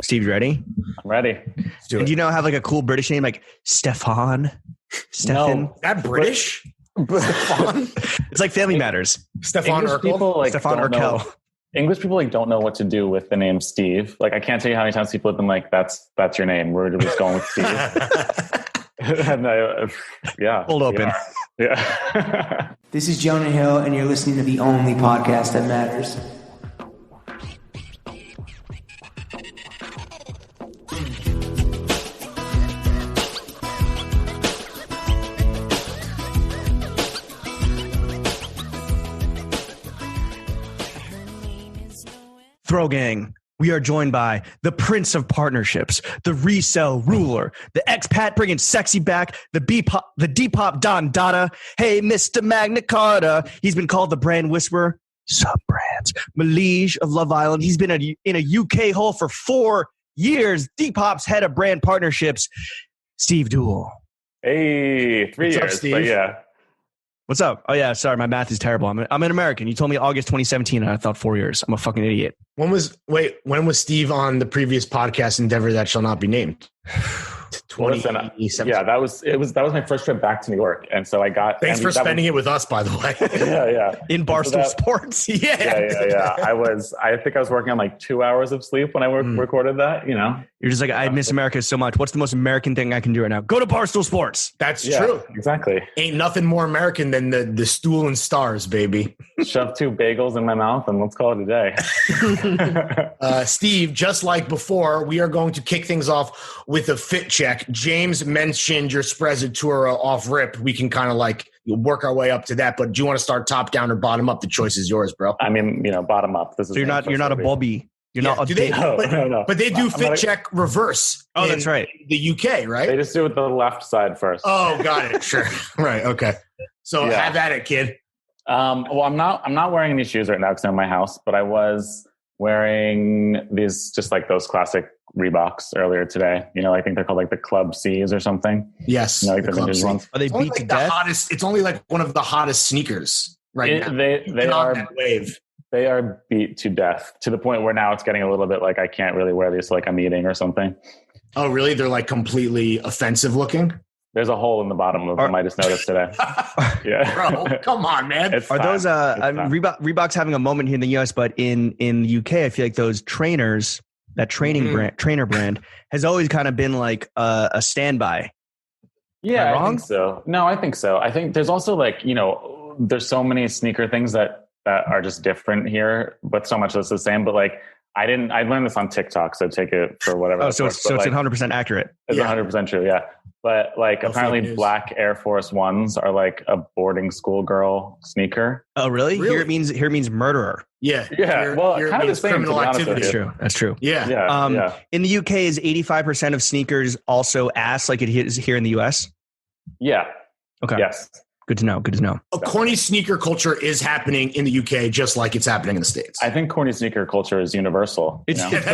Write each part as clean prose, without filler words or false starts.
Steve, you ready? I'm ready. And do you know have like a cool British name like Stefan? Stefan? No, that British? Stefan? It's like Family Matters. Stefan English people like Stefan don't know, Urkel. English people like don't know what to do with the name Steve. Like I can't tell you how many times people have been like, "That's your name. We're just going with Steve." And Hold open. Yeah. This is Jonah Hill, and you're listening to the only podcast that matters. Throw Gang. We are joined by the Prince of Partnerships, the resale ruler, the expat bringing sexy back, the Depop Don Dada. Hey, Mr. Magna Carta. He's been called the brand whisperer. Sub-brands. Malige of Love Island. He's been in a UK hole for 4 years. Depop's head of brand partnerships, Steve Dool. Hey, 3 What's up, years. Steve? But yeah. What's up? Oh, yeah, sorry, my math is terrible. I'm an American. You told me August 2017, and I thought 4 years. I'm a fucking idiot. When was Steve on the previous podcast endeavor that shall not be named? Listen, yeah, that was my first trip back to New York, and so I got. Thanks for spending it with us, by the way. Yeah. In Barstool Sports. Yeah. I think I was working on like 2 hours of sleep when I recorded that. You know, You're just like, I miss America so much. What's the most American thing I can do right now? Go to Barstool Sports. That's true. Exactly. Ain't nothing more American than the stool and stars, baby. Shove 2 bagels in my mouth and let's call it a day. Steve, just like before, we are going to kick things off with a fit check. James mentioned your Sprezzatura off rip. We can kind of like work our way up to that. But do you want to start top down or bottom up? The choice is yours, bro. I mean, bottom up. This is So you're not a Bobby. You're not a No. But they do fit check reverse. Oh, that's right. The UK, right? They just do it with the left side first. Oh, got it. Sure. Right. Okay. So have at it, kid. Well, I'm not wearing any shoes right now because I'm in my house, but I was wearing these just like those classic Reeboks earlier today. I think they're called like the Club C's or something. Yes. Like the vintage ones. Are they beat to death? It's only like one of the hottest sneakers right now. They are on that wave. They are beat to death to the point where now it's getting a little bit like I can't really wear these like I'm eating or something. Oh, really? They're like completely offensive looking? There's a hole in the bottom of them I just noticed today. Yeah. Bro, come on, man. Are those Reebok's having a moment here in the US, but in the UK, I feel like those trainers, that trainer brand has always kind of been like a standby. Yeah, Am I wrong? I think so. No, I think so. I think there's also like, there's so many sneaker things that are just different here, but so much that's the same. But like, I learned this on TikTok, so take it for whatever. Oh, so it's 100% accurate. It's 100% true. Yeah. But like apparently black Air Force Ones are like a boarding school girl sneaker. Oh, really? Here it means murderer. Yeah. Well, kind of the same. Criminal activity. That's true. Yeah. In the UK, is 85% of sneakers also ass like it is here in the US? Yeah. Okay. Yes. Good to know. A corny sneaker culture is happening in the UK just like it's happening in the States. I think corny sneaker culture is universal.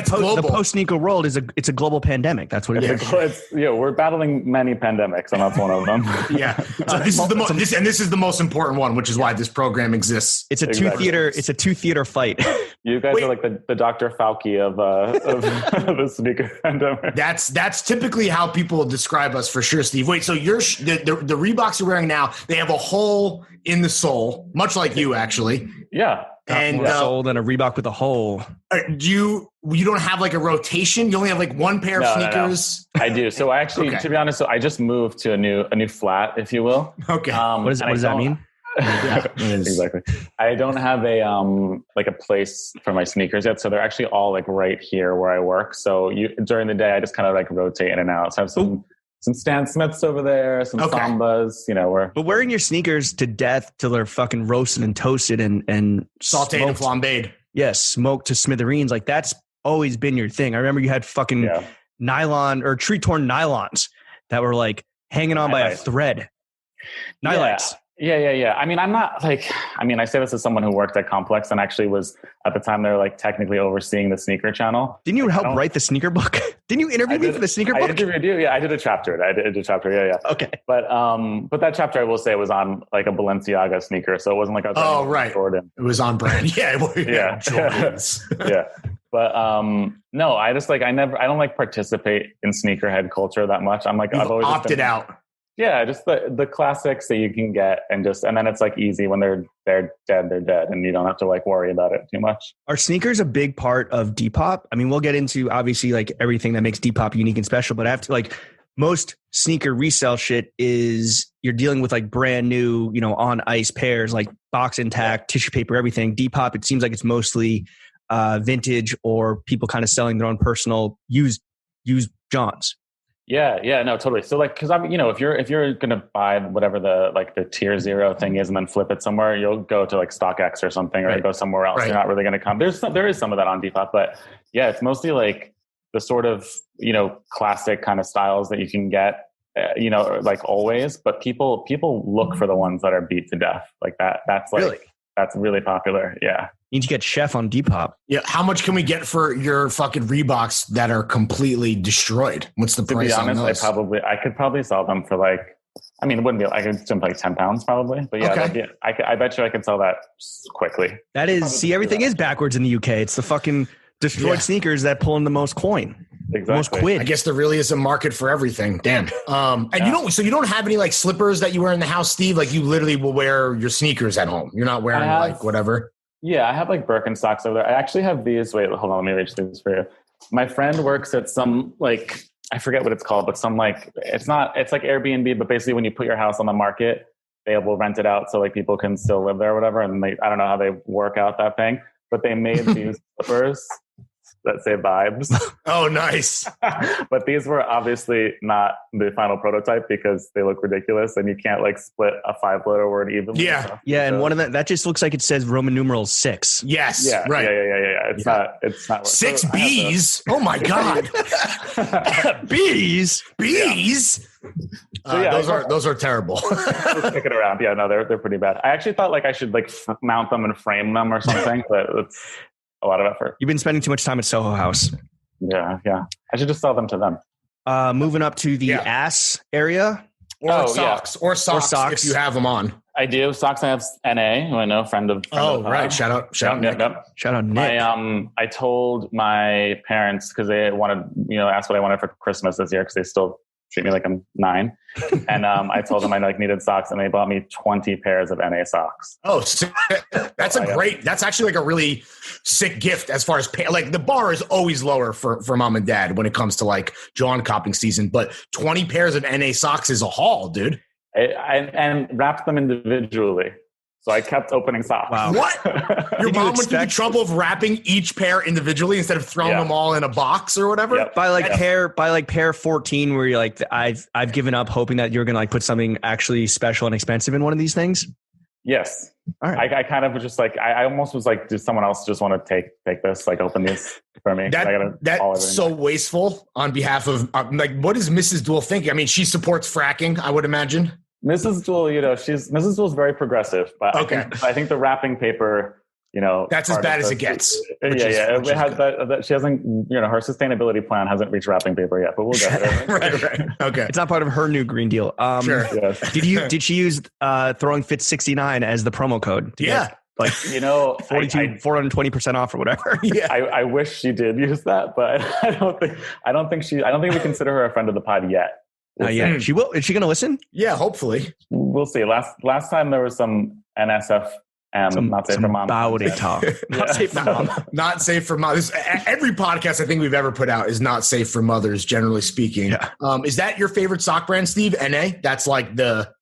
Global. The post-sneaker world it's a global pandemic. That's what it is. We're battling many pandemics, and that's one of them. Yeah. So this is the most important one, which is why this program exists. It's a two theater fight. You guys are like the Dr. Fauci of the sneaker pandemic. That's typically how people describe us for sure, Steve. Wait, so the Reeboks you're wearing now, they have a hole in the sole, much like you actually. Yeah. And a sole and a Reebok with a hole. You don't have like a rotation? You only have like one pair of sneakers? No. I do. So I actually, to be honest, so I just moved to a new flat, if you will. Okay. What does that mean? Yeah, exactly. I don't have a place for my sneakers yet, so they're actually all like right here where I work. So during the day, I just kind of like rotate in and out. So I have some Stan Smiths over there, some Sambas. But wearing your sneakers to death till they're fucking roasted and toasted and sauteed and flambéed. Yes, smoked to smithereens. Like that's always been your thing. I remember you had fucking nylon or tree torn nylons that were like hanging on by a thread. Nylons. Yeah. I mean, I say this as someone who worked at Complex and actually was at the time they were like technically overseeing the sneaker channel. Didn't you help write the sneaker book? Didn't you interview me for the sneaker book? I interviewed you. Yeah, I did a chapter. Yeah. Okay. But that chapter I will say was on like a Balenciaga sneaker, so it wasn't like I was Jordan. It was on brand. Yeah. Jordans. Yeah. But no, I just like I don't like participate in sneakerhead culture that much. I'm like, You've I've always just opted out. Yeah, just the classics that you can get, and then it's like easy when they're dead, and you don't have to like worry about it too much. Are sneakers a big part of Depop? I mean, we'll get into obviously like everything that makes Depop unique and special, but I have to like most sneaker resale shit is you're dealing with like brand new, on ice pairs, like box intact, tissue paper, everything. Depop, it seems like it's mostly vintage or people kind of selling their own personal used Johns. Yeah, no, totally. So like, because I'm, if you're gonna buy whatever the tier 0 thing is and then flip it somewhere, you'll go to like StockX or something, or go somewhere else. Right. You're not really gonna come. There is some of that on Depop, but yeah, it's mostly like the sort of classic kind of styles that you can get, like always. But people look for the ones that are beat to death, like that. That's like Really? That's really popular. Yeah. You need to get Chef on Depop. Yeah. How much can we get for your fucking Reeboks that are completely destroyed? What's the To price be honest, on those? I could probably sell them for like, I mean, it wouldn't be, I could spend like £10 probably, but yeah, Okay. I bet you I could sell that quickly. That is, see, everything is backwards in the UK. It's the fucking destroyed sneakers that pull in the most coin. Exactly. Most quid. I guess there really is a market for everything. Damn. And you don't have any like slippers that you wear in the house, Steve? Like you literally will wear your sneakers at home. You're not wearing like whatever. Yeah, I have like Birkenstocks over there. I actually have these. Wait, hold on. Let me reach these for you. My friend works at some like, I forget what it's called, but some like, it's like Airbnb, but basically when you put your house on the market, they will rent it out so like people can still live there or whatever. And I don't know how they work out that thing, but they made these slippers that say Vibes. Oh, nice. But these were obviously not the final prototype because they look ridiculous and you can't like split a 5-letter word evenly. Yeah. Yeah, and one of that just looks like it says Roman numeral 6. Yes. Yeah, Right. Yeah. It's not 6 so B's. Oh my God. Bees. Bees. So, yeah, Those are terrible. Kick it around. Yeah, no, they're pretty bad. I actually thought like I should like mount them and frame them or something, but it's a lot of effort. You've been spending too much time at Soho House. Yeah. I should just sell them to them. Moving up to the ass area. Or socks. Or socks if you have them on. I do. Socks I have NA, who I know, friend of right. Shout out Nick. Yep. Shout out Nick. I told my parents because they wanted, asked what I wanted for Christmas this year because they still treat me like I'm 9. And I told them I needed socks and they bought me 20 pairs of NA socks. Oh, that's that's actually like a really sick gift as far as like the bar is always lower for mom and dad when it comes to like John copping season, but 20 pairs of NA socks is a haul, dude. And wrapped them individually. So I kept opening socks. Wow. What? Your mom went through the trouble of wrapping each pair individually instead of throwing them all in a box or whatever? Yep. By pair 14 where you're like, I've given up hoping that you're going to like put something actually special and expensive in one of these things? Yes. All right. I kind of was just like, I almost was like, does someone else just want to take this, like open these for me? That's so wasteful on behalf of, like, what is Mrs. Dool thinking? I mean, she supports fracking, I would imagine. Mrs. Dool, Mrs. Dool's very progressive, but okay. I think the wrapping paper, that's as bad as it gets. It has that she hasn't, her sustainability plan hasn't reached wrapping paper yet, but we'll get there. right. Okay. It's not part of her new Green Deal. Sure. Yes. Did she use throwing fit 69 as the promo code? Yeah. Like 420% off or whatever. Yeah. I wish she did use that, but I don't think we consider her a friend of the pod yet. Yeah, she will. Is she going to listen? Yeah, hopefully. We'll see. Last time there was some NSF not safe for mom. Talk. Not safe for mom. Not safe for mom. Every podcast I think we've ever put out is not safe for mothers, generally speaking. Yeah. Is that your favorite sock brand, Steve? NA? That's the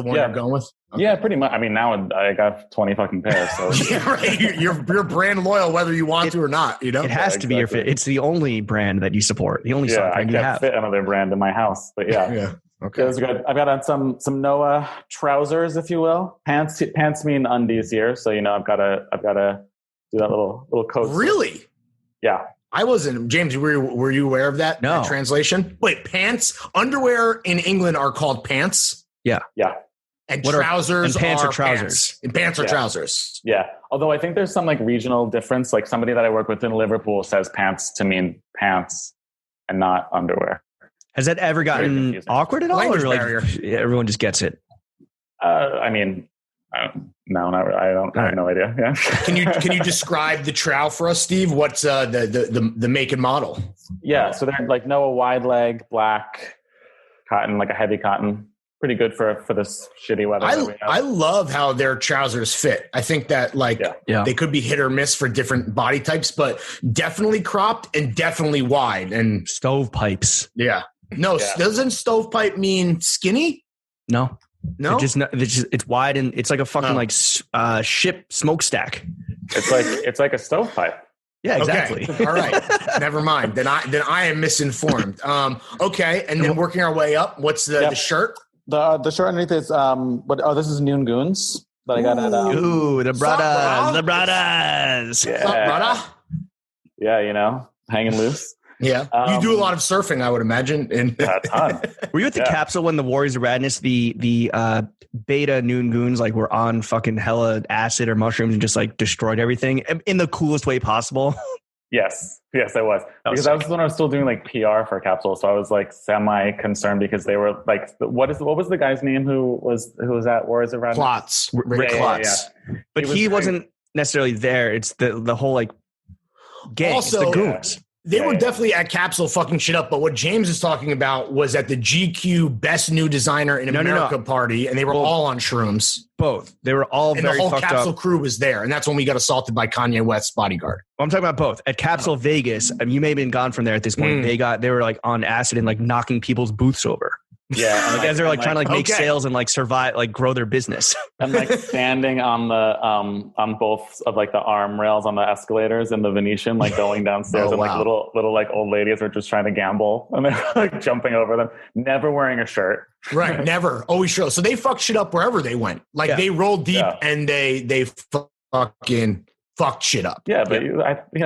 one you're going with? Okay. Yeah, pretty much. I mean, now I got 20 fucking pairs. So. Yeah, right. You're brand loyal whether you want to or not. It has to be your fit. It's the only brand that you support. The only sock brand you have. I can't fit another brand in my house, but yeah. Yeah. Okay. It was good. I've got on some Noah trousers, if you will. Pants mean undies here, so I've got to do that little coat. Really? Yeah. I wasn't. James, were you aware of that? No. That translation? Wait, pants? Underwear in England are called pants? Yeah. Yeah. And trousers and pants are trousers. Pants. And pants are trousers. Yeah. Although I think there's some like regional difference. Like somebody that I work with in Liverpool says pants to mean pants and not underwear. Has that ever gotten awkward at all? Language or like barrier. everyone just gets it? I mean, No, not really. I have no idea. Yeah. Can you describe the trowel for us, Steve? What's the make and model? Yeah, so they're like Noah wide leg, black cotton, like a heavy cotton. Pretty good for this shitty weather. I love how their trousers fit. I think that they could be hit or miss for different body types, but definitely cropped and definitely wide and stovepipes. Yeah. No, doesn't stovepipe mean skinny? No. It's wide and it's like a fucking ship smokestack. It's like a stovepipe. Yeah, exactly. Okay. All right. Never mind. Then I am misinformed. Okay, and then working our way up. What's the shirt? The shirt underneath is this is Noon Goons that I got at the brothers. Yeah. Sup, brother? Yeah, hanging loose. Yeah. You do a lot of surfing, I would imagine. A ton. Were you at the capsule when the Warriors of Radness, the beta Noon Goons, like were on fucking hella acid or mushrooms and just like destroyed everything in the coolest way possible? Yes, I was. Because that was when I was still doing like PR for Capsule, so I was like semi concerned because they were like, what was the guy's name who was at Warriors of Radness? Klotz. Rick Klotz. Yeah. But he wasn't necessarily there. It's the whole like gang. Also, it's the goons. They were definitely at Capsule fucking shit up, but what James is talking about was at the GQ Best New Designer in America party, and they were all on shrooms. Both. They were all and very the whole fucked Capsule up. crew was there, and that's when we got assaulted by Kanye West's bodyguard. Well, I'm talking about both. At Capsule Vegas, you may have been gone from there at this point. They were like on acid and like knocking people's booths over. Yeah, and guys are like trying to like make sales and like survive, like grow their business. And like standing on the on both of like the arm rails on the escalators in the Venetian, like going downstairs, and like little like old ladies are just trying to gamble, and they're like jumping over them, never wearing a shirt. Right, never, always show. So they fucked shit up wherever they went. Like they rolled deep and they fucking fucked shit up. Yeah, but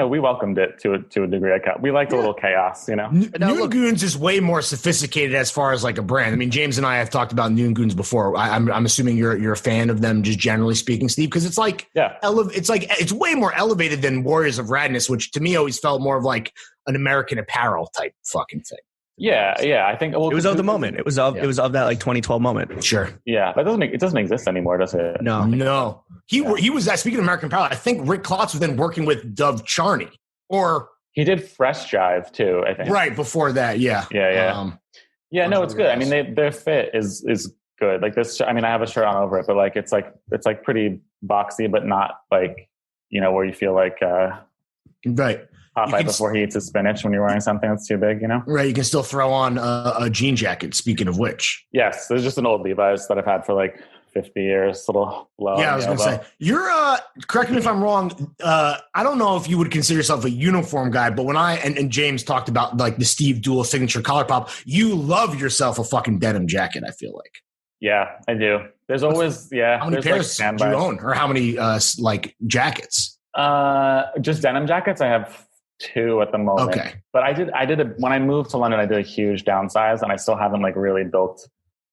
we welcomed it to a degree. We liked a little chaos, Noon Goons is way more sophisticated as far as like a brand. I mean, James and I have talked about Noon Goons before. I'm assuming you're a fan of them, just generally speaking, Steve, because it's like it's way more elevated than Warriors of Radness, which to me always felt more of like an American Apparel type fucking thing. Yeah. I think it was of the moment. It was of that like 2012 moment. Sure. Yeah, but it doesn't exist anymore, does it? No. He was speaking of American Apparel. I think Rick Klotz was then working with Dove Charney, or he did Fresh Jive too. I think right before that. Yeah. No, it's good. I mean, their fit is good. Like this. I mean, I have a shirt on over it, but like it's like pretty boxy, but not like where you feel like right. Popeye before he eats his spinach when you're wearing something that's too big, Right. You can still throw on a jean jacket, speaking of which. Yes. There's just an old Levi's that I've had for like 50 years, a little low. Yeah, I was going to say. You're, correct me if I'm wrong, I don't know if you would consider yourself a uniform guy, but when and James talked about like the Steve Dool signature collar pop, you love yourself a fucking denim jacket, I feel like. Yeah, I do. There's always, How many pairs do you own? Or how many like jackets? Just denim jackets. I have 2 at the moment. Okay. But I did when I moved to London, I did a huge downsize, and I still haven't like really built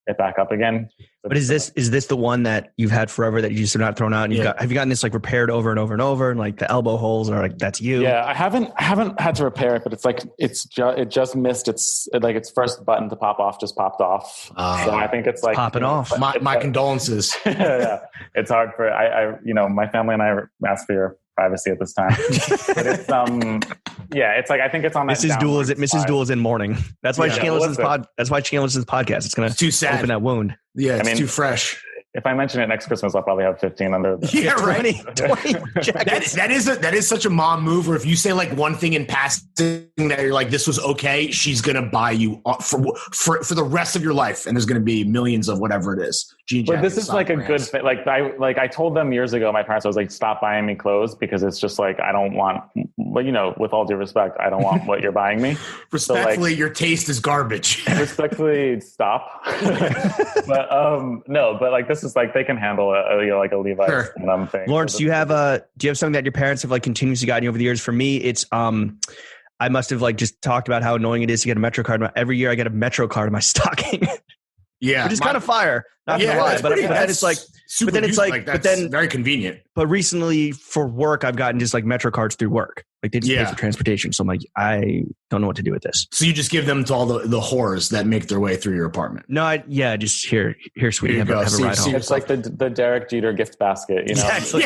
it back up again. But is this the one that you've had forever that you just are not thrown out? And have you gotten this like repaired over and over and over, and like the elbow holes are like that's you? Yeah, I haven't had to repair it, but it's like it just missed its first button to pop off just popped off. So I think it's like popping off. My condolences. Yeah, it's hard for my family and I asked for your privacy at this time. But it's it's like I think it's on that. Mrs. Dool is in mourning. That's why she can't listen to this That's why she can't listen to this podcast. It's too sad. Open that wound. Yeah, it's too fresh. If I mention it next Christmas, I'll probably have 15 under. Yeah, right. 20 jackets. That is such a mom move. Or if you say like one thing in passing that you're like, this was okay, she's gonna buy you for the rest of your life, and there's gonna be millions of whatever it is. But this is like a good thing. Like I told them years ago, my parents, I was like, stop buying me clothes because it's just like I don't want. But with all due respect, I don't want what you're buying me. Respectfully, your taste is garbage. Respectfully, stop. But no, but like this is like they can handle like a Levi's thing. Lawrence, do you have something that your parents have like continuously gotten you over the years? For me, it's I must have like just talked about how annoying it is to get a Metro card. Every year I get a Metro card in my stocking. Yeah, which is kind of fire. Not gonna lie, but then it's like, very convenient. But recently for work, I've gotten just like Metro cards through work. Like they just pay for transportation. So I'm like, I don't know what to do with this. So you just give them to all the whores that make their way through your apartment. No, just here, sweetie, have a ride home. It's like the Derek Jeter gift basket, you know? Exactly.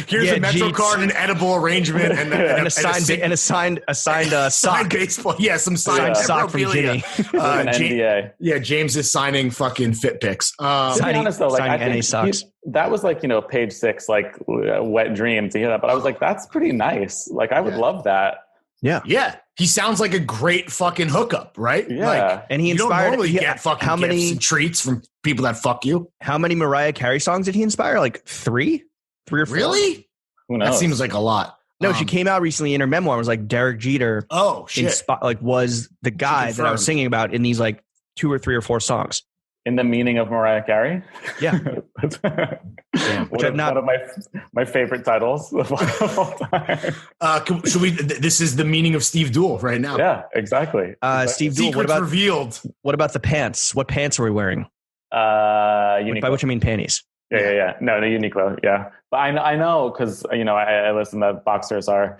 Here's a Metro card, an edible arrangement, and a signed sock. Baseball. Yeah, some signed sock from Jimmy. An NDA. Yeah, James is signing fucking fit pics. To be honest, though, like I NA think socks. that was like, page 6, like wet dream to hear that. But I was like, that's pretty nice. Like I would love that. Yeah. Yeah. He sounds like a great fucking hookup, right? Yeah. Like, and he you don't inspired. normally get fucking gifts and treats from people that fuck you. How many Mariah Carey songs did he inspire? Like 3 or 4? Really? Who knows? That seems like a lot. No, she came out recently in her memoir. It was like Derek Jeter. Oh shit! Was the guy that I was singing about in these like 2 or 3 or 4 songs. In the meaning of Mariah Carey? Yeah. Which one of my favorite titles of all time. Should we? This is the meaning of Steve Dool right now. Yeah, exactly. Steve Dool, Secrets revealed. What about the pants? What pants are we wearing? Uniqlo. By which I mean panties. Yeah. No, the Uniqlo. Yeah, but I know because I listen that boxers are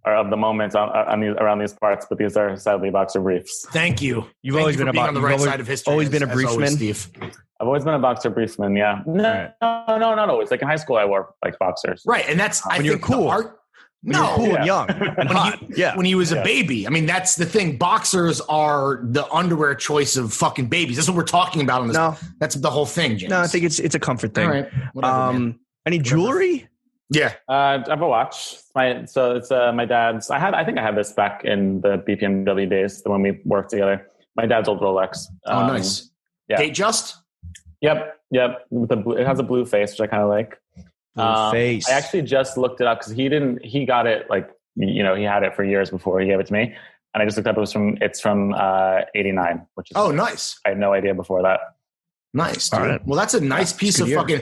of the moment around these parts, but these are sadly boxer briefs. Thank you. You've always been on the right side of history. Always been a briefsman, Steve. I've always been a boxer briefman. Yeah. No, not always. Like in high school, I wore like boxers. Right, and that's when you're cool. You're cool and young and hot. When he was a baby. I mean, that's the thing. Boxers are the underwear choice of fucking babies. That's what we're talking about on this. No. That's the whole thing, James. No, I think it's a comfort thing. All right. Whatever, any jewelry? Yeah. I have a watch. It's my dad's. I think I had this back in the BPMW days when we worked together. My dad's old Rolex. Oh, nice. Yeah. Datejust? Yep. It has a blue face, which I kind of like. Face. I actually just looked it up because he got it like, he had it for years before he gave it to me. And I just looked up, it's from 89, which is, nice. I had no idea before that. Nice, dude. Right. Well, that's a nice piece of fucking,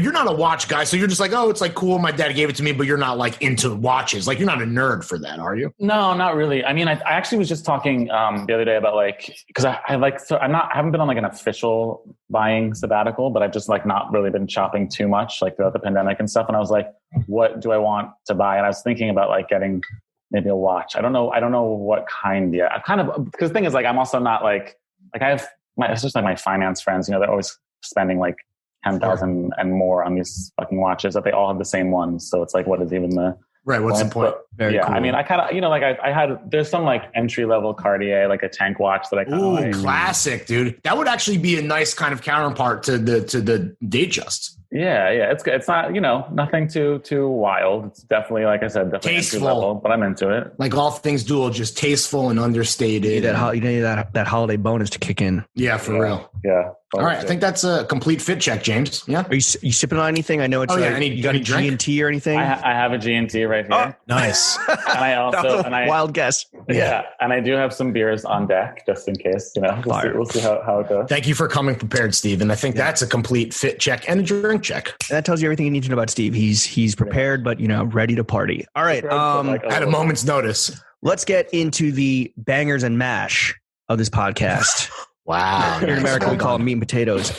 you're not a watch guy. So you're just like, oh, it's like cool. My dad gave it to me, but you're not like into watches. Like you're not a nerd for that, are you? No, not really. I mean, I actually was just talking the other day about like, cause I haven't been on like an official buying sabbatical, but I've just like not really been shopping too much like throughout the pandemic and stuff. And I was like, what do I want to buy? And I was thinking about like getting maybe a watch. I don't know what kind yet. Because the thing is like, I'm also not like I have, it's just like my finance friends, they're always spending like 10,000 and more on these fucking watches that they all have the same ones. So it's like, what is even the right? What's the point? Very cool. I mean, I kind of, like I had, there's some like entry level Cartier, like a tank watch that I kind of like. Classic, dude. That would actually be a nice kind of counterpart to the Datejust. Yeah. It's not, nothing too wild. It's definitely, like I said, definitely tasteful, entry level, but I'm into it. Like all things Dool, just tasteful and understated. You need that holiday bonus to kick in. Yeah, for real. Yeah. All right, I think that's a complete fit check, James. Yeah. Are you sipping on anything? I know it's you got a G&T or anything? I have a G&T right here. Oh, nice. And I also wild guess. Yeah, and I do have some beers on deck just in case. We'll see how it goes. Thank you for coming prepared, Steve. And I think that's a complete fit check and a drink check. And that tells you everything you need to know about Steve. He's prepared, but ready to party. All right. At a moment's notice. Let's get into the bangers and mash of this podcast. Wow. Here in America, we call it meat and potatoes.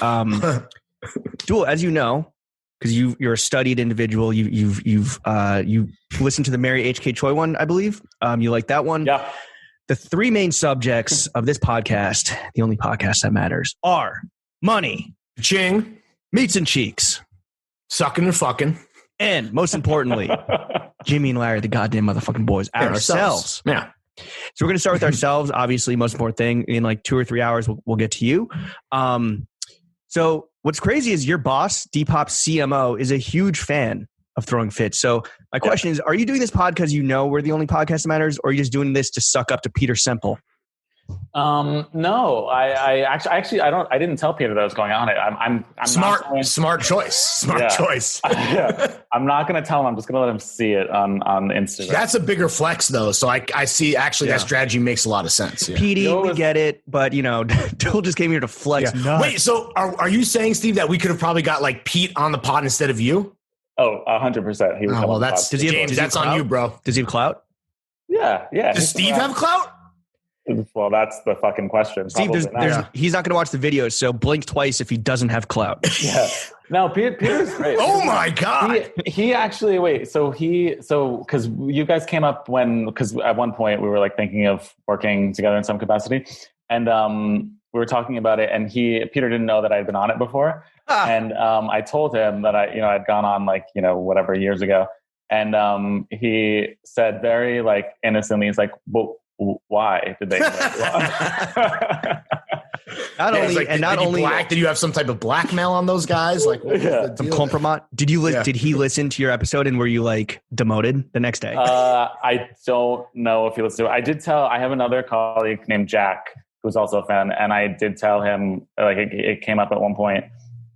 Dool, as you know, because you're a studied individual, you listened to the Mary H.K. Choi one, I believe. You like that one? Yeah. The 3 main subjects of this podcast, the only podcast that matters, are money, ching, meats and cheeks, sucking and fucking, and most importantly, Jimmy and Larry, the goddamn motherfucking boys, ourselves. Yeah. So we're going to start with ourselves. Obviously, most important thing, in like 2 or 3 hours, we'll get to you. So what's crazy is your boss, Depop's CMO, is a huge fan of throwing fits. So my question is, are you doing this pod because we're the only podcast that matters, or are you just doing this to suck up to Peter Semple? No, I didn't tell Peter that I was going on it. I'm smart choice. Choice. Yeah. I'm not going to tell him. I'm just going to let him see it on Instagram. That's a bigger flex though. So I see actually that strategy makes a lot of sense. Yeah. PD, we get it, but Dool just came here to flex. Yeah. Wait, so are you saying, Steve, that we could have probably got like Pete on the pod instead of you? Oh, 100%. He was well, that's James. That's on you, bro. Does he have clout? Yeah. Does Steve have clout? Well, that's the fucking question. Steve, Probably not. he's not going to watch the videos, so blink twice if he doesn't have clout. Yeah. No, Peter's great. Oh my God. He actually, because you guys came up because at one point we were like thinking of working together in some capacity, and we were talking about it, and Peter didn't know that I'd been on it before. And I told him that I'd gone on whatever years ago. And he said very like innocently, he's like, well, why did they? Not only did you have some type of blackmail on those guys? Like, what was the some deal? compromise. Did he listen to your episode and were you like demoted the next day? I don't know if he listened to it. I have another colleague named Jack who's also a fan, and I did tell him like it came up at one point,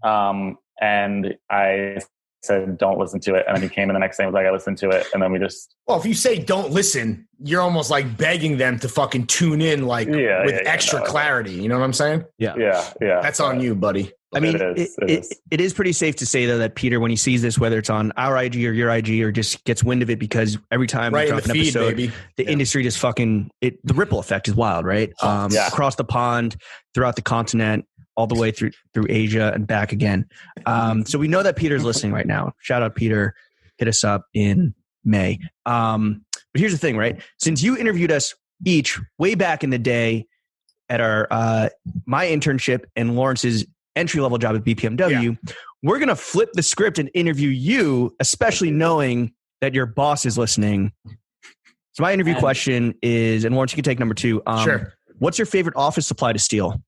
and I said don't listen to it, and then he came in the next day and was like, I listened to it, and then we just if you say don't listen, you're almost like begging them to fucking tune in with extra clarity. You know what I'm saying? Yeah. That's on you, buddy. I mean, it is pretty safe to say though that Peter, when he sees this, whether it's on our IG or your IG, or just gets wind of it, because every time we drop an episode, the industry just the ripple effect is wild, right? Across the pond, throughout the continent, all the way through Asia and back again. So we know that Peter's listening right now. Shout out, Peter. Hit us up in May. But here's the thing, right? Since you interviewed us each way back in the day at our my internship and Lawrence's entry-level job at BPMW, we're going to flip the script and interview you, especially knowing that your boss is listening. So my interview question is, and Lawrence, you can take number 2. Sure. What's your favorite office supply to steal?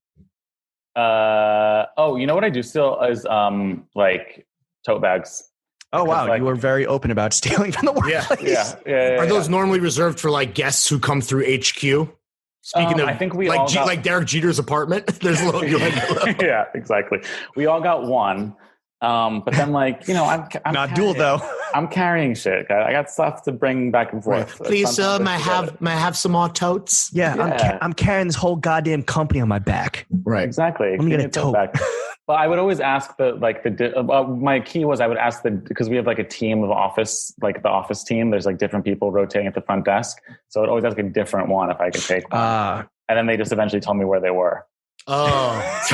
you know what I do still is like tote bags. Oh, wow. You were very open about stealing from the workplace. Yeah. Are those normally reserved for like guests who come through HQ? Speaking of, I think we like all got, like Derek Jeter's apartment. There's a little. Yeah, exactly. We all got one, but then I'm not Dool though. I'm carrying shit. I got stuff to bring back and forth. Right. Please, sir, may I have some more totes? Yeah. I'm carrying this whole goddamn company on my back. Right, exactly. Let me get a tote. But I would always ask my key was I would ask because we have like a team of office, like the office team. There's like different people rotating at the front desk. So I'd always ask a different one if I could take one. And then they just eventually told me where they were. Oh,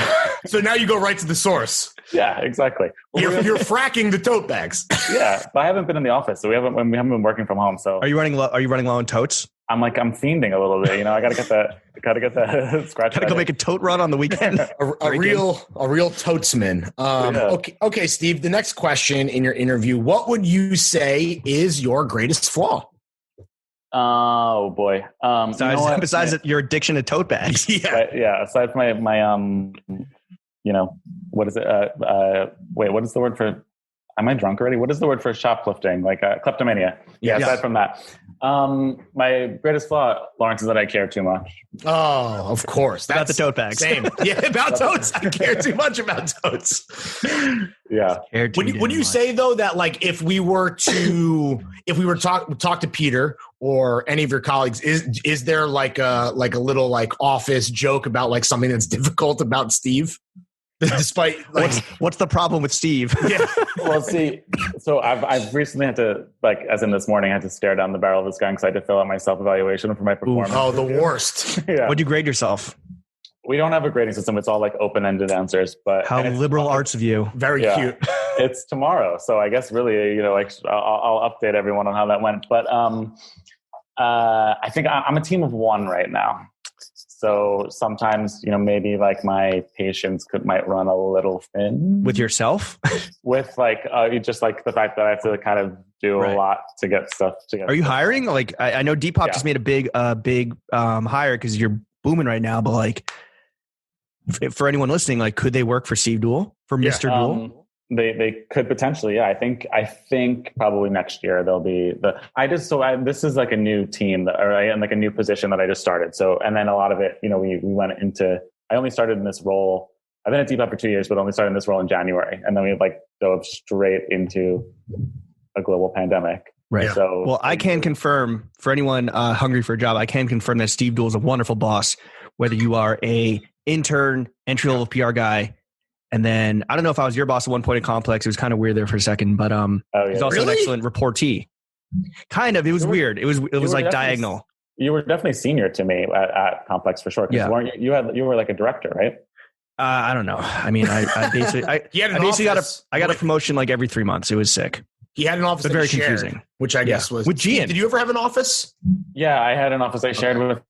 so now you go right to the source. Yeah, exactly. You're fracking the tote bags. Yeah, but I haven't been in the office, so we haven't been working from home. So are you running low on totes? I'm fiending a little bit. I gotta get that scratch. Gotta go make a tote run on the weekend. a real totesman. Okay, Steve. The next question in your interview: what would you say is your greatest flaw? Oh boy. Besides your addiction to tote bags. Yeah. Aside from my what is it? Wait, what is the word for? Am I drunk already? What is the word for shoplifting? Like kleptomania. Yeah. Aside from that, my greatest flaw, Lawrence, is that I care too much. Oh, of course. That's about the tote bags. Same. Yeah, about totes. I care too much about totes. Yeah. Would you say though that like if we were to talk to Peter or any of your colleagues, is there like a little like office joke about like something that's difficult about Steve? Despite what's the problem with Steve? Yeah. Well, see, so I've recently had to as in this morning, I had to stare down the barrel of this gun because I had to fill out my self-evaluation for my performance. Oh, the worst. Yeah. What'd you grade yourself? We don't have a grading system. It's all like open-ended answers. But how liberal arts of you. Very cute. It's tomorrow, so I guess really, I'll update everyone on how that went. But I think I'm a team of one right now. So sometimes, maybe like my patience might run a little thin. With yourself? With just like the fact that I have to kind of do a lot to get stuff together. Are you hiring? Like I know Depop just made a big hire because you're booming right now. But like for anyone listening, like could they work for Steve Dool, for Mr. Dool? They could potentially, yeah. I think probably next year there'll be this is like a new team and like a new position that I just started. So, and then a lot of it, we went into, I only started in this role. I've been at Depop for 2 years, but only started in this role in January. And then we dove straight into a global pandemic. Right. Yeah. So, well, I can confirm for anyone hungry for a job, I can confirm that Steve Dool is a wonderful boss, whether you are a intern, entry-level PR guy. And then I don't know if I was your boss at one point in Complex. It was kind of weird there for a second, but he's also an excellent reportee. Kind of. It was weird. It was like diagonal. You were definitely senior to me at Complex for sure. Yeah. You were like a director, right? I don't know. I mean, I basically got a promotion like every 3 months. It was sick. He had an office But that very he shared, confusing. which I guess was with Gian. Did you ever have an office? Yeah, I had an office I shared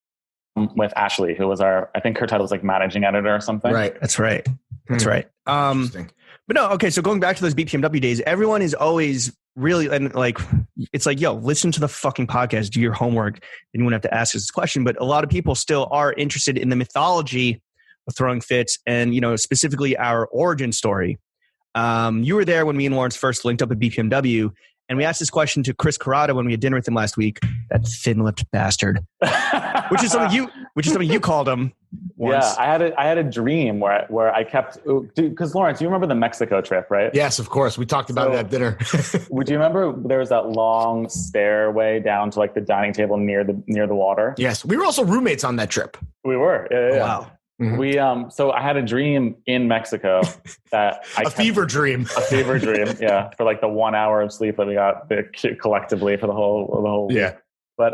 with Ashley, who was I think her title was like managing editor or something. Right. That's right. That's right. Interesting. But no, okay. So going back to those BPMW days, everyone is always really, and like, it's like, yo, listen to the fucking podcast, do your homework. Then you wouldn't have to ask us this question. But a lot of people still are interested in the mythology of throwing fits and, you know, specifically our origin story. You were there when me and Lawrence first linked up at BPMW. And we asked this question to Chris Carrata when we had dinner with him last week. That thin-lipped bastard, which is something you called him once. Yeah, I had a dream where I kept, because Lawrence, you remember the Mexico trip, right? Yes, of course. We talked about it at dinner. Would you remember there was that long stairway down to like the dining table near the water? Yes, we were also roommates on that trip. We were. Yeah. Wow. Mm-hmm. We so I had a dream in Mexico that a fever dream, yeah, for like the 1 hour of sleep that we got collectively for the whole yeah. week. But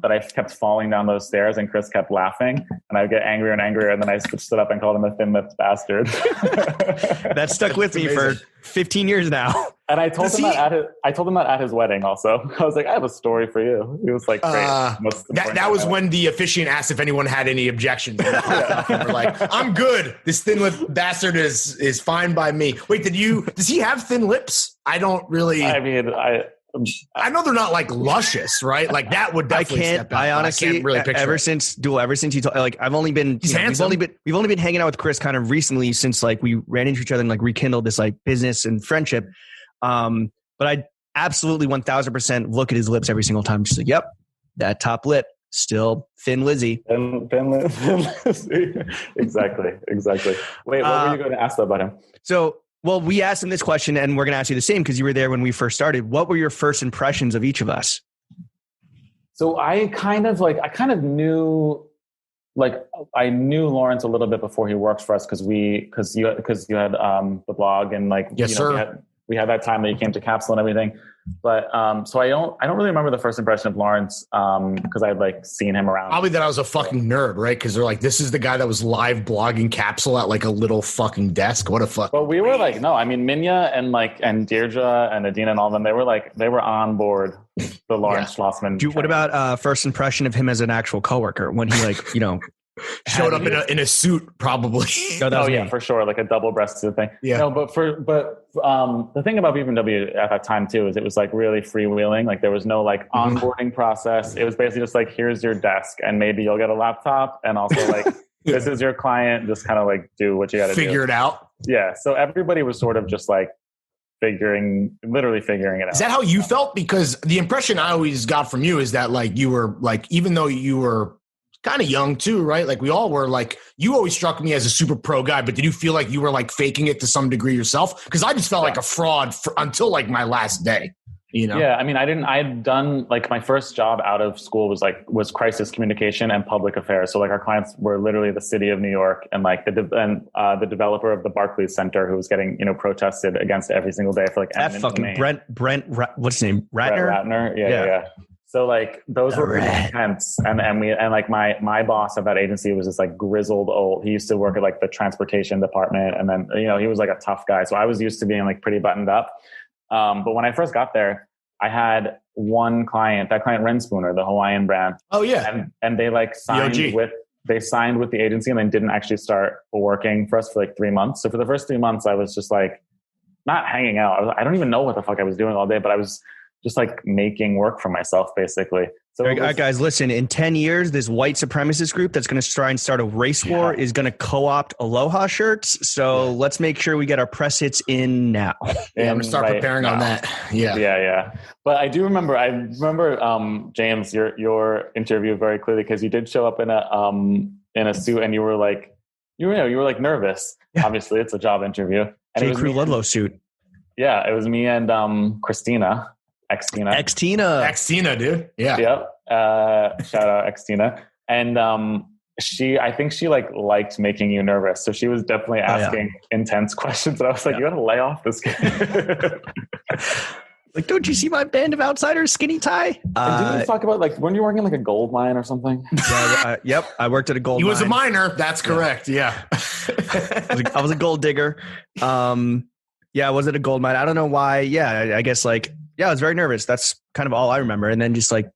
that I kept falling down those stairs and Chris kept laughing and I would get angrier and angrier and then I stood up and called him a thin-lipped bastard. That stuck with me for 15 years now. And I told him that at his wedding also. I was like, I have a story for you. He was like, great. That was when the officiant asked if anyone had any objections. And we're like, I'm good. This thin-lipped bastard is fine by me. Wait, does he have thin lips? I don't really. I mean, I know they're not like luscious, right? Like that would definitely step out. I honestly, can't really picture ever since you told, like I've only been, we've only been hanging out with Chris kind of recently since like we ran into each other and like rekindled this like business and friendship. But I absolutely 1000% look at his lips every single time. Just like, yep, that top lip, still Thin Lizzy. Thin Lizzy. Exactly. Wait, what were you going to ask about him? Well, we asked him this question and we're going to ask you the same because you were there when we first started. What were your first impressions of each of us? So I kind of knew, like I knew Lawrence a little bit before he worked for us because you had the blog and like, yes, sir. We had that time that you came to Capsule and everything. But so I don't really remember the first impression of Lawrence because I'd like seen him around. Probably that I was a fucking nerd, right? Because they're like, this is the guy that was live blogging Capsule at like a little fucking desk. What a fuck. But we were like, no, I mean Minya and Deirdre and Adina and all of them, they were on board the Lawrence Schlossman. What about first impression of him as an actual coworker when he like, you know, showed up in a suit probably? Yeah, for sure, like a double-breasted thing. Yeah. No, but the thing about BPMW at that time too is it was like really freewheeling. Like there was no like onboarding process. It was basically just like, here's your desk and maybe you'll get a laptop and also like this is your client. Just kind of like do what you got to do. Figure it out. Yeah. So everybody was sort of just like literally figuring it out. Is that how you felt? Because the impression I always got from you is that like you were like, even though you were kind of young too, right? Like we all were, like you always struck me as a super pro guy, but did you feel like you were like faking it to some degree yourself? Because I just felt like a fraud until like my last day, you know? Yeah. I mean, I'd done like my first job out of school was crisis communication and public affairs. So like our clients were literally the city of New York and like the developer of the Barclays Center who was getting, you know, protested against every single day for like that fucking Brent, what's his name? Ratner? Yeah. So like those were pretty intense, and like my boss at that agency was just like grizzled old. He used to work at like the transportation department, and then you know he was like a tough guy. So I was used to being like pretty buttoned up. But when I first got there, I had one client, that client Renspooner, the Hawaiian brand. Oh yeah, and they like signed with the agency and then didn't actually start working for us for like 3 months. So for the first 3 months, I was just like not hanging out. I don't even know what the fuck I was doing all day, but I was just like making work for myself basically. So all right, guys, listen, in 10 years, this white supremacist group that's going to try and start a race war is going to co-opt Aloha shirts. So let's make sure we get our press hits in now. Yeah, I'm going to start preparing on that. Yeah. But I remember James, your interview very clearly because you did show up in a suit and you were like nervous. Yeah. Obviously, it's a job interview. And J. Crew Ludlow suit. Yeah, it was me and Christina. X-Tina, dude. Yeah. Yep. Shout out X-Tina. And I think she liked making you nervous. So she was definitely asking intense questions. And I was like, you got to lay off this kid. Like, don't you see my band of outsiders skinny tie? And didn't you talk about like when you working in like a gold mine or something? Yep, I worked at a gold. He was mine. a miner. That's correct. Yeah. I was a gold digger. I was at a gold mine. I don't know why. Yeah, I guess like I was very nervous. That's kind of all I remember. And then just like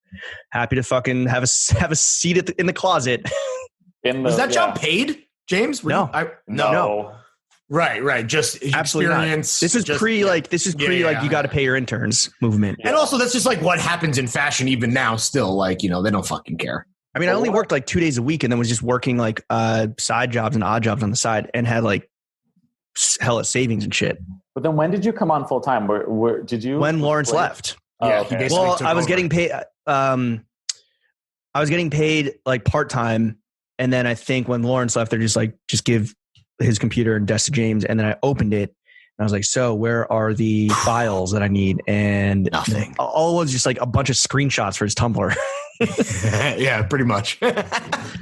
happy to fucking have a seat in the closet. Was that job paid, James? No. No. Right. Just absolutely experience. Not. This is pre you got to pay your interns movement. And also that's just like what happens in fashion even now still, like, they don't fucking care. I mean, I only worked like 2 days a week and then was just working like side jobs and odd jobs on the side and had like hella savings and shit. But then when did you come on full time? Where did you? When Lawrence left. Yeah. Okay. Well, I was getting paid. I was getting paid like part time, and then I think when Lawrence left, they're just give his computer and desk to James, and then I opened it, and I was like, "So where are the files that I need?" And nothing. All was just like a bunch of screenshots for his Tumblr. Yeah, pretty much.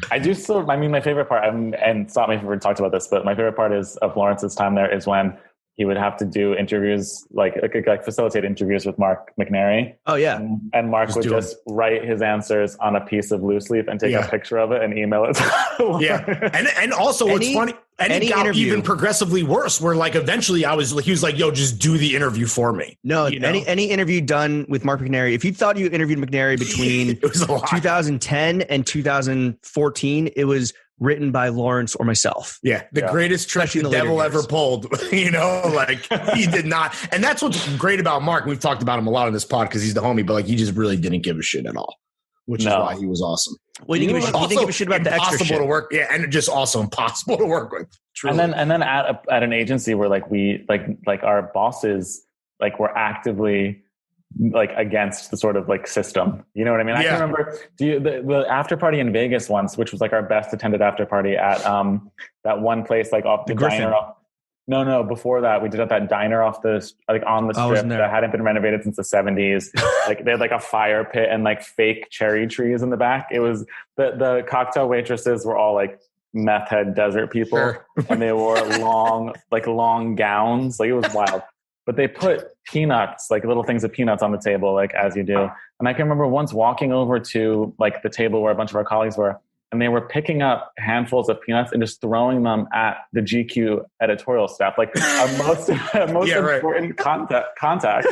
I do still. I mean, my favorite part, and stop me if we've talked about this, but my favorite part of Lawrence's time there is when he would have to do interviews, like facilitate interviews with Mark McNary. Oh yeah, and Mark would just write his answers on a piece of loose leaf and take a picture of it and email it to Yeah, and also what's funny, and it got even progressively worse. Where like eventually he was like, "Yo, just do the interview for me." No, any interview done with Mark McNary. If you thought you interviewed McNary between 2010 and 2014, it was written by Lawrence or myself. Yeah. The greatest trick the devil ever pulled, like he did not. And that's what's great about Mark. We've talked about him a lot on this pod because he's the homie, but like he just really didn't give a shit at all, which is why he was awesome. Well, he didn't give a shit about the extra shit. To work. Yeah. And just also impossible to work with. Truly. And then at an agency where like we, like our bosses, like were actively like against the sort of like system, you know what I mean? I can remember the after party in Vegas once, which was like our best attended after party at that one place like off the diner. No, before that we did at that diner off the like on the strip that hadn't been renovated since the 70s. Like they had like a fire pit and like fake cherry trees in the back. It was the cocktail waitresses were all like meth head desert people, and they wore long gowns. Like it was wild. But they put peanuts, like little things of peanuts on the table, like as you do. And I can remember once walking over to like the table where a bunch of our colleagues were, and they were picking up handfuls of peanuts and just throwing them at the GQ editorial staff, like our most important contact.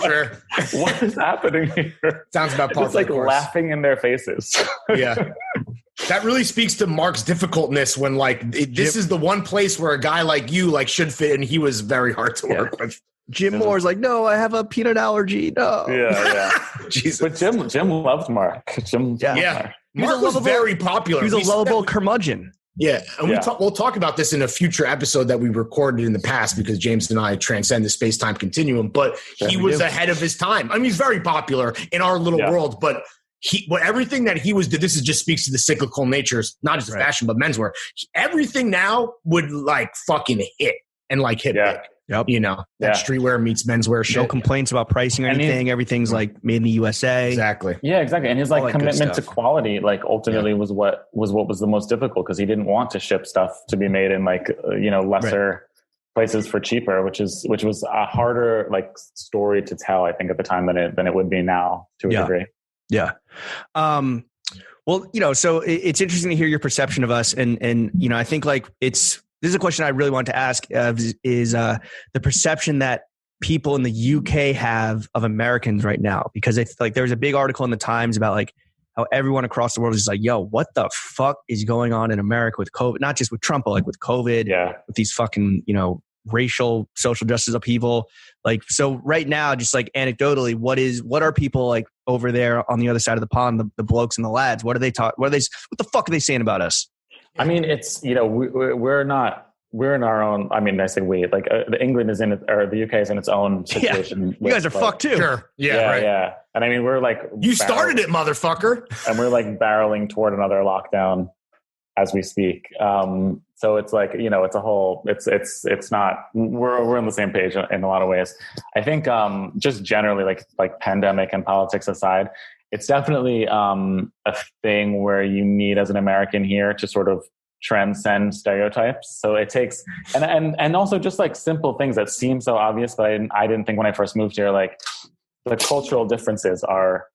Sure. What is happening here? Sounds about just like laughing in their faces. Yeah. That really speaks to Mark's difficultness when this is the one place where a guy like you like should fit, and he was very hard to work with. Jim Moore's like, no, I have a peanut allergy. No. Yeah. Jesus. But Jim loved Mark. Mark was very popular. He was a lovable curmudgeon. Yeah. And we'll talk about this in a future episode that we recorded in the past because James and I transcend the space-time continuum, but he was ahead of his time. I mean, he's very popular in our little world, but everything that he was, this just speaks to the cyclical natures, not just fashion, but menswear. Everything now would like fucking hit and like hit big. Yep. That streetwear meets menswear shit. No complaints about pricing or anything. Everything's like made in the USA. Exactly. Yeah, exactly. And his like commitment to quality, like ultimately was what was the most difficult because he didn't want to ship stuff to be made in like, lesser places for cheaper, which was a harder like story to tell, I think at the time than it would be now to a degree. Yeah. Well, so it's interesting to hear your perception of us. And I think like this is a question I really want to ask is the perception that people in the UK have of Americans right now, because it's like, there was a big article in the Times about like how everyone across the world is like, yo, what the fuck is going on in America with COVID? Not just with Trump, but like with COVID, with these fucking, racial, social justice upheaval. Like, so right now, just like anecdotally, what are people like over there on the other side of the pond, the blokes and the lads? What are they what the fuck are they saying about us? I mean, it's, we're in our own, I mean, I say we, like the England is in it, or the UK is in its own situation. You guys are fucked too. Sure. Yeah. And I mean, we're like, you started it, mother-fucker. And we're like barreling toward another lockdown as we speak. So it's like, it's a whole, it's not, we're on the same page in a lot of ways. I think, just generally like pandemic and politics aside, it's definitely, a thing where you need as an American here to sort of transcend stereotypes. So it takes, and also just like simple things that seem so obvious, but I didn't think when I first moved here, like the cultural differences are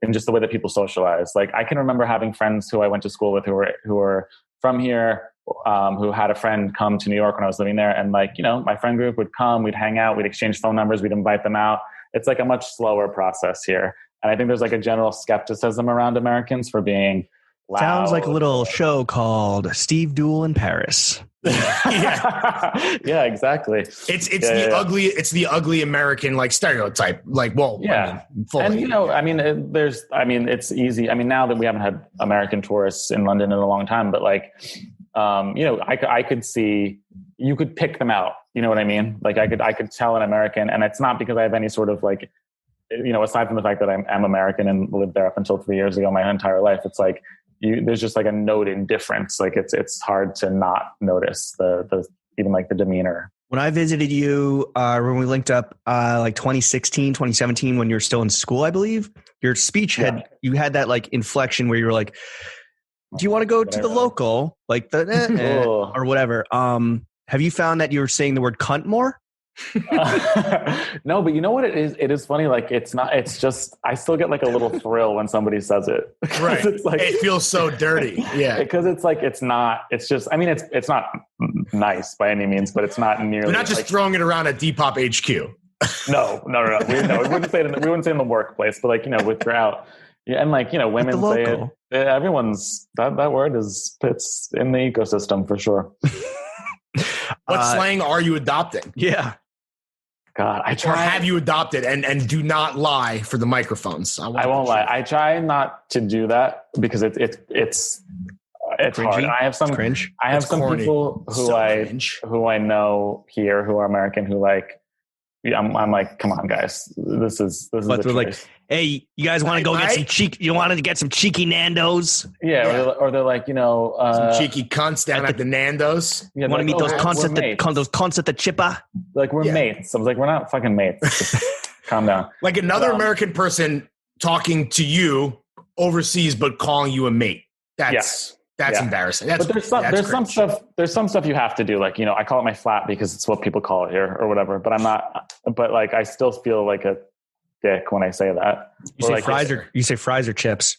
in just the way that people socialize. Like I can remember having friends who I went to school with who were from here, who had a friend come to New York when I was living there. And like, you know, my friend group would come, we'd hang out, we'd exchange phone numbers, we'd invite them out. It's like a much slower process here. And I think there's like a general skepticism around Americans for being loud. Sounds like a little show called Steve Dool in Paris. Yeah, exactly. It's the ugly American like stereotype. Like, well, yeah. And you know, it's easy. I mean, now that we haven't had American tourists in London in a long time, but like, you know, I could see, you could pick them out. You know what I mean? Like I could tell an American, and it's not because I have any sort of like, you know, aside from the fact that I'm American and lived there up until 3 years ago, my entire life, it's like, there's just like a noted difference. Like it's hard to not notice the even like the demeanor. When I visited you, when we linked up, like 2016, 2017, when you were still in school, I believe your speech you had that like inflection where you were like, do you want to go to the local, like the or whatever? Have you found that you're saying the word cunt more? No, but you know what it is? It is funny. Like it's just, I still get like a little thrill when somebody says it. Right. It's like, it feels so dirty. Yeah. Because it's like, it's not, it's just, I mean, it's not nice by any means, but it's not nearly. We're not just like, throwing it around at Depop HQ. No. We wouldn't say in the workplace, but like, you know, with you're out. Yeah. And like, you know, women say it. Everyone's that word it's in the ecosystem for sure. What slang are you adopting? Yeah. God, I try. Or have you adopted? And do not lie for the microphones. I won't lie. I try not to do that because it's hard. And I have some cringe. I have some corny. People who I know here who are American who like. I'm like, come on, guys. This is. But they're like, hey, you guys want to go get some cheek? You want to get some cheeky Nando's? Yeah. Or they're like, you know, some cheeky cunts down at the Nando's. Yeah, want to meet those cunts at the Chippa? Like we're mates. I was like, we're not fucking mates. Calm down. Like another American person talking to you overseas, but calling you a mate. That's embarrassing. But there's some stuff you have to do. Like, you know, I call it my flat because it's what people call it here or whatever, but but like, I still feel like a dick when I say that. You say fries or chips?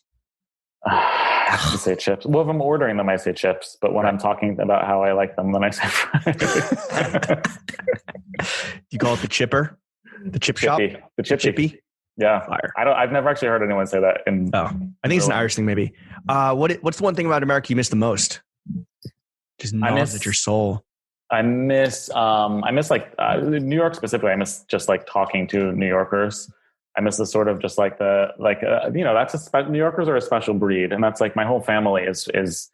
You say chips. Well, if I'm ordering them, I say chips, but when I'm talking about how I like them, then I say fries. You call it the chipper? The chip shop? The chippy? Yeah, fire. I've never actually heard anyone say that. I think it's an Irish thing, maybe. What's the one thing about America you miss the most? Just gnaws at your soul. I miss like New York specifically. I miss just like talking to New Yorkers. I miss the sort of just like you know, that's New Yorkers are a special breed, and that's like my whole family is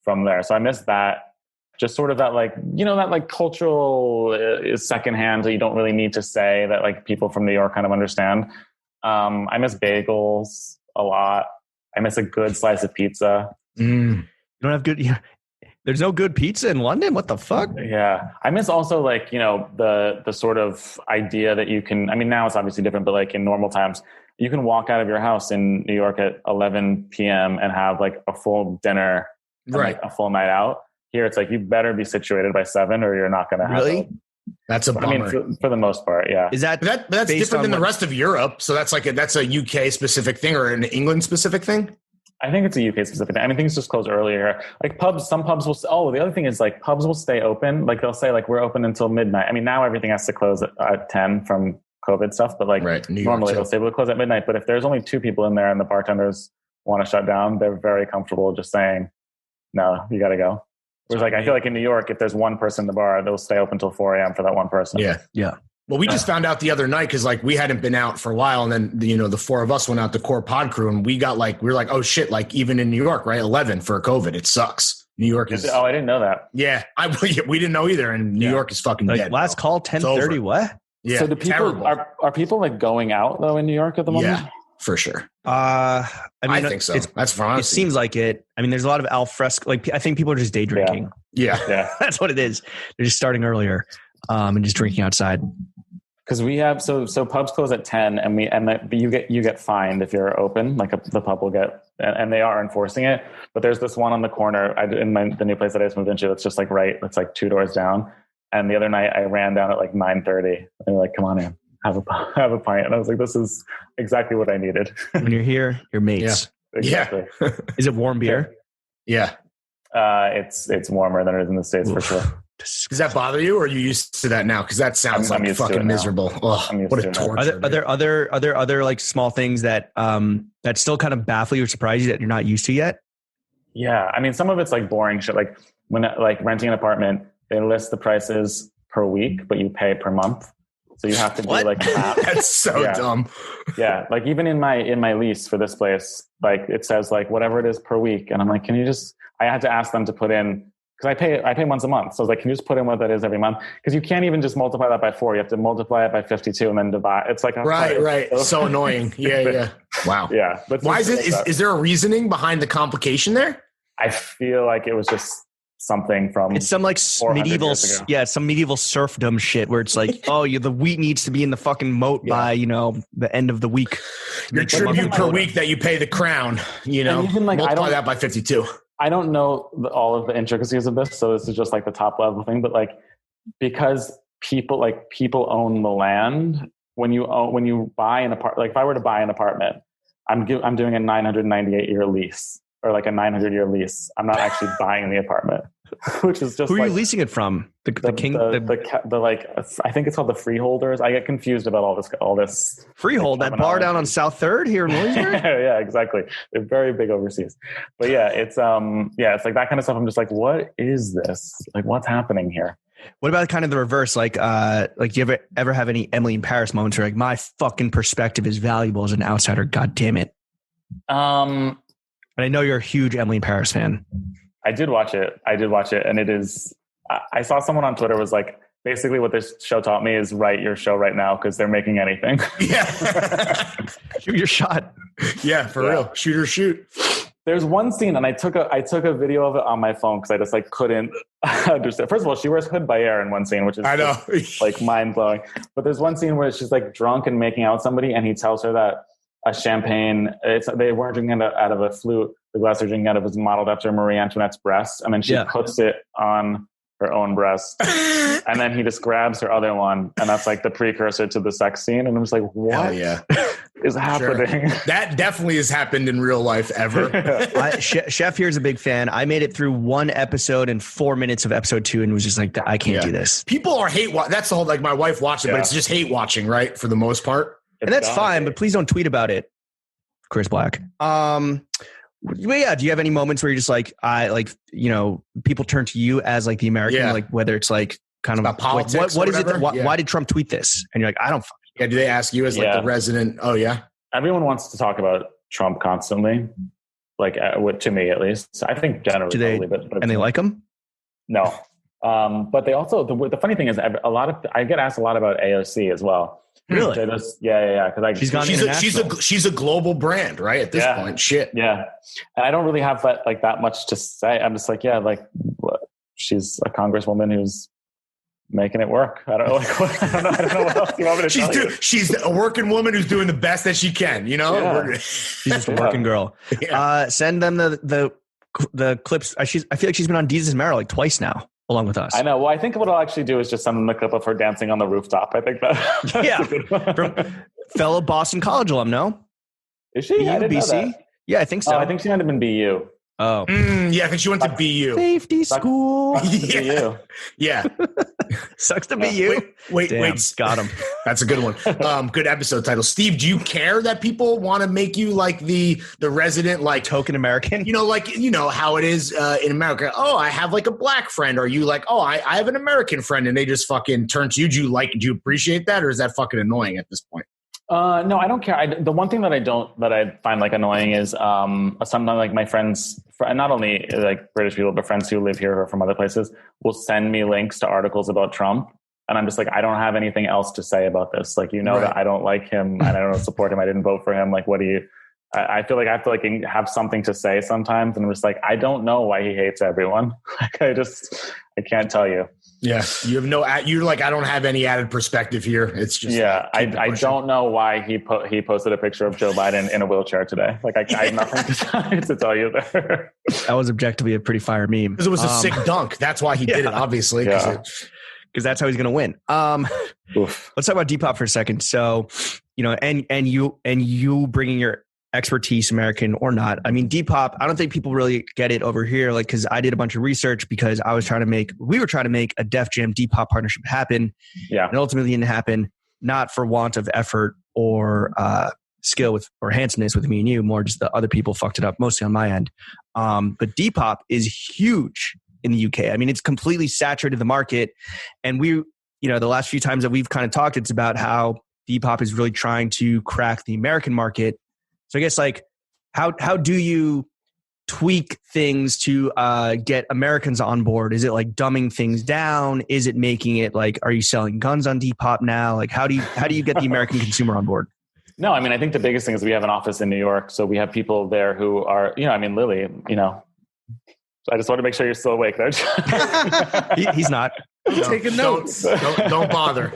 from there. So I miss that. Just sort of that, like, you know, that like cultural is secondhand, so you don't really need to say that like people from New York kind of understand. I miss bagels a lot. I miss a good slice of pizza. You don't have good. Yeah. There's no good pizza in London. What the fuck? Yeah. I miss also like, you know, the sort of idea that you can, I mean, now it's obviously different, but like in normal times, you can walk out of your house in New York at 11 p.m. and have like a full dinner, right? Like a full night out. Here, it's like, you better be situated by 7 or you're not going to have it. That's a bummer. I mean, for the most part, yeah. Is that that's different than the rest of Europe? So that's like that's a UK specific thing or an England specific thing? I think it's a UK specific thing. I mean, things just close earlier. Like pubs, some pubs will. Oh, the other thing is like pubs will stay open. Like they'll say like we're open until midnight. I mean, now everything has to close at 10 from COVID stuff, but like normally they'll say we'll close at midnight. But if there's only 2 people in there and the bartenders want to shut down, they're very comfortable just saying, no, you got to go. Whereas like, I feel like in New York, if there's one person in the bar, they'll stay open until 4 a.m. for that one person. Yeah. Well, we just found out the other night because like we hadn't been out for a while, and then you know the 4 of us went out, the core pod crew, and we were like, oh shit, like even in New York, right? 11 for COVID, it sucks. New York is. Oh, I didn't know that. Yeah, we didn't know either, and New York is fucking like, dead. Last call 10:30. What? Yeah. So do people are people like going out though in New York at the moment? Yeah, for sure. I think so. That's fine. It seems like it. I mean, there's a lot of al fresco. Like I think people are just day drinking. Yeah. That's what it is. They're just starting earlier, and just drinking outside. Because we have so pubs close at 10, and you get fined if you're open. Like the pub will get, and they are enforcing it. But there's this one on the corner the new place that I just moved into. It's just like it's like 2 doors down. And the other night I ran down at like 9:30. And they're like, "Come on in, have a pint." And I was like, "This is exactly what I needed." When you're here, you're mates. Yeah, exactly. Yeah. Is it warm beer? Yeah. It's warmer than it is in the States for sure. Does that bother you, or are you used to that now? Because that sounds I'm like fucking miserable. Oh, what a torture! Are there other like small things that that still kind of baffle you or surprise you that you're not used to yet? Yeah, I mean, some of it's like boring shit. Like when like renting an apartment, they list the prices per week, but you pay per month. So you have to do like half. That's so dumb. Yeah, like even in my lease for this place, like it says like whatever it is per week, and I'm like, can you just? I had to ask them to put in. Because I pay once a month. So I was like, can you just put in what that is every month? Because you can't even just multiply that by 4. You have to multiply it by 52 and then divide. It's like, right. So annoying. Yeah. Wow. Yeah. But why is it? Is there a reasoning behind the complication there? I feel like it was just something from. It's some like medieval, some medieval serfdom shit where it's like, the wheat needs to be in the fucking moat by, the end of the week. Your tribute per week that you pay the crown, even like, multiply that by 52. I don't know all of the intricacies of this, so this is just like the top level thing. But like, because people own the land. When you buy an apartment, like if I were to buy an apartment, I'm doing a 998-year lease or like a 900-year lease. I'm not actually buying the apartment, which is just. Who are you leasing it from? The king. I think it's called the freeholders. I get confused about all this. Freehold, that bar down on South 3rd here in Williamsburg. Yeah, exactly. They're very big overseas, but it's like that kind of stuff. I'm just like, what is this? Like, what's happening here? What about kind of the reverse? Like do you ever have any Emily in Paris moments where like my fucking perspective is valuable as an outsider? God damn it. And I know you're a huge Emily in Paris fan. I did watch it, and it is. I saw someone on Twitter was like, basically what this show taught me is write your show right now because they're making anything. Yeah, shoot your shot. Yeah, for real. Shoot or shoot. There's one scene, and I took a video of it on my phone because I just like couldn't understand. First of all, she wears hood by air in one scene, which is I know like mind blowing. But there's one scene where she's like drunk and making out with somebody, and he tells her that a champagne. They weren't drinking out of a flute. The glass they're drinking out of is modeled after Marie Antoinette's breast, and then she puts it on her own breast, and then he just grabs her other one, and that's like the precursor to the sex scene. And I'm just like, what is happening? Sure. That definitely has happened in real life ever. Chef here is a big fan. I made it through one episode and 4 minutes of episode 2 and was just like, I can't do this. People are that's the whole, like my wife watched it, but it's just hate watching, right? For the most part. And that's fine, but please don't tweet about it. Chris Black. But yeah, do you have any moments where you're just like, people turn to you as like the American, like whether it's like kind of politics, what is it? Why did Trump tweet this? And you're like, I don't. Yeah. Do they ask you as like the resident? Oh yeah. Everyone wants to talk about Trump constantly, like to me at least. I think generally, do they like him? No, but they also the funny thing is I get asked a lot about AOC as well. Really? Yeah. Because she's a global brand, right? At this point, shit. Yeah, and I don't really have that much to say. I'm just like, she's a congresswoman who's making it work. I don't know. I don't know what else you want me to tell you. She's a working woman who's doing the best that she can. She's just a working girl. Yeah. Send them the clips. I feel like she's been on Jesus Mero like twice now. Along with us. I know. Well, I think what I'll actually do is just send them the clip of her dancing on the rooftop. I think that. From fellow Boston College alum, no? Is she? I didn't know that. Yeah, I think so. Oh, I think she might have been BU. Oh. Yeah, I think she went to BU. Safety school. BU. Yeah. Sucks to be you. Wait. Got him. That's a good one. Good episode title. Steve, do you care that people want to make you like the resident, like token American? How it is in America. Oh, I have like a black friend. Or you like, oh, I have an American friend, and they just fucking turn to you. Do you appreciate that, or is that fucking annoying at this point? No, I don't care. The one thing that I find like annoying is sometimes like my friends, not only like British people, but friends who live here or from other places will send me links to articles about Trump. And I'm just like, I don't have anything else to say about this. Like, that I don't like him and I don't support him. I didn't vote for him. Like, I feel like I have to like have something to say sometimes. And I'm just like, I don't know why he hates everyone. Like, I can't tell you. Yeah, you have no. You're like, I don't have any added perspective here. It's just I don't know why he posted a picture of Joe Biden in a wheelchair today. Like I have nothing to tell you there. That was objectively a pretty fire meme because it was a sick dunk. That's why he did it, obviously. Because that's how he's going to win. Let's talk about Depop for a second. So, and you bringing your expertise, American or not. I mean, Depop, I don't think people really get it over here. Like, because I did a bunch of research because we were trying to make a Def Jam Depop partnership happen. Yeah. And ultimately didn't happen, not for want of effort or skill or handsomeness with me and you, more just the other people fucked it up, mostly on my end. But Depop is huge in the UK. I mean, it's completely saturated the market. And the last few times that we've kind of talked, it's about how Depop is really trying to crack the American market. So I guess how do you tweak things to get Americans on board? Is it like dumbing things down? Is it making it like, are you selling guns on Depop now? Like, how do you get the American consumer on board? No, I mean, I think the biggest thing is we have an office in New York. So we have people there who are, Lily, I just want to make sure you're still awake there. He's not. Taking notes. Don't bother.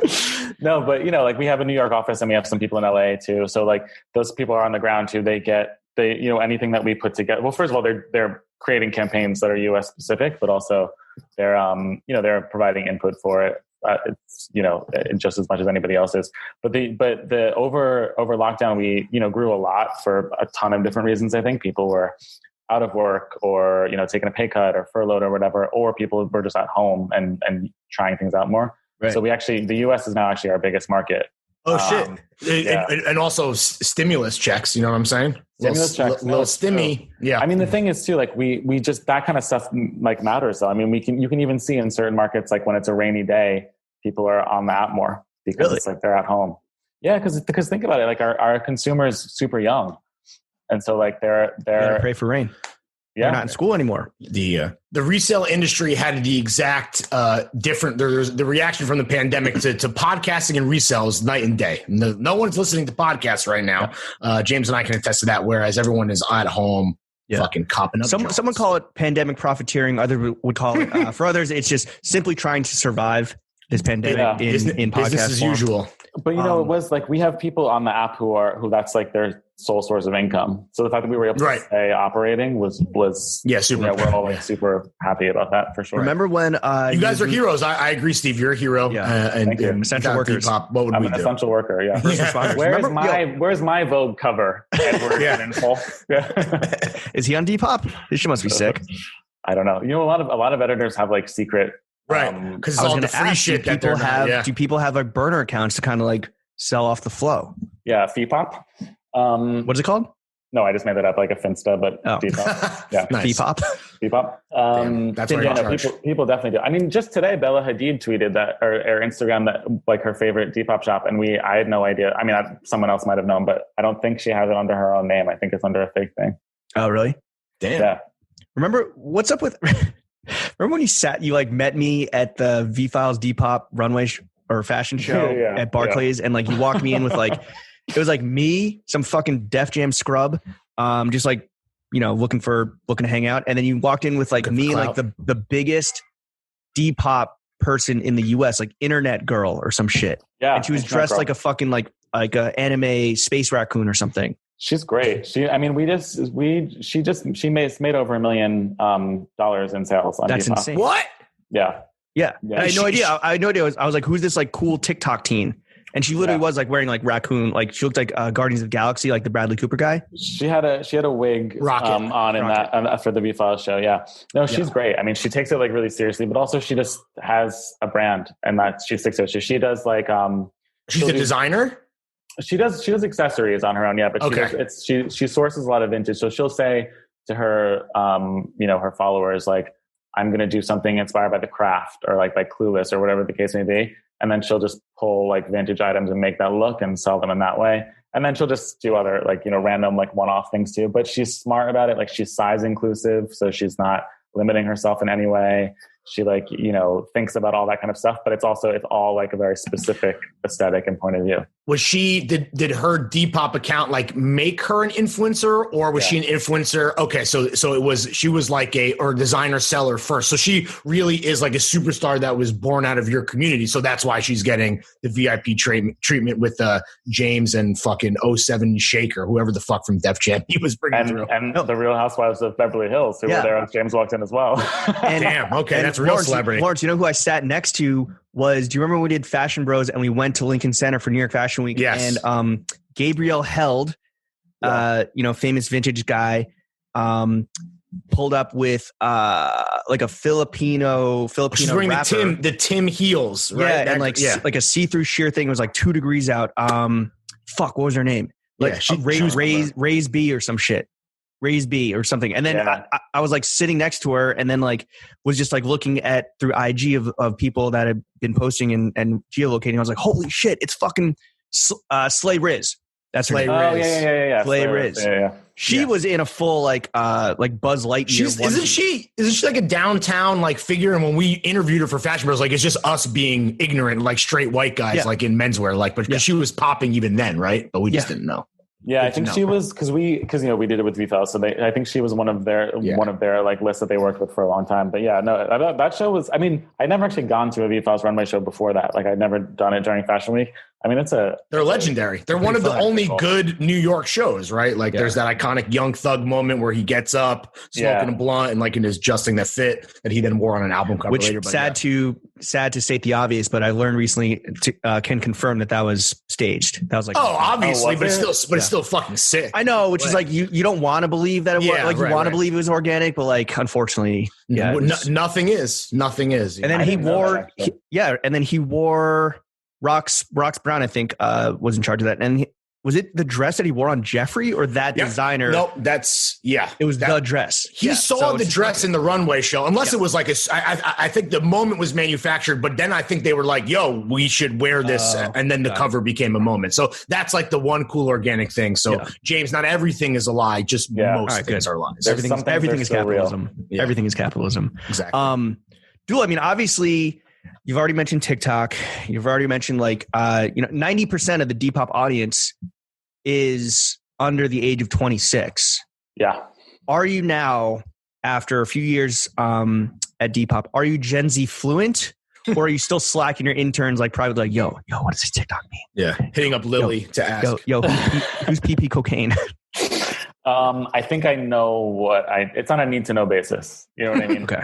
No, but we have a New York office and we have some people in LA too. So like those people are on the ground too. They anything that we put together. Well, first of all, they're creating campaigns that are US specific, but also they're providing input for it. It's just as much as anybody else is. But the over lockdown, we grew a lot for a ton of different reasons. I think people were out of work or taking a pay cut or furloughed or whatever, or people were just at home and trying things out more. Right. So the US is now actually our biggest market. Oh shit! And also stimulus checks. You know what I'm saying? Stimulus checks, little stimmy. Yeah. I mean, the thing is too, like we just that kind of stuff like matters. Though. I mean, you can even see in certain markets, like when it's a rainy day, people are on the app more because it's like they're at home. Yeah, because think about it, like our consumer is super young, and so like they're pray for rain. Yeah, they're not in school anymore. The resale industry had the exact different. There's the reaction from the pandemic to podcasting and resale is night and day. No one's listening to podcasts right now. Yeah. James and I can attest to that. Whereas everyone is at home, fucking copping up. Someone call it pandemic profiteering. Others would call it. For others, it's just simply trying to survive this pandemic in podcast business as form. usual. But it was like we have people on the app who that's like their sole source of income. So the fact that we were able to stay operating was super. We're all like super happy about that for sure. Remember when you guys are heroes? I agree, Steve. You're a hero. Yeah, and essential workers. Depop, what would I'm we an do? essential worker. Yeah. First responders. Where's my Vogue cover? Edward in full. Is he on Depop? This shit must be sick. I don't know. A lot of editors have like secret. Right, because it's all the free shit that people have. Do people have like burner accounts to kind of like sell off the flow? Yeah, Depop. What's it called? No, I just made that up like a Finsta, but Depop. Yeah, nice. Depop. That's what people definitely do. I mean, just today, Bella Hadid tweeted that, or Instagram that, like her favorite Depop shop, and I had no idea. I mean, someone else might have known, but I don't think she has it under her own name. I think it's under a fake thing. Oh, really? Damn. Yeah. Remember what's up with? Remember when you like met me at the V-Files Depop runway or fashion show at Barclays, and like you walked me in with like it was like me, some fucking Def Jam scrub, just like looking to hang out, and then you walked in with like me and like the biggest Depop person in the U.S., like internet girl or some shit. Yeah, and she was dressed like a fucking like a anime space raccoon or something. She's great. She made over $1 million in sales on That's Depop. insane. What? Yeah. I had no idea. I had no idea. I was like, who's this like cool TikTok teen? And she literally was like wearing like raccoon, like she looked like Guardians of the Galaxy, like the Bradley Cooper guy. She had a wig on in that for the V-Files show. Yeah. No, she's great. I mean, she takes it like really seriously, but also she just has a brand and that she sticks to it. So she does like she's a designer. She does accessories on her own, yeah, but she sources a lot of vintage. So she'll say to her her followers like, I'm going to do something inspired by The Craft or like by Clueless or whatever the case may be, and then she'll just pull like vintage items and make that look and sell them in that way. And then she'll just do other like random like one-off things too. But she's smart about it. Like she's size inclusive, so she's not limiting herself in any way. She thinks about all that kind of stuff, but it's all like a very specific aesthetic and point of view. Was she did her Depop account like make her an influencer, or was she an influencer? Okay, so she was like a designer seller first. So she really is like a superstar that was born out of your community. So that's why she's getting the VIP treatment with James and fucking '07 Shaker, whoever the fuck from Def Jam he was bringing through. And the Real Housewives of Beverly Hills who were there as James walked in as well. And, damn, okay, that's real celebrity. Lawrence, you know who I sat next to was, do you remember when we did Fashion Bros and we went to Lincoln Center for New York Fashion Week? Yes. And Gabriel Held, famous vintage guy, pulled up with like a Filipino She's wearing rapper. the Tim heels, right? Yeah, and like a see-through sheer thing. It was like 2 degrees out. What was her name? Like Raise B or some shit. Raise B or something. And then I was like sitting next to her, and then like was just like looking at through IG of people that had been posting and geolocating. I was like, holy shit, it's fucking Slay Riz. That's her name. Oh yeah. Slay Riz. Yeah. She was in a full like Buzz Lightyear. Isn't she like a downtown like figure? And when we interviewed her for Fashion Bros, like it's just us being ignorant, like straight white guys, like in menswear, like, but she was popping even then, right? But we just didn't know. Yeah, I think she was because we did it with VFL, so I think she was one of their like lists that they worked with for a long time. But yeah, no, that show was. I mean, I'd never actually gone to a VFL's runway show before that. Like, I'd never done it during Fashion Week. I mean, they're legendary. They're one of the only good New York shows, right? Like, there's that iconic Young Thug moment where he gets up, smoking a blunt, and like in his adjusting that fit that he then wore on an album cover later. But sad to state the obvious, but I learned recently can confirm that was staged. That was like, obviously, but it's still fucking sick. I know, which is like you don't want to believe that it was like you want to believe it was organic, but like unfortunately, nothing is. And then he wore Rox Brown, I think, was in charge of that. And was it the dress that he wore on Jeffrey or that designer? No, that's it was the dress. He saw the dress in the runway show, unless it was like I think the moment was manufactured, but then I think they were like, yo, we should wear this. And then the cover became a moment. So that's like the one cool organic thing. So James, not everything is a lie. Just most things are lies. Everything is capitalism. Yeah. Everything is capitalism. Exactly. Dool, I mean, obviously, you've already mentioned TikTok. You've already mentioned 90% of the Depop audience is under the age of 26. Yeah. Are you now, after a few years at Depop, are you Gen Z fluent? Or are you still slacking your interns like privately, like, yo, what does this TikTok mean? Yeah. Hitting up Lily to ask. Who's PP cocaine? I think I know it's on a need to know basis. You know what I mean? Okay.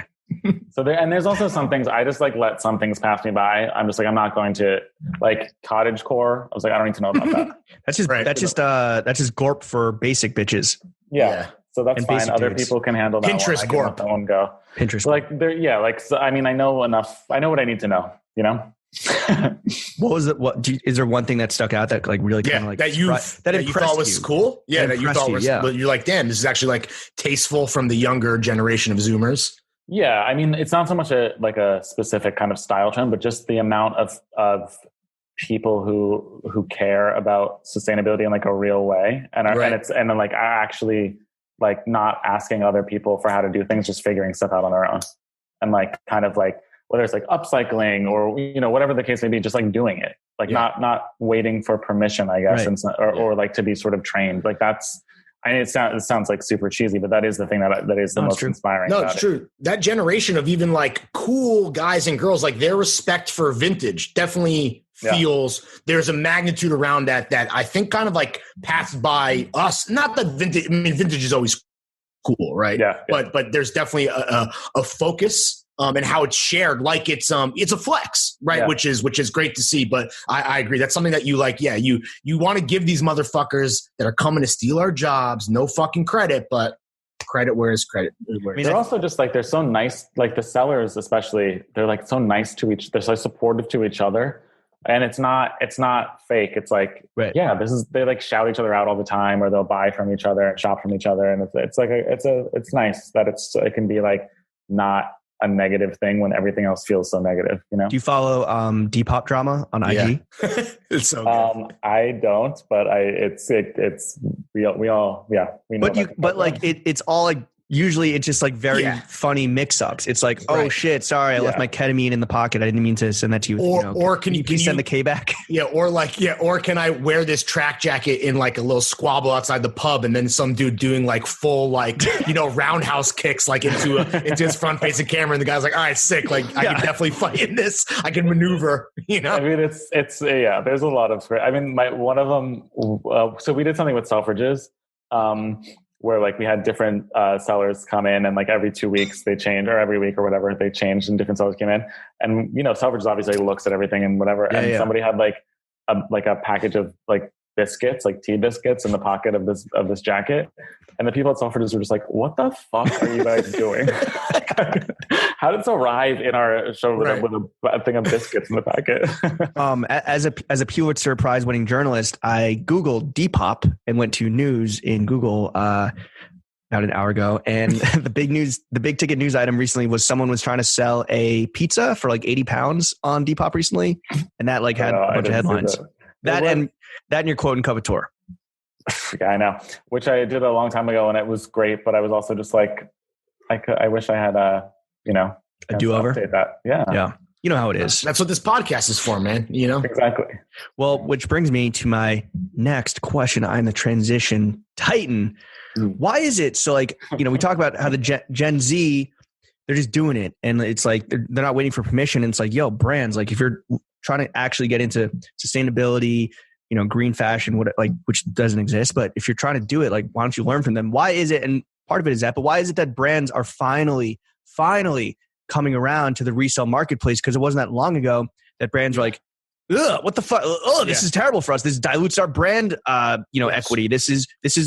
So there's also some things I just like let some things pass me by. I'm just like, I'm not going to like cottagecore. I was like, I don't need to know about that. That's just Gorp for basic bitches. Yeah. So that's fine. Other people can handle that. Pinterest Gorp. That one go. Pinterest. So I mean, I know enough. I know what I need to know, you know? What was it? Is there one thing that stuck out that like really kind of like that you thought was cool? Yeah. That you thought was, you're like, damn, this is actually like tasteful from the younger generation of Zoomers. Yeah, I mean, it's not so much a specific kind of style trend, but just the amount of people who care about sustainability in like a real way, and then like actually like not asking other people for how to do things, just figuring stuff out on their own, and like kind of like whether it's like upcycling or whatever the case may be, just like doing it, like not waiting for permission, I guess, or like to be sort of trained. Like that's. I mean, it sounds like super cheesy, but that is the thing that is the most inspiring. No, it's true. That generation of even like cool guys and girls, like their respect for vintage definitely feels there's a magnitude around that I think kind of like passed by us. Not that vintage. I mean, vintage is always cool, right? Yeah. But there's definitely a focus. And how it's shared, like it's a flex, right? Yeah. Which is great to see. But I agree. That's something that you like. Yeah, you want to give these motherfuckers that are coming to steal our jobs no fucking credit, but credit where is credit. They're also just like they're so nice. Like the sellers, especially, they're like so nice to they're so supportive to each other, and it's not fake. It's like they like shout each other out all the time, or they'll buy from each other and shop from each other, and it's like it's nice that it can be like not a negative thing when everything else feels so negative, you know? Do you follow Depop drama on IG? It's so good. I don't, but it's real. We know. But like it's all like usually it's just like very Yeah. funny mix-ups. It's like, oh Right. shit, sorry, I left Yeah. my ketamine in the pocket. I didn't mean to send that to you. Or can you please send the K back? Yeah, or can I wear this track jacket in like a little squabble outside the pub, and then some dude doing like full roundhouse kicks like into his front facing camera, and the guy's like, all right, sick, like I can definitely fight in this. I can maneuver. I mean, it's yeah. There's a lot of. I mean, one of them. So we did something with Selfridges, where like we had different sellers come in, and like every 2 weeks they change, or every week or whatever they changed, and different sellers came in. And Selfridges obviously looks at everything and whatever. Yeah, and somebody had like a package of like biscuits, like tea biscuits, in the pocket of this jacket. And the people at Selfridges were just like, "What the fuck are you guys doing? How did this arrive in our show with a thing of biscuits in the packet?" As a Pulitzer Prize winning journalist, I Googled Depop and went to news in Google about an hour ago. And the big ticket news item recently was someone was trying to sell a pizza for like 80 pounds on Depop recently. And that like had a bunch of headlines. That and your quote and covetor. Yeah, I know. Which I did a long time ago, and it was great. But I was also just like, I wish I had a do-over. Update that. Yeah. You know how it is. That's what this podcast is for, man. Exactly. Well, which brings me to my next question. I'm the transition titan. Why is it so? Like, we talk about how the Gen Z, they're just doing it, and it's like they're not waiting for permission. And it's like, yo, brands, like if you're trying to actually get into sustainability, green fashion, which doesn't exist, but if you're trying to do it, like, why don't you learn from them? Why is it? And part of it is that, but why is it that brands are finally coming around to the resale marketplace? Because it wasn't that long ago that brands were like, ugh, what the fuck? Oh, this is terrible for us. This dilutes our brand, equity. This is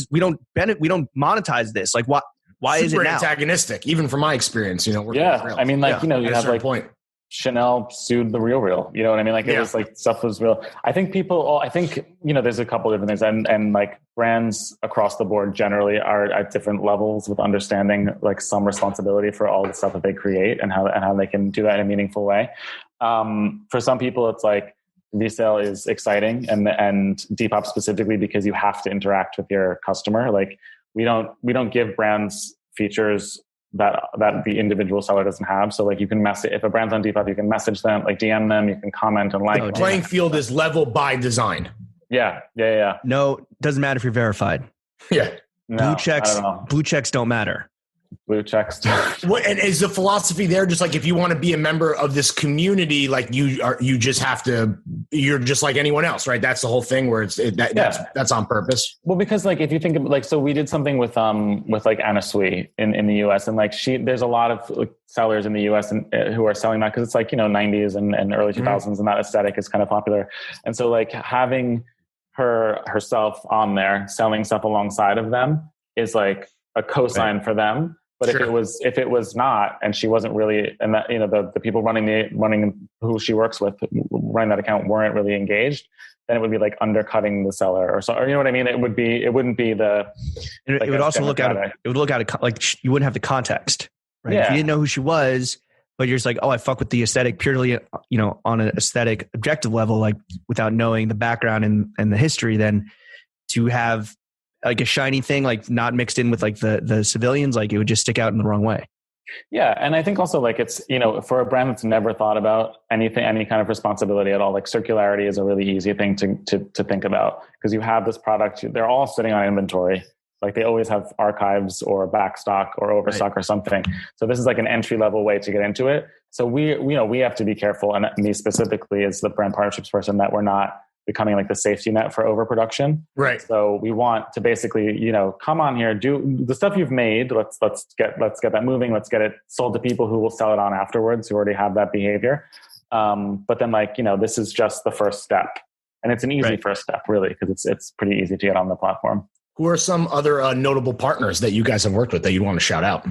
we don't monetize this. Like, why is it now? Antagonistic, even from my experience. I mean, like, you have like point. Chanel sued the Real. You know what I mean? Like it was like stuff was real. I think there's a couple different things, and like brands across the board generally are at different levels with understanding like some responsibility for all the stuff that they create and how they can do that in a meaningful way. For some people, it's like resale is exciting, and Depop specifically because you have to interact with your customer. Like we don't give brands features that the individual seller doesn't have. So like you can message, if a brand's on Depop, you can message them, like DM them, you can comment and like. The playing field is level by design. Yeah. No, doesn't matter if you're verified. Yeah. No, blue checks don't matter. Blue checks. And is the philosophy there just like if you want to be a member of this community, like you're just like anyone else, right? That's the whole thing where that's on purpose. Well, because like if you think of like, so we did something with like Anna Sui in the US, and like there's a lot of like, sellers in the US who are selling that because it's like 90s and early 2000s, and that aesthetic is kind of popular, and so like having herself on there selling stuff alongside of them is like a cosign for them. But if it was not, and she wasn't really, and that the people running who she works with running that account weren't really engaged, then it would be like undercutting the seller or so, or you know what I mean? It wouldn't be the. It would also look at it. It would look at it like you wouldn't have the context, right? Yeah. If you didn't know who she was, but you're just like, oh, I fuck with the aesthetic purely, on an aesthetic objective level, like without knowing the background and the history, then to have like a shiny thing, like not mixed in with like the civilians, like it would just stick out in the wrong way. Yeah. And I think also like it's, for a brand that's never thought about any kind of responsibility at all, like circularity is a really easy thing to think about, because you have this product, they're all sitting on inventory. Like they always have archives or backstock or overstock or something. So this is like an entry level way to get into it. So we have to be careful. And me specifically as the brand partnerships person, that we're not becoming like the safety net for overproduction. Right. So we want to basically, come on here, do the stuff you've made. Let's get that moving. Let's get it sold to people who will sell it on afterwards, who already have that behavior. But then this is just the first step, and it's an easy first step really, because it's pretty easy to get on the platform. Who are some other notable partners that you guys have worked with that you'd want to shout out?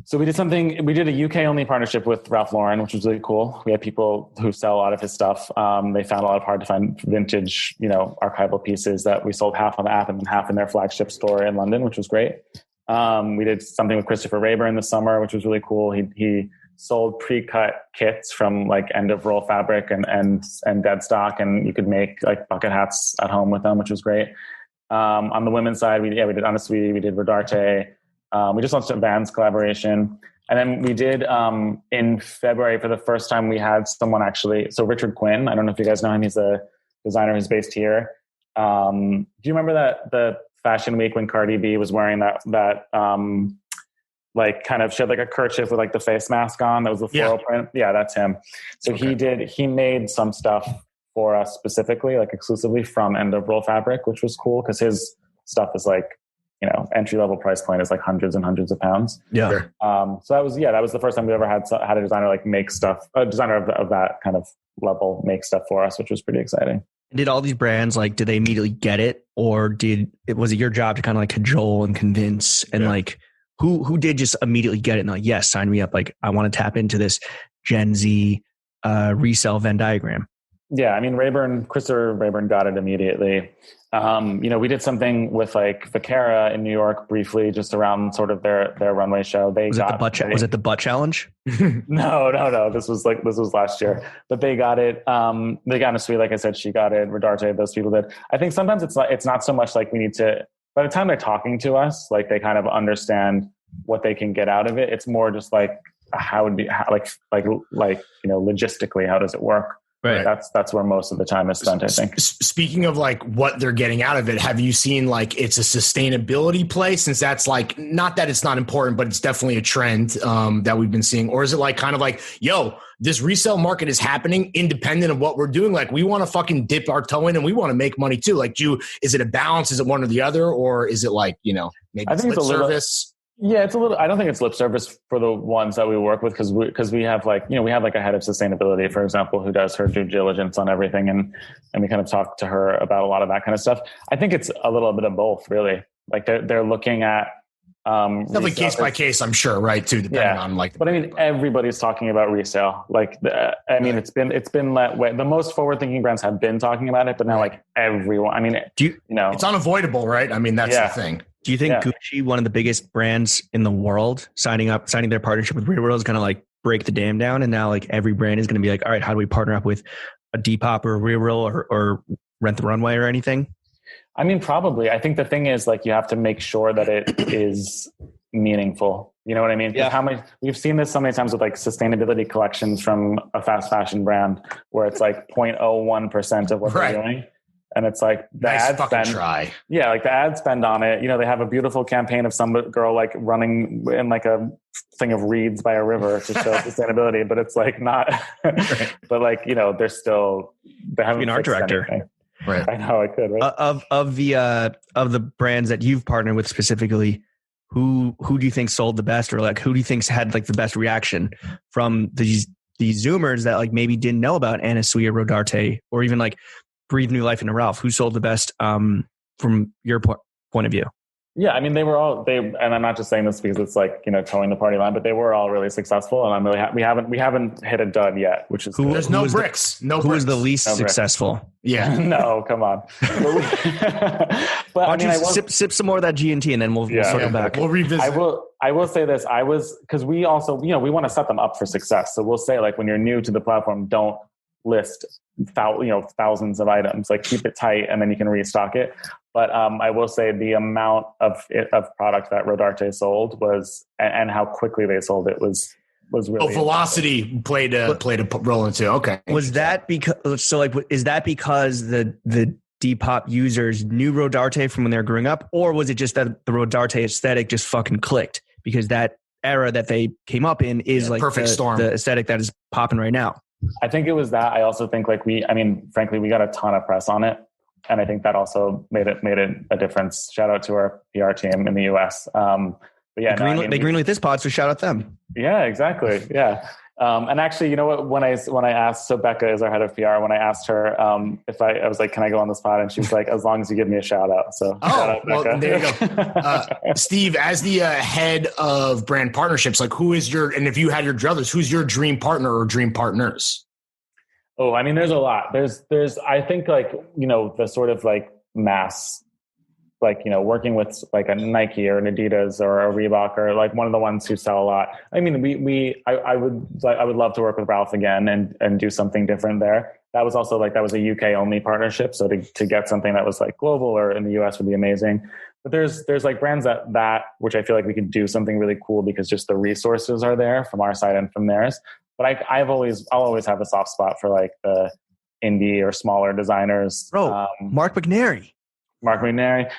So we did a UK only partnership with Ralph Lauren, which was really cool. We had people who sell a lot of his stuff. They found a lot of hard to find vintage, archival pieces that we sold half on the app and then half in their flagship store in London, which was great. We did something with Christopher Rayburn this summer, which was really cool. He sold pre-cut kits from like end of roll fabric and dead stock, and you could make like bucket hats at home with them, which was great. On the women's side, we did Anna Sui, we did Rodarte. We just launched a Vans collaboration. And then we did in February, for the first time, we had someone actually. So Richard Quinn, I don't know if you guys know him. He's a designer who's based here. Do you remember that the Fashion Week when Cardi B was wearing that like kind of, she had like a kerchief with like the face mask on? That was the floral print. Yeah, that's him. So he made some stuff for us specifically, like exclusively from End of Roll fabric, which was cool because his stuff is like, entry level price point is like hundreds and hundreds of pounds. Yeah. Sure. So that was the first time we ever had a designer like make stuff, a designer of that kind of level make stuff for us, which was pretty exciting. Did all these brands did they immediately get it, or was it your job to kind of like cajole and convince and like who did just immediately get it and like, yes, sign me up. Like I want to tap into this Gen Z resell Venn diagram. Yeah, I mean, Christopher Rayburn got it immediately. We did something with like Vaquera in New York briefly, just around sort of their runway show. Was it the butt challenge? No. This was last year, but they got it. They got a suite, like I said, she got it. Rodarte, those people did. I think sometimes it's not so much like we need to. By the time they're talking to us, like they kind of understand what they can get out of it. It's more just like logistically, how does it work? Right. That's where most of the time is spent, I think. Speaking of like what they're getting out of it, have you seen like it's a sustainability play, since that's like, not that it's not important, but it's definitely a trend that we've been seeing? Or is it like kind of like, yo, this resale market is happening independent of what we're doing? Like we want to fucking dip our toe in and we want to make money too. Like is it a balance? Is it one or the other? Or is it like, maybe I think it's a service? Yeah, it's a little. I don't think it's lip service for the ones that we work with because we have like we have like a head of sustainability, for example, who does her due diligence on everything, and we kind of talk to her about a lot of that kind of stuff. I think it's a little bit of both, really. Like they're looking at definitely case by case, I'm sure, right? Too, depending on like. But I mean, everybody's talking about resale. Like, it's been that way. The most forward thinking brands have been talking about it, but now like everyone. I mean, it's unavoidable, right? I mean, that's the thing. Do you think Gucci, one of the biggest brands in the world, signing their partnership with Real World is going to like break the dam down? And now like every brand is going to be like, all right, how do we partner up with a Depop or a Real World or Rent the Runway or anything? I mean, probably. I think the thing is like, you have to make sure that it is meaningful. You know what I mean? Yeah. We've seen this so many times with like sustainability collections from a fast fashion brand where it's like 0.01% of what they're doing. And it's like the ad spend. Yeah, like the ad spend on it. They have a beautiful campaign of some girl like running in like a thing of reeds by a river to show sustainability, but it's like not. But like they're still they haven't. Be an art director, anything. Right? I know I could. Right? Of the brands that you've partnered with specifically, who do you think sold the best, or like who do you think's had like the best reaction from these Zoomers that like maybe didn't know about Anna Sui or Rodarte, or even like breathe new life into Ralph? Who sold the best from your point of view? Yeah, I mean, and I'm not just saying this because it's like towing the party line, but they were all really successful, and I'm really we haven't hit a dud yet, which is there's no bricks. Who was the least successful? Yeah, no, come on. But sip some more of that G&T, and then we'll circle back. We'll revisit. I will say this. Because we also we want to set them up for success. So we'll say like when you're new to the platform, don't list thousands of items. Like keep it tight, and then you can restock it. But I will say the amount of product that Rodarte sold was, and how quickly they sold it was really. Velocity played a role into. Okay, was that because? So like, is that because the Depop users knew Rodarte from when they were growing up, or was it just that the Rodarte aesthetic just fucking clicked because that era that they came up in is like perfect storm, the aesthetic that is popping right now? I think it was that. I also think like frankly, we got a ton of press on it. And I think that also made it a difference. Shout out to our PR team in the US. But yeah, they greenlit this pod, so shout out them. Yeah, exactly. Yeah. And actually, you know what, when I asked, so Becca is our head of PR, when I asked her if I was like, can I go on this pod? And she was like, as long as you give me a shout out. So shout out, Becca. Well, there you go. Steve, as the head of brand partnerships, like and if you had your druthers, who's your dream partner or dream partners? Oh, I mean, there's a lot. There's, I think like, the sort of like mass, like, working with like a Nike or an Adidas or a Reebok or like one of the ones who sell a lot. I mean, I would love to work with Ralph again and do something different there. that was also like, that was a UK only partnership. So to get something that was like global or in the US would be amazing. But there's like brands that which I feel like we could do something really cool because just the resources are there from our side and from theirs. But I'll always have a soft spot for like the indie or smaller designers. Bro, Mark McNary.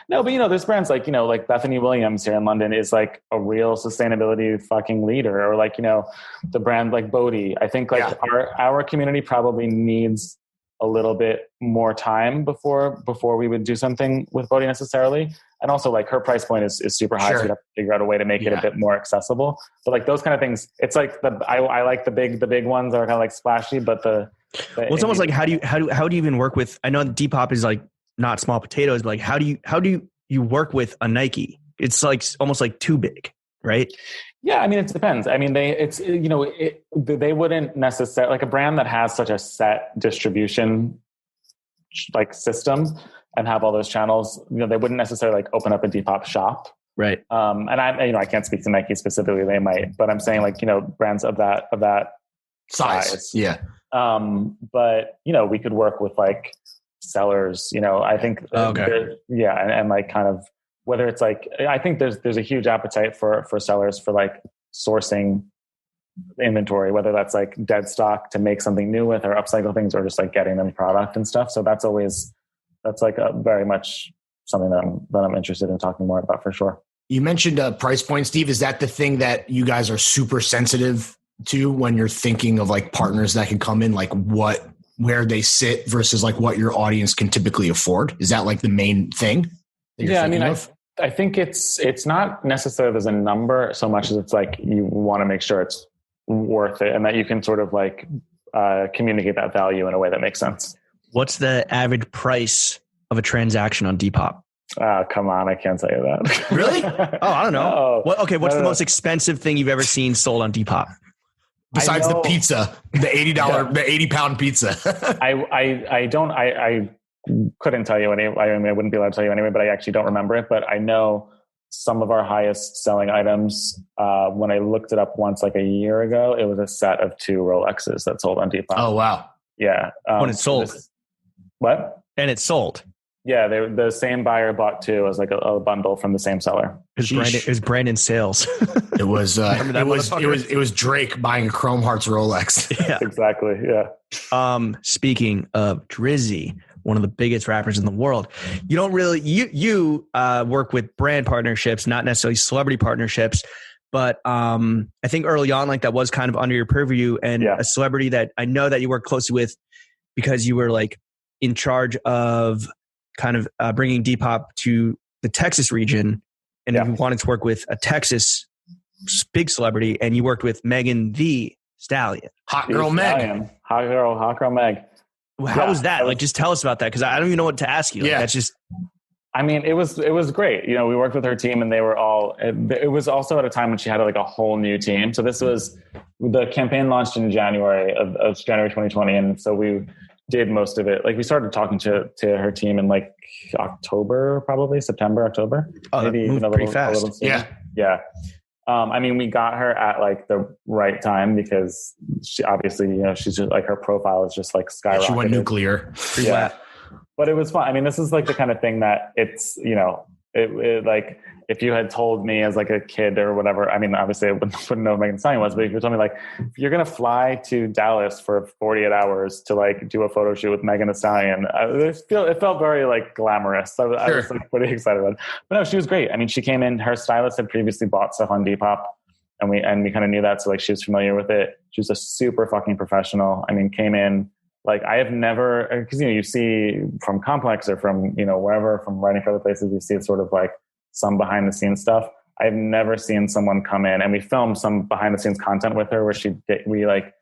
No, but there's brands like, like Bethany Williams here in London is like a real sustainability fucking leader, or like, the brand like Bodhi. I think like our community probably needs a little bit more time before we would do something with Bodhi necessarily. And also like her price point is super high. So we'd have to figure out a way to make it a bit more accessible. But like those kind of things, it's like I like the big ones that are kind of like splashy, but well, it's almost like how do you even work with, I know Depop is like not small potatoes, but like how do you work with a Nike? It's like almost like too big, right? Yeah, I mean, it depends. I mean, they wouldn't necessarily, like a brand that has such a set distribution like system and have all those channels, they wouldn't necessarily like open up a Depop shop. Right. And I can't speak to Nike specifically, they might, but I'm saying like, brands of that size. Yeah. But we could work with like sellers, I think, and like kind of, whether it's like, I think there's a huge appetite for sellers for like sourcing inventory, whether that's like dead stock to make something new with or upcycle things, or just like getting them product and stuff. So that's like a very much something that I'm interested in talking more about for sure. You mentioned a price point, Steve. Is that the thing that you guys are super sensitive to when you're thinking of like partners that can come in, like where they sit versus like what your audience can typically afford? Is that like the main thing? Yeah, I mean, I think it's not necessarily there's a number so much as it's like you want to make sure it's worth it and that you can sort of like communicate that value in a way that makes sense. What's the average price of a transaction on Depop? Come on, I can't tell you that. Really? Oh, I don't know. What's the most expensive thing you've ever seen sold on Depop? Besides the pizza, the $80, the 80-pound pizza. I couldn't tell you any. I mean, I wouldn't be allowed to tell you anyway, but I actually don't remember it. But I know some of our highest selling items, when I looked it up once, like a year ago, it was a set of 2 Rolexes that sold on Depop. Oh, wow. Yeah. When it sold. What? And it sold. Yeah, the same buyer bought 2 as like a bundle from the same seller. It was Brandon Sales. It was it was Drake buying a Chrome Hearts Rolex. Yeah, exactly. Yeah. Speaking of Drizzy, one of the biggest rappers in the world, you don't really you work with brand partnerships, not necessarily celebrity partnerships, but I think early on, like that was kind of under your purview, and a celebrity that I know that you work closely with because you were like in charge of kind of bringing Depop to the Texas region, and you wanted to work with a Texas big celebrity, and you worked with Megan Thee Stallion. Hot girl Meg. Hot girl Meg. How was that? Like, just tell us about that, because I don't even know what to ask you. Like, that's just. I mean, it was great. We worked with her team, and they were all. It was also at a time when she had like a whole new team. So this was the campaign launched in January of January 2020, and so we did most of it. Like, we started talking to her team in like October, probably September, October. Oh, maybe moved pretty fast. Yeah. I mean, we got her at like the right time because she obviously, she's just like, her profile is just like skyrocketed. She went nuclear. Yeah. But it was fun. I mean, this is like the kind of thing that it's, it like, if you had told me as like a kid or whatever, I mean, obviously I wouldn't know who Megan Thee Stallion was, but if you told me like, you're going to fly to Dallas for 48 hours to like do a photo shoot with Megan Thee Stallion, it felt very like glamorous. I was like pretty excited about it. But no, she was great. I mean, she came in, her stylist had previously bought stuff on Depop, and we kind of knew that. So like, she was familiar with it. She was a super fucking professional. I mean, came in, like, I have never, because, you see from Complex or from, wherever, from writing for other places, you see sort of like some behind the scenes stuff. I've never seen someone come in, and we filmed some behind the scenes content with her where we like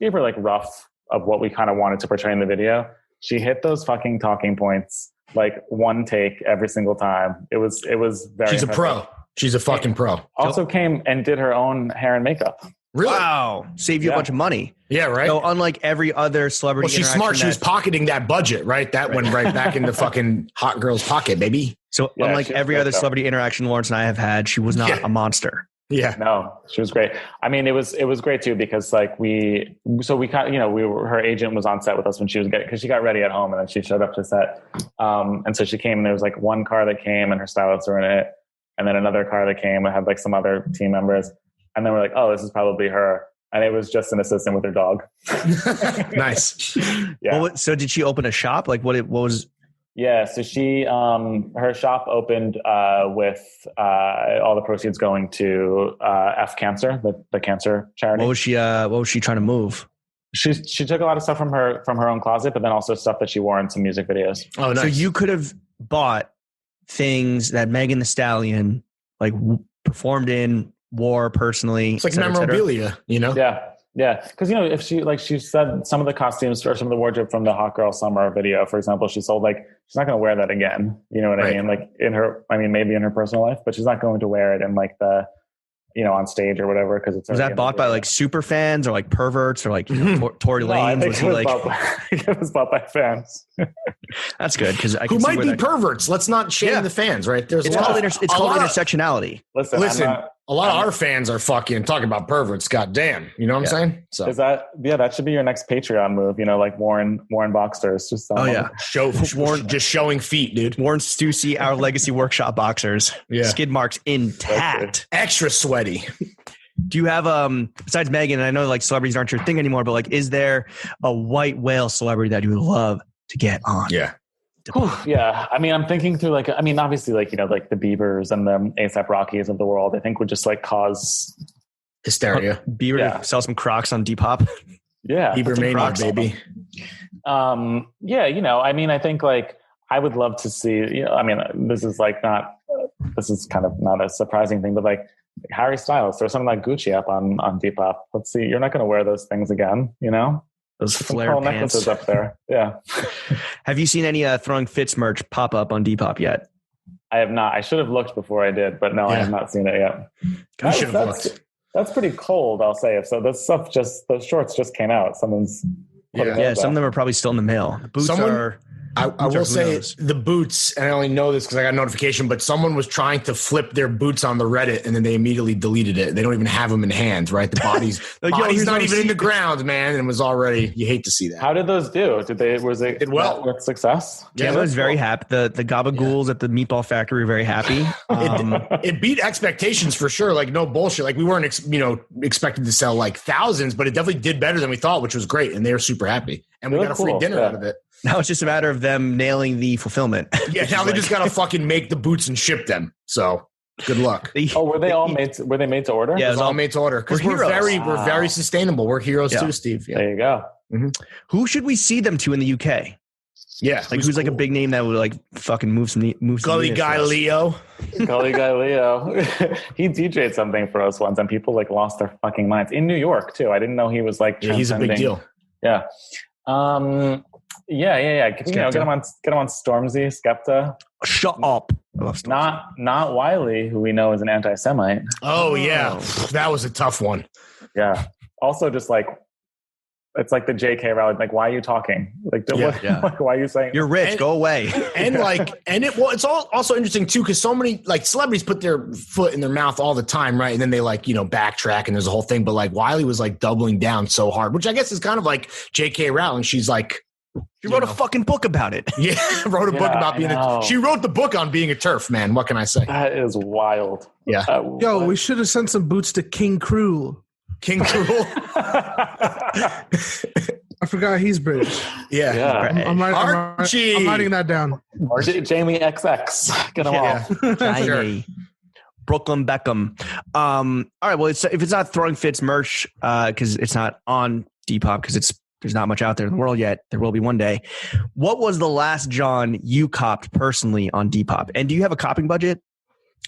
gave her like rough of what we kind of wanted to portray in the video. She hit those fucking talking points like one take every single time. It was very She's impressive. A pro. She's a fucking pro. Also came and did her own hair and makeup. Really? Wow. Save you a bunch of money. Yeah, right. So unlike every other celebrity, well, she's smart. She was pocketing that budget, right? That went right back in the fucking hot girl's pocket, baby. So unlike every other celebrity interaction Lawrence and I have had, she was not a monster. Yeah. No, she was great. I mean, it was great too because like we kind of, her agent was on set with us when she was because she got ready at home and then she showed up to set. And so she came and there was like one car that came and her stylists were in it. And then another car that came and had like some other team members. And then we're like, oh, this is probably her. And it was just an assistant with her dog. Nice. Yeah. Well, so did she open a shop? Like what was? Yeah. So she, her shop opened with all the proceeds going to F Cancer, the cancer charity. What was she trying to move? She took a lot of stuff from her own closet, but then also stuff that she wore in some music videos. Oh, nice. So you could have bought things that Megan Thee Stallion like performed in, wore personally. It's like memorabilia, you know? Yeah. Because, if she said some of the costumes or some of the wardrobe from the Hot Girl Summer video, for example, she sold like, she's not going to wear that again. You know what I mean? Like maybe in her personal life, but she's not going to wear it in like the, on stage or whatever. Because it's was that bought by like super fans or like perverts or like Tory Lanez? Was he it was bought by fans. That's good because I who can might be perverts. Let's not shame the fans, right? There's it's called intersectionality. Listen, a lot of our fans are fucking talking about perverts. Goddamn, you know what I'm saying? So is that should be your next Patreon move? Like Warren boxers. Just just showing feet, dude. Warren Stussy, our Legacy Workshop boxers. Yeah, skid marks intact, extra sweaty. Do you have besides Megan? I know like celebrities aren't your thing anymore, but like, is there a white whale celebrity that you would love to get on? Yeah. Yeah. I mean, I'm thinking through obviously like the Biebers and the A$AP Rockies of the world, I think would just like cause hysteria. Bieber to sell some Crocs on Depop. Yeah. Bieber mania, baby. I think like I would love to see, this is kind of not a surprising thing, but like Harry Styles, there's something like Gucci up on Depop. Let's see. You're not going to wear those things again, Those flare pants necklaces up there. Yeah. Have you seen any Throwing Fits merch pop up on Depop yet? I have not. I should have looked before I did, but no, I have not seen it yet. You should have looked. That's pretty cold, I'll say. So those shorts just came out. Someone's some of them are probably still in the mail. The boots are. I will say the boots, and I only know this because I got a notification, but someone was trying to flip their boots on the Reddit and then they immediately deleted it. They don't even have them in hand, right? The body's not even in the ground, man. And it was already, you hate to see that. How did those do? Was it did well with success? Yeah, I was very happy. The Gabagools at the Meatball Factory were very happy. It beat expectations for sure. Like no bullshit. Like we weren't, expected to sell like thousands, but it definitely did better than we thought, which was great. And they were super happy. And we got a free dinner out of it. Now it's just a matter of them nailing the fulfillment. Yeah, now they just got to fucking make the boots and ship them. So good luck. Were they made to order? Yeah, it was all made to order because we're very sustainable. We're heroes too, Steve. Yeah. There you go. Mm-hmm. Who should we see them to in the UK? Yeah, like who's cool. Like a big name that would like fucking move some Gully Guy Leo. Gully Guy Leo. He DJ'd something for us once, and people like lost their fucking minds in New York too. I didn't know he was like. Yeah, he's a big deal. Yeah. Yeah. Get him on Stormzy, Skepta. Shut up. Not Wiley, who we know is an anti-Semite. Oh yeah, that was a tough one. Yeah. Also, just like it's like the JK Rowling. Like, why are you talking? Like, like why are you saying you're rich? Go away. It's all also interesting too because so many like celebrities put their foot in their mouth all the time, right? And then they like backtrack and there's a whole thing. But like Wiley was like doubling down so hard, which I guess is kind of like JK Rowling. She's like. She wrote a fucking book about it. Yeah, wrote a book about she wrote the book on being a TERF, man. What can I say? That is wild. Yeah. We should have sent some boots to King Cruel. King Cruel? I forgot he's British. Yeah. I'm writing that down. Or Jamie XX. Get them all. Jamie. Brooklyn Beckham. All right, well, if it's not Throwing Fits merch, because it's not on Depop, because there's not much out there in the world yet. There will be one day. What was the last John you copped personally on Depop? And do you have a copping budget?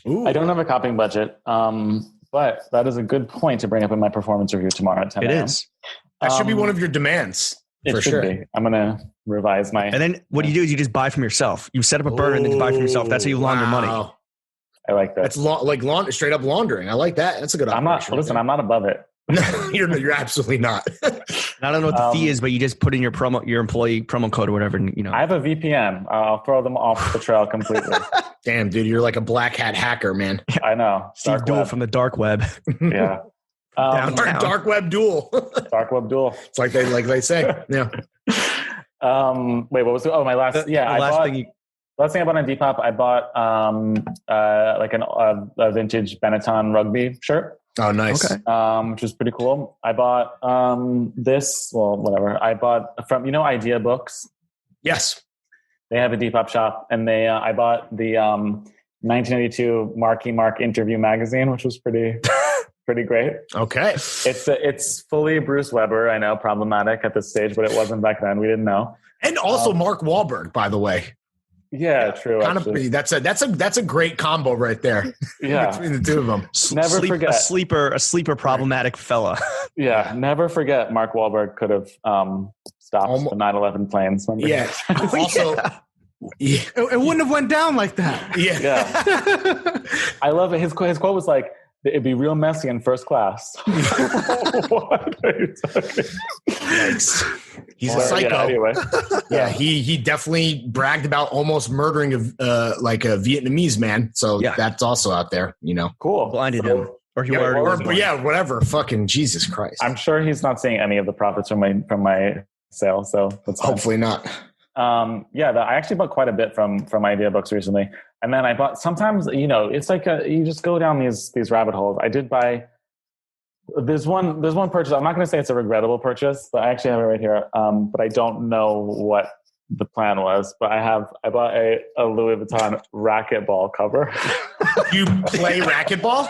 Ooh. I don't have a copping budget, but that is a good point to bring up in my performance review tomorrow at 10 a.m. It is. That should be one of your demands. It for should sure. be. I'm going to revise my... And then what you do is you just buy from yourself. You set up a burner and then you buy from yourself. That's how you launder money. I like that. That's straight up laundering. I like that. That's a good operation. I'm not above it. No, you're absolutely not. I don't know what the fee is, but you just put in your employee promo code or whatever. And, I have a VPN. I'll throw them off the trail completely. Damn, dude, you're like a black hat hacker, man. I know. Steve Dool from the dark web. Yeah. Dark web duel. Dark web duel. It's like they say. Yeah. Wait, what was it? Oh, my last. Last thing I bought on Depop, I bought like a vintage Benetton rugby shirt. Oh, nice. Okay. Which was pretty cool. I bought whatever. I bought from Idea Books. Yes. They have a Depop shop, and I bought the 1982 Marky Mark interview magazine, which was pretty great. Okay. It's fully Bruce Weber. I know, problematic at this stage, but it wasn't back then. We didn't know. And also Mark Wahlberg, by the way. Yeah, true. Kind of pretty. That's a great combo right there. Yeah, between the two of them. Never forget a sleeper problematic fella. Yeah, never forget Mark Wahlberg could have stopped the 9/11 planes. Remember? Yeah. Also, yeah. It wouldn't have went down like that. Yeah. I love it. His quote was like, "It'd be real messy in first class." What are you talking? He's a psycho. Yeah, anyway. Yeah, he definitely bragged about almost murdering a Vietnamese man. So that's also out there, Cool. Blinded him. Or he whatever. Fucking Jesus Christ. I'm sure he's not seeing any of the profits from my sale, so that's hopefully not. I actually bought quite a bit from Idea Books recently, and then I bought. Sometimes it's like you just go down these rabbit holes. I did buy. There's one purchase. I'm not going to say it's a regrettable purchase, but I actually have it right here. But I don't know what the plan was. But I bought a Louis Vuitton racquetball cover. You play racquetball?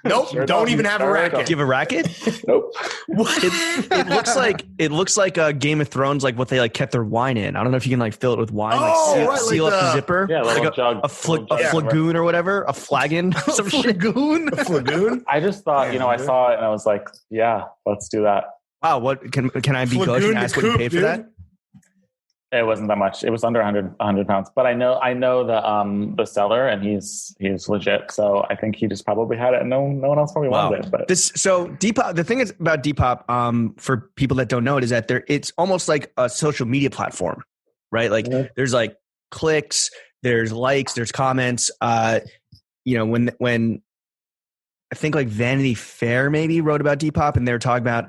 Nope. Sure don't even have a racket. Do you have a racket? Nope. What? It looks like a Game of Thrones, like what they like kept their wine in. I don't know if you can like fill it with wine, seal up the zipper. Yeah, like a flagoon or whatever, a flagon, some flagoon. A flagoon. I just thought, I saw it and I was like, yeah, let's do that. Wow, what can I be gauche and ask what you paid for that? It wasn't that much. It was under 100 pounds. But I know the seller, and he's legit. So I think he just probably had it, and no one else probably wanted it. But Depop. The thing is about Depop, for people that don't know it, is that it's almost like a social media platform, right? Like there's like clicks, there's likes, there's comments. When I think like Vanity Fair maybe wrote about Depop, and they were talking about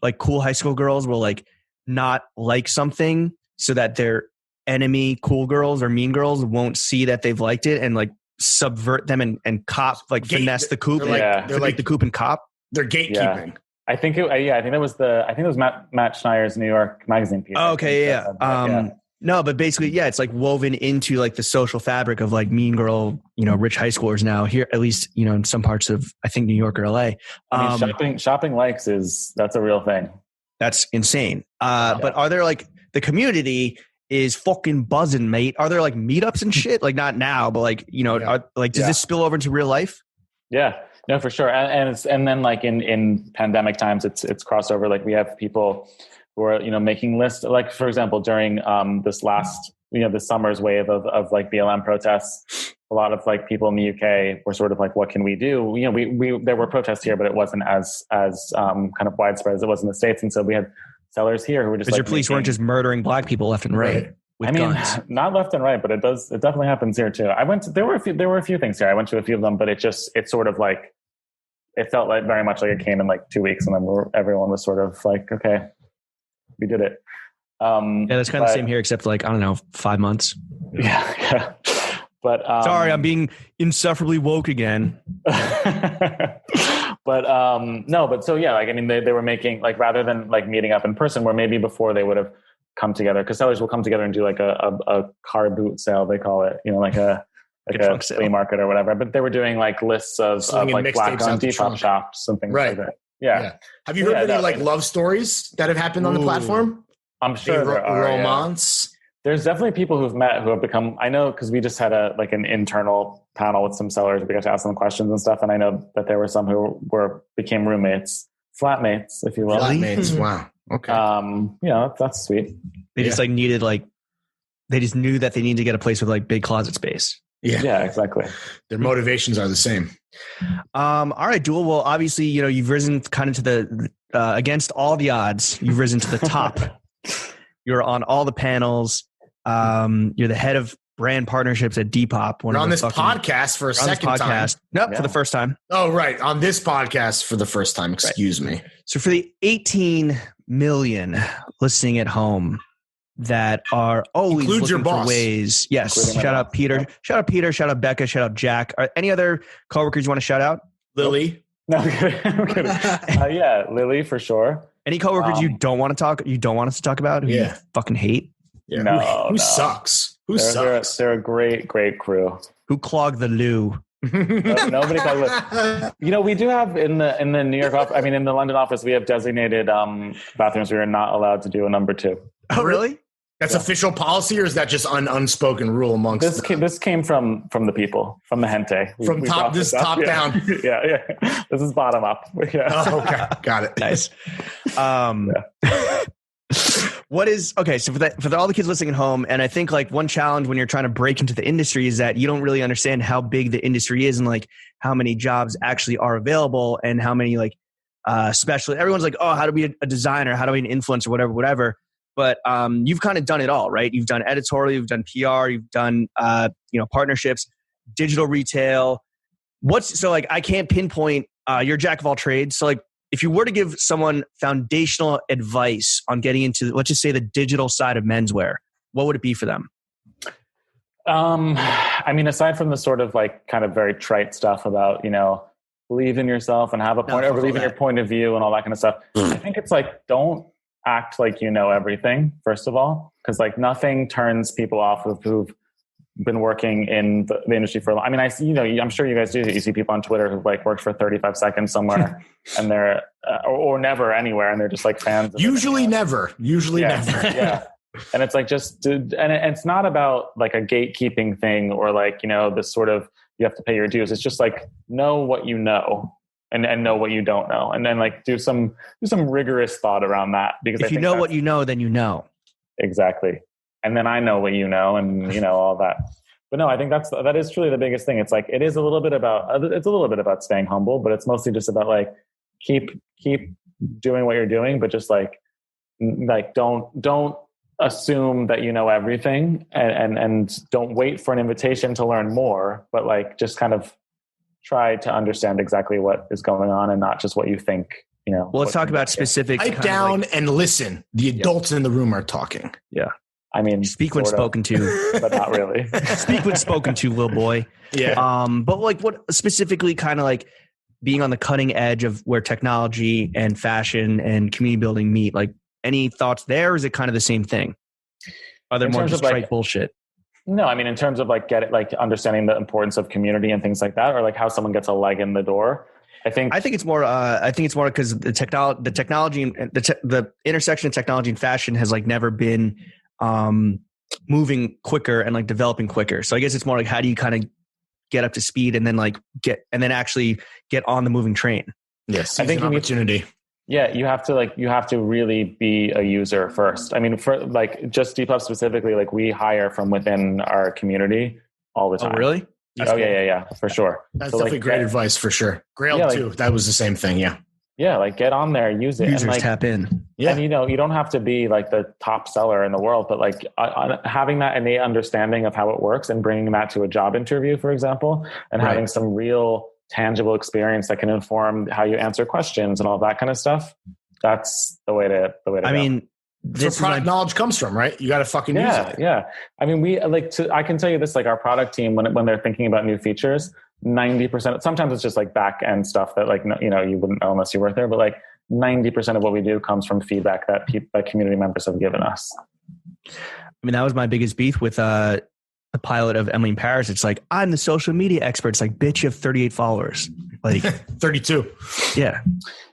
like cool high school girls will like not like something so that their enemy cool girls or mean girls won't see that they've liked it and like subvert them and cop like finesse the coup. They're like the coup and cop. They're gatekeeping. Yeah. I think it was Matt Schneier's New York Magazine piece. Oh, okay, yeah. No, but basically, it's like woven into like the social fabric of like mean girl, rich high schoolers now here, at least, in some parts of, I think, New York or LA. Shopping likes that's a real thing. That's insane. But are there like the community is fucking buzzing, mate? Are there like meetups and shit? Like not now, but like, does this spill over into real life? Yeah, no, for sure. And then like in pandemic times, it's crossover. Like we have people who are, making lists, like for example, during this last, this summer's wave of like BLM protests, a lot of like people in the UK were sort of like, what can we do? We there were protests here, but it wasn't as kind of widespread as it was in the States. And so we had sellers here who were just like, your police weren't just murdering black people left and right. Guns. Not left and right, but it definitely happens here too. There were a few things here. I went to a few of them, but it sort of like, it felt like very much like it came in like 2 weeks, and then everyone was sort of like, okay, we did it. That's kind of the same here, except like, I don't know, 5 months. Yeah. But sorry, I'm being insufferably woke again. But like, I mean, they were making like, rather than like meeting up in person, where maybe before they would have come together, because sellers will come together and do like a car boot sale, they call it, like a flea market or whatever. But they were doing like lists of like black on Depop shops and things like that. Yeah. Have you heard any like love stories that have happened on the platform? I'm sure there are. Romance. Yeah. There's definitely people who have become, I know, because we just had an internal panel with some sellers. We got to ask them questions and stuff. And I know that there were some who became roommates, flatmates, if you will. Flatmates. Wow. Okay. That's sweet. They just like needed they just knew that they needed to get a place with like big closet space. Yeah, exactly. Their motivations are the same. All right, Dool. Well, obviously, you've risen kind of to the against all the odds. You've risen to the top. You're on all the panels. You're the head of brand partnerships at Depop. We're on this podcast for a second time. Nope, for the first time. Oh, right. On this podcast for the first time. Excuse me. So for the 18 million listening at home that are always Includes looking your boss. for ways. Yes. Including my Shout out boss. Peter. Yep. Shout out Peter. Shout out Becca. Shout out Jack. Any other coworkers you want to shout out? Lily. No, I'm kidding. Yeah, Lily for sure. Any coworkers you don't want to talk? You don't want us to talk about? Who you fucking hate? Yeah. No, Who no. sucks? Who They're sucks? a great crew. Who clogged the loo? Nobody called it. We do have in the New York office, in the London office, we have designated bathrooms. We are not allowed to do a number 2. Oh, really? That's official policy, or is that just an unspoken rule amongst This came from the people, from the gente. From top- this top down. Yeah. This is bottom up. Yeah. Oh, okay. Got it. Nice. What is okay? So for all the kids listening at home, and I think like one challenge when you're trying to break into the industry is that you don't really understand how big the industry is and like how many jobs actually are available and how many like especially everyone's like, oh, how to be a designer, how to be an influencer, whatever. But you've kind of done it all, right? You've done editorial, you've done PR, you've done partnerships, digital retail. I can't pinpoint. You're a jack of all trades. So like, if you were to give someone foundational advice on getting into, let's just say the digital side of menswear, what would it be for them? Aside from the sort of like kind of very trite stuff about, believe in yourself and have a point, or believe in your point of view and all that kind of stuff. I think it's like, don't act like you know everything, first of all, because like nothing turns people off who've been working in the industry for a long. I'm sure you guys do. You see people on Twitter who've like worked for 35 seconds somewhere, and they're or never anywhere, and they're just like fans. Usually never. Never. Yeah. And it's like and it's not about like a gatekeeping thing or like this sort of you have to pay your dues. It's just like know what you know and know what you don't know, and then like do some rigorous thought around that, because if you know what you know, then you know. Exactly. And then I know what you know, and all that. But no, I think that is truly the biggest thing. It's like it's a little bit about staying humble, but it's mostly just about like keep doing what you're doing, but just like don't assume that you know everything, and don't wait for an invitation to learn more, but like just kind of try to understand exactly what is going on and not just what you think. Well, let's talk about specifics. Pipe down and listen. The adults in the room are talking. Yeah. Speak when spoken to, but not really. Speak when spoken to, little boy. Yeah. But like, what specifically, kind of like being on the cutting edge of where technology and fashion and community building meet. Like, any thoughts there? Or is it kind of the same thing? Are there more just trite bullshit? No, in terms of like understanding the importance of community and things like that, or like how someone gets a leg in the door. I think it's more. Because the technology and the intersection of technology and fashion has like never been moving quicker and like developing quicker. So I guess it's more like, how do you kind of get up to speed and then actually get on the moving train? Yes, I think an opportunity. You have to really be a user first. For like just Depop specifically, like we hire from within our community all the time. Oh, really? Yeah, for sure. That's definitely great advice for sure. Grail too. That was the same thing. Yeah. Yeah, like get on there, use it. Users and like, tap in. Yeah. And you don't have to be like the top seller in the world, but like having that innate understanding of how it works and bringing that to a job interview, for example, and having some real tangible experience that can inform how you answer questions and all that kind of stuff. That's the way to go. This product knowledge comes from, right? You got to fucking use it. Yeah. I can tell you this, like our product team, when they're thinking about new features, 90%, sometimes it's just like back end stuff that like, you wouldn't know unless you work there, but like 90% of what we do comes from feedback that community members have given us. That was my biggest beef with the pilot of Emily in Paris. It's like, I'm the social media expert. It's like, bitch, you have 38 followers. Like 32. Yeah.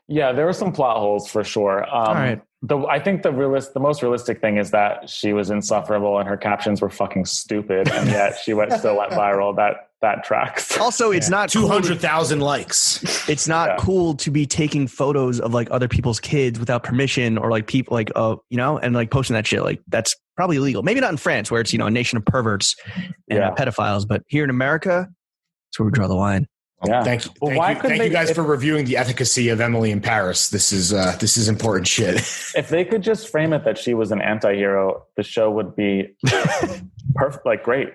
Yeah, there were some plot holes for sure. All right. I think the most realistic thing is that she was insufferable and her captions were fucking stupid, and yet she still went viral. That tracks. Also, it's not 200,000 likes. It's not cool to be taking photos of like other people's kids without permission, or like people like and like posting that shit. Like that's probably illegal. Maybe not in France, where it's, a nation of perverts and pedophiles. But here in America, that's where we draw the line. Yeah. Thank you. Well, Thank you guys for reviewing the efficacy of Emily in Paris. This is important shit. If they could just frame it that she was an anti-hero, the show would be perfect, like great.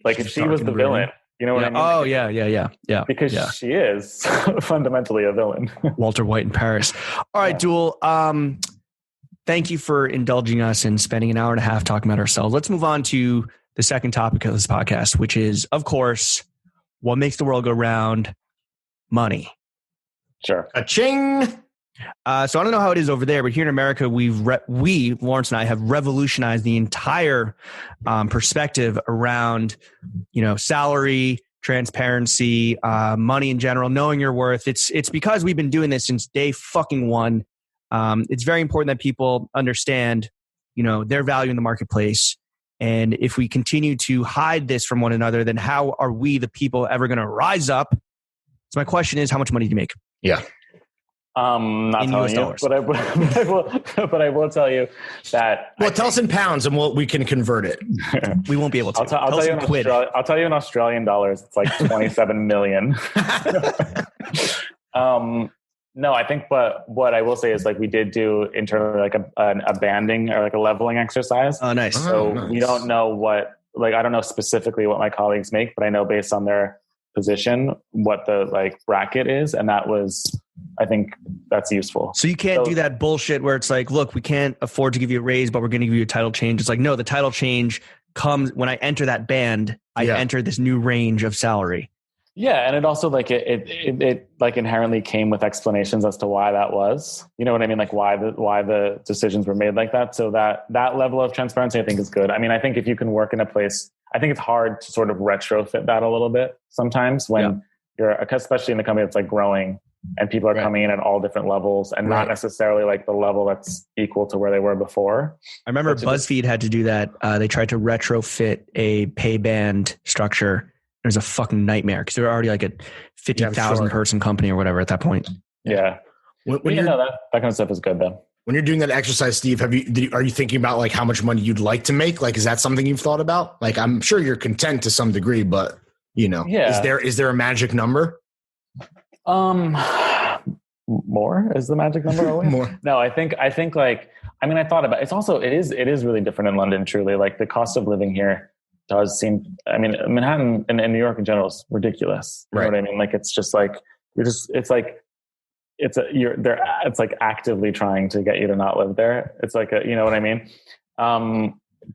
Like if she was the villain, you know what I mean? Oh, yeah. Because she is fundamentally a villain. Walter White in Paris. All right, Dool. Thank you for indulging us and spending an hour and a half talking about ourselves. Let's move on to the second topic of this podcast, which is, of course, what makes the world go round? Money. Sure. Ka-ching! So I don't know how it is over there, but here in America, we, Lawrence and I, have revolutionized the entire perspective around, salary, transparency, money in general, knowing your worth. It's because we've been doing this since day fucking one. It's very important that people understand, their value in the marketplace. And if we continue to hide this from one another, then how are we, the people, ever going to rise up? So my question is, how much money do you make? Yeah. Not in telling US you, dollars. but I will tell you that. Well, tell us in pounds and we can convert it. We won't be able to. I'll tell you in Australian dollars, it's like 27 million. No, I think, but what I will say is like we did do internally like a banding or like a leveling exercise. Oh, nice. So nice. we don't know I don't know specifically what my colleagues make, but I know based on their position what the like bracket is, and that was, I think that's useful. So you can't do that bullshit where it's like, look, we can't afford to give you a raise, but we're going to give you a title change. It's like, no, the title change comes when I enter that band. I enter this new range of salary. Yeah, and it also like it like inherently came with explanations as to why that was. You know what I mean? Like why the decisions were made like that. So that level of transparency, I think, is good. I mean, I think if you can work in a place, I think it's hard to sort of retrofit that a little bit sometimes when you're, especially in a company that's like growing and people are coming in at all different levels and not necessarily like the level that's equal to where they were before. I remember BuzzFeed had to do that. They tried to retrofit a pay band structure. It was a fucking nightmare because they're already like a 50,000 person company or whatever at that point. Yeah. When you know that kind of stuff is good though. When you're doing that exercise, Steve, are you thinking about like how much money you'd like to make? Like, is that something you've thought about? Like, I'm sure you're content to some degree, but is there a magic number? More is the magic number always? More. No, I think like, I mean, I thought about it. It's also, it is really different in London, truly. Like the cost of living here does seem, I mean, Manhattan and New York in general is ridiculous. You know what I mean? Like, it's just like, it's like actively trying to get you to not live there. It's like you know what I mean?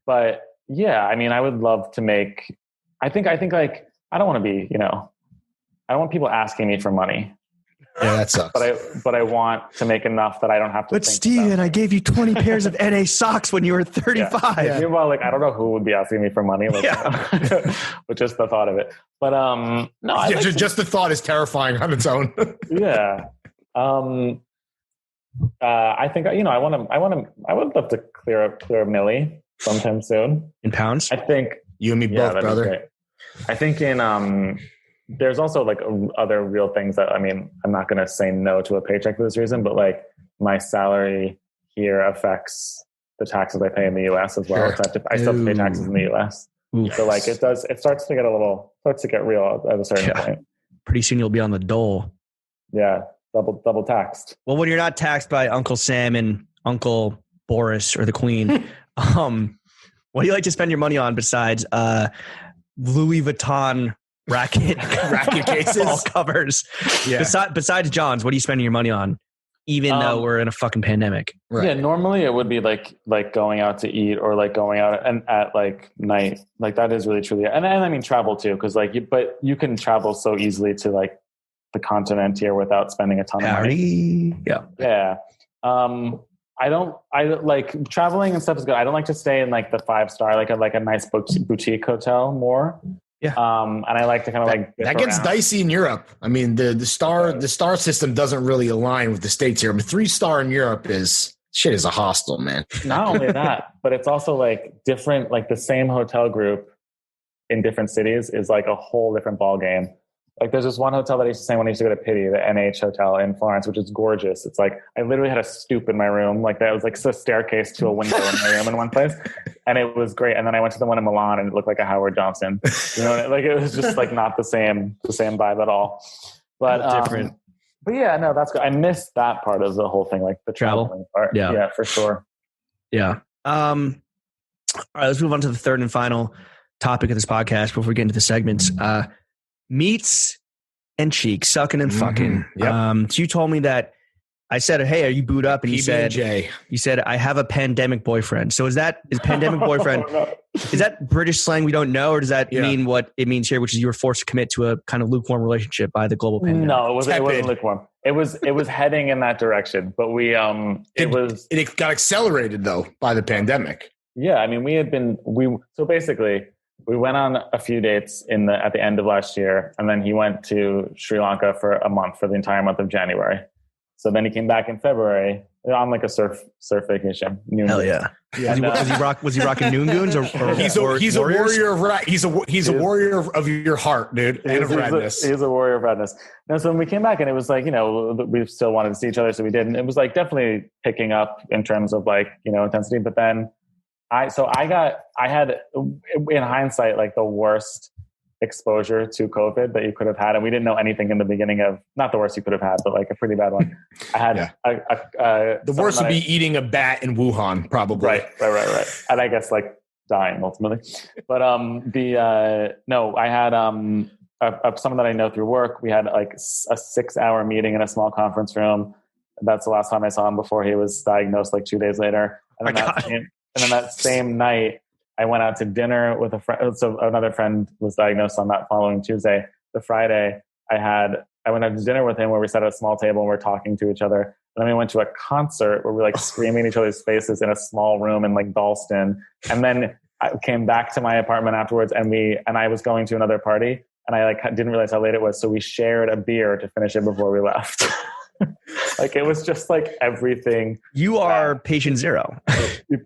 But yeah, I mean, I would love to make, I think like, I don't want to be, I don't want people asking me for money. Yeah, that sucks. But I want to make enough that I don't have to. But Steven, I gave you 20 pairs of NA socks when you were 35. Yeah. Meanwhile, like I don't know who would be asking me for money, like, but just the thought of it. But no, just the thought is terrifying on its own. Yeah. I think I would love to clear a milli sometime soon in pounds. I think you and me both, brother. I think in there's also like other real things that, I mean, I'm not going to say no to a paycheck for this reason, but like my salary here affects the taxes I pay in the US as well. Sure. So I still have to pay taxes in the US. Oof. So like it starts to get real at a certain point. Pretty soon you'll be on the dole. Yeah. Double taxed. Well, when you're not taxed by Uncle Sam and Uncle Boris or the Queen, what do you like to spend your money on besides Louis Vuitton racket cases, all covers? Yeah. Besides John's, what are you spending your money on? Even though we're in a fucking pandemic. Right. Yeah, normally it would be like going out to eat or like going out and at like night. Like that is really truly, and I mean travel too, because but you can travel so easily to like the continent here without spending a ton of money. Yeah. I like traveling and stuff is good. I don't like to stay in like the 5-star, like a nice boutique hotel more. Yeah. And I like to kind of like that gets dicey in Europe. I mean, the star system doesn't really align with the States here. I mean, 3-star in Europe is a hostel, man. Not only that, but it's also like different, like the same hotel group in different cities is like a whole different ball game. Like there's this one hotel that I used to stay when I used to go to Pitti, the NH hotel in Florence, which is gorgeous. It's like, I literally had a stoop in my room. Like that was like a staircase to a window in my room in one place. And it was great. And then I went to the one in Milan and it looked like a Howard Johnson, you know, like it was just like not the same vibe at all. But, different. But yeah, no, that's good. I missed that part of the whole thing, like the traveling part. Yeah, for sure. Yeah. All right, let's move on to the third and final topic of this podcast before we get into the segments. Meats and cheeks, sucking and fucking. Yep. So you told me that I said, "Hey, are you booed up?" And you said, "I have a pandemic boyfriend." So is pandemic boyfriend? Is that British slang we don't know, or does that mean what it means here, which is you were forced to commit to a kind of lukewarm relationship by the global pandemic? No, it wasn't lukewarm. It was heading in that direction, but it got accelerated though by the pandemic. Yeah, I mean, so basically we went on a few dates at the end of last year, and then he went to Sri Lanka for a month, for the entire month of January. So then he came back in February on like a surf vacation. Hell yeah! Was he rocking Noon Goons or he's a warrior of he's a warrior of your heart, dude, and of redness. He's a warrior of redness. No, so when we came back, and it was like, you know, we still wanted to see each other, so we did, and it was like definitely picking up in terms of like, you know, intensity. But then I had in hindsight like the worst exposure to COVID that you could have had, and we didn't know anything in the beginning of, not the worst you could have had, but like a pretty bad one. I had the worst would be eating a bat in Wuhan, probably. Right. And I guess like dying ultimately. But I had someone that I know through work. We had like a 6-hour meeting in a small conference room. That's the last time I saw him before he was diagnosed like 2 days later. And then that same night, I went out to dinner with a friend. So another friend was diagnosed on that following Tuesday. The Friday, I went out to dinner with him where we sat at a small table and we're talking to each other. And then we went to a concert where we were like screaming in each other's faces in a small room in like Dalston. And then I came back to my apartment afterwards, and I was going to another party, and I like didn't realize how late it was. So we shared a beer to finish it before we left. Like it was just like everything. You are patient zero.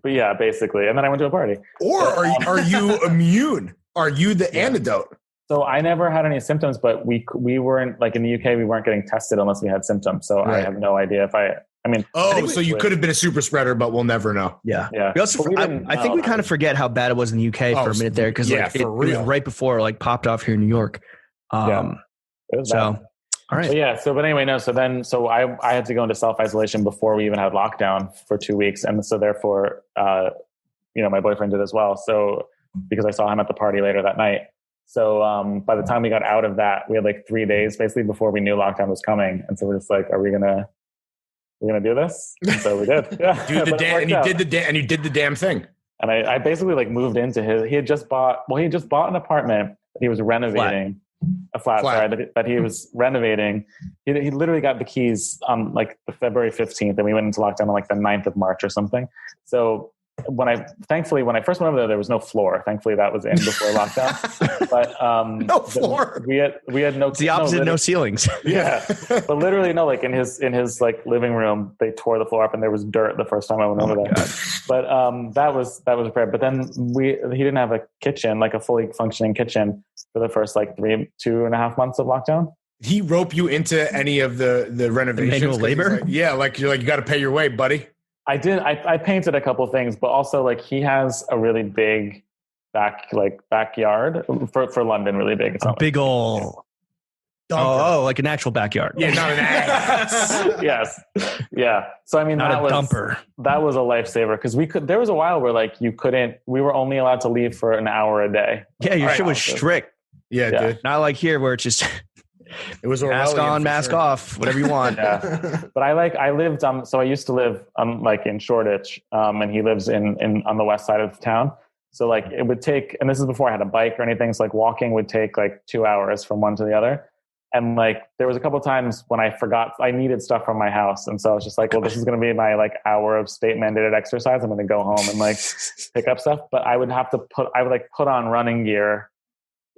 Yeah, basically. And then I went to a party. Or are you immune? Are you the antidote? So I never had any symptoms, but we weren't, like in the UK, we weren't getting tested unless we had symptoms. So I have no idea if I mean. Oh, so you could have been a super spreader, but we'll never know. Yeah. Yeah. We also, I think we kind of forget how bad it was in the UK for a minute there, because it was right before like popped off here in New York. It was bad. All right. But anyway, no. So I had to go into self-isolation before we even had lockdown for 2 weeks. And so therefore, my boyfriend did as well. So because I saw him at the party later that night. So by the time we got out of that, we had like 3 days basically before we knew lockdown was coming. And so we're just like, are we going to do this? And so we did. Yeah. You did the damn thing. And I basically like moved into he had just bought an apartment that he was renovating. A flat. Sorry, that he was renovating. He literally got the keys on like the February 15th, and we went into lockdown on like the 9th of March or something. So when I first went over there was no floor. Thankfully that was in before lockdown. But no floor. We had no. It's the opposite. No ceilings. Yeah, but literally no. Like in his like living room, they tore the floor up, and there was dirt the first time I went over there. God. But that was prepared. But then he didn't have a kitchen, like a fully functioning kitchen, for the first like 2.5 months of lockdown. He rope you into any of the renovations? Manual labor? Like, you're like, you got to pay your way, buddy. I did. I painted a couple things, but also like he has a really big backyard for London, really big. It's a big old. Like an actual backyard. Yeah, not an ass. Yes. Yeah. So I mean, not a dumper. That was a lifesaver, because there was a while where like we were only allowed to leave for an hour a day. Yeah, your shit was strict. Yeah, dude. Not like here where it's just it was mask on, mask off, whatever you want. Yeah. But I lived so I used to live like in Shoreditch, and he lives in on the west side of town. So like it would take, and this is before I had a bike or anything, so like walking would take like 2 hours from one to the other. And like there was a couple of times when I forgot I needed stuff from my house, and so I was just like, well, this is going to be my like hour of state mandated exercise. I'm going to go home and like pick up stuff, but I would put on running gear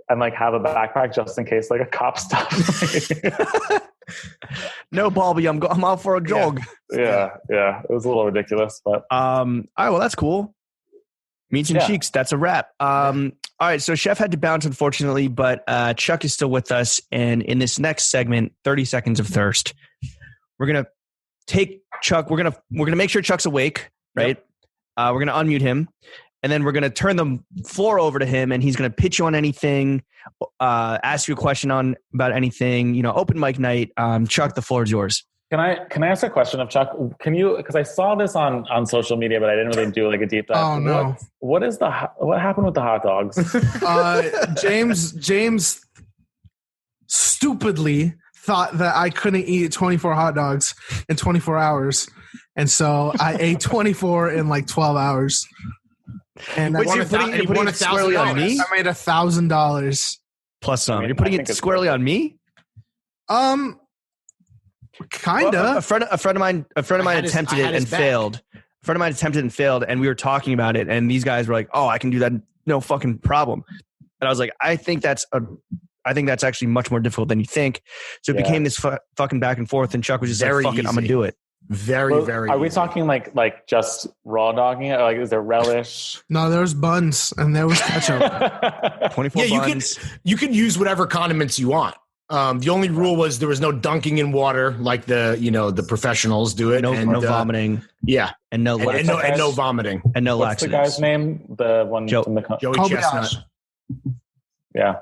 and like have a backpack just in case like a cop stops. No, Bobby, I'm out for a jog. Yeah. It was a little ridiculous, but all right, well, that's cool. Meats and cheeks. That's a wrap. All right. So Chef had to bounce, unfortunately, but Chuck is still with us. And in this next segment, 30 Seconds of Thirst, we're going to take Chuck. We're going to make sure Chuck's awake, right? Yep. We're going to unmute him. And then we're going to turn the floor over to him, and he's going to pitch you on anything, ask you a question about anything, open mic night. Chuck, the floor is yours. Can I ask a question of Chuck? Because I saw this on social media, but I didn't really do like a deep dive. Oh no! What happened with the hot dogs? James stupidly thought that I couldn't eat 24 hot dogs in 24 hours, and so I ate 24 in like 12 hours. And Wait, so you're putting it squarely on me? I made $1,000 plus some. You're putting it squarely on me? Kinda. Well, a friend of mine attempted it and failed. A friend of mine attempted and failed, and we were talking about it, and these guys were like, "Oh, I can do that, no fucking problem." And I was like, "I think that's actually much more difficult than you think." So it became this fucking back and forth, and Chuck was just like, "Fuck it, I'm gonna do it." Very, very. Are we talking like just raw dogging it? Like, is there relish? No, there was buns and there was ketchup. 24 buns. You could use whatever condiments you want. The only rule was there was no dunking in water like the professionals do it. No vomiting. Yeah, and no vomiting and no What's laxatives. the guy's name? The one from the Joey Chestnut. Yeah.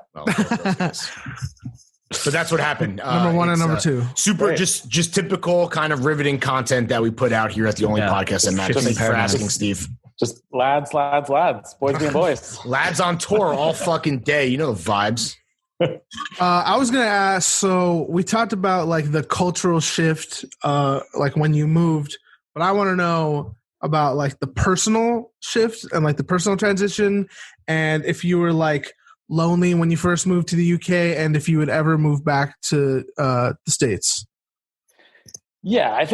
So that's what happened. Number one and number two. Super, great. just typical kind of riveting content that we put out here at the only podcast that matters. Thanks for asking, Steve. Just lads, boys being boys. Lads on tour all fucking day. You know the vibes. I was gonna ask. So we talked about like the cultural shift, like when you moved, but I want to know about like the personal shift and like the personal transition, and if you were like lonely when you first moved to the UK, and if you would ever move back to the States. Yeah, I'm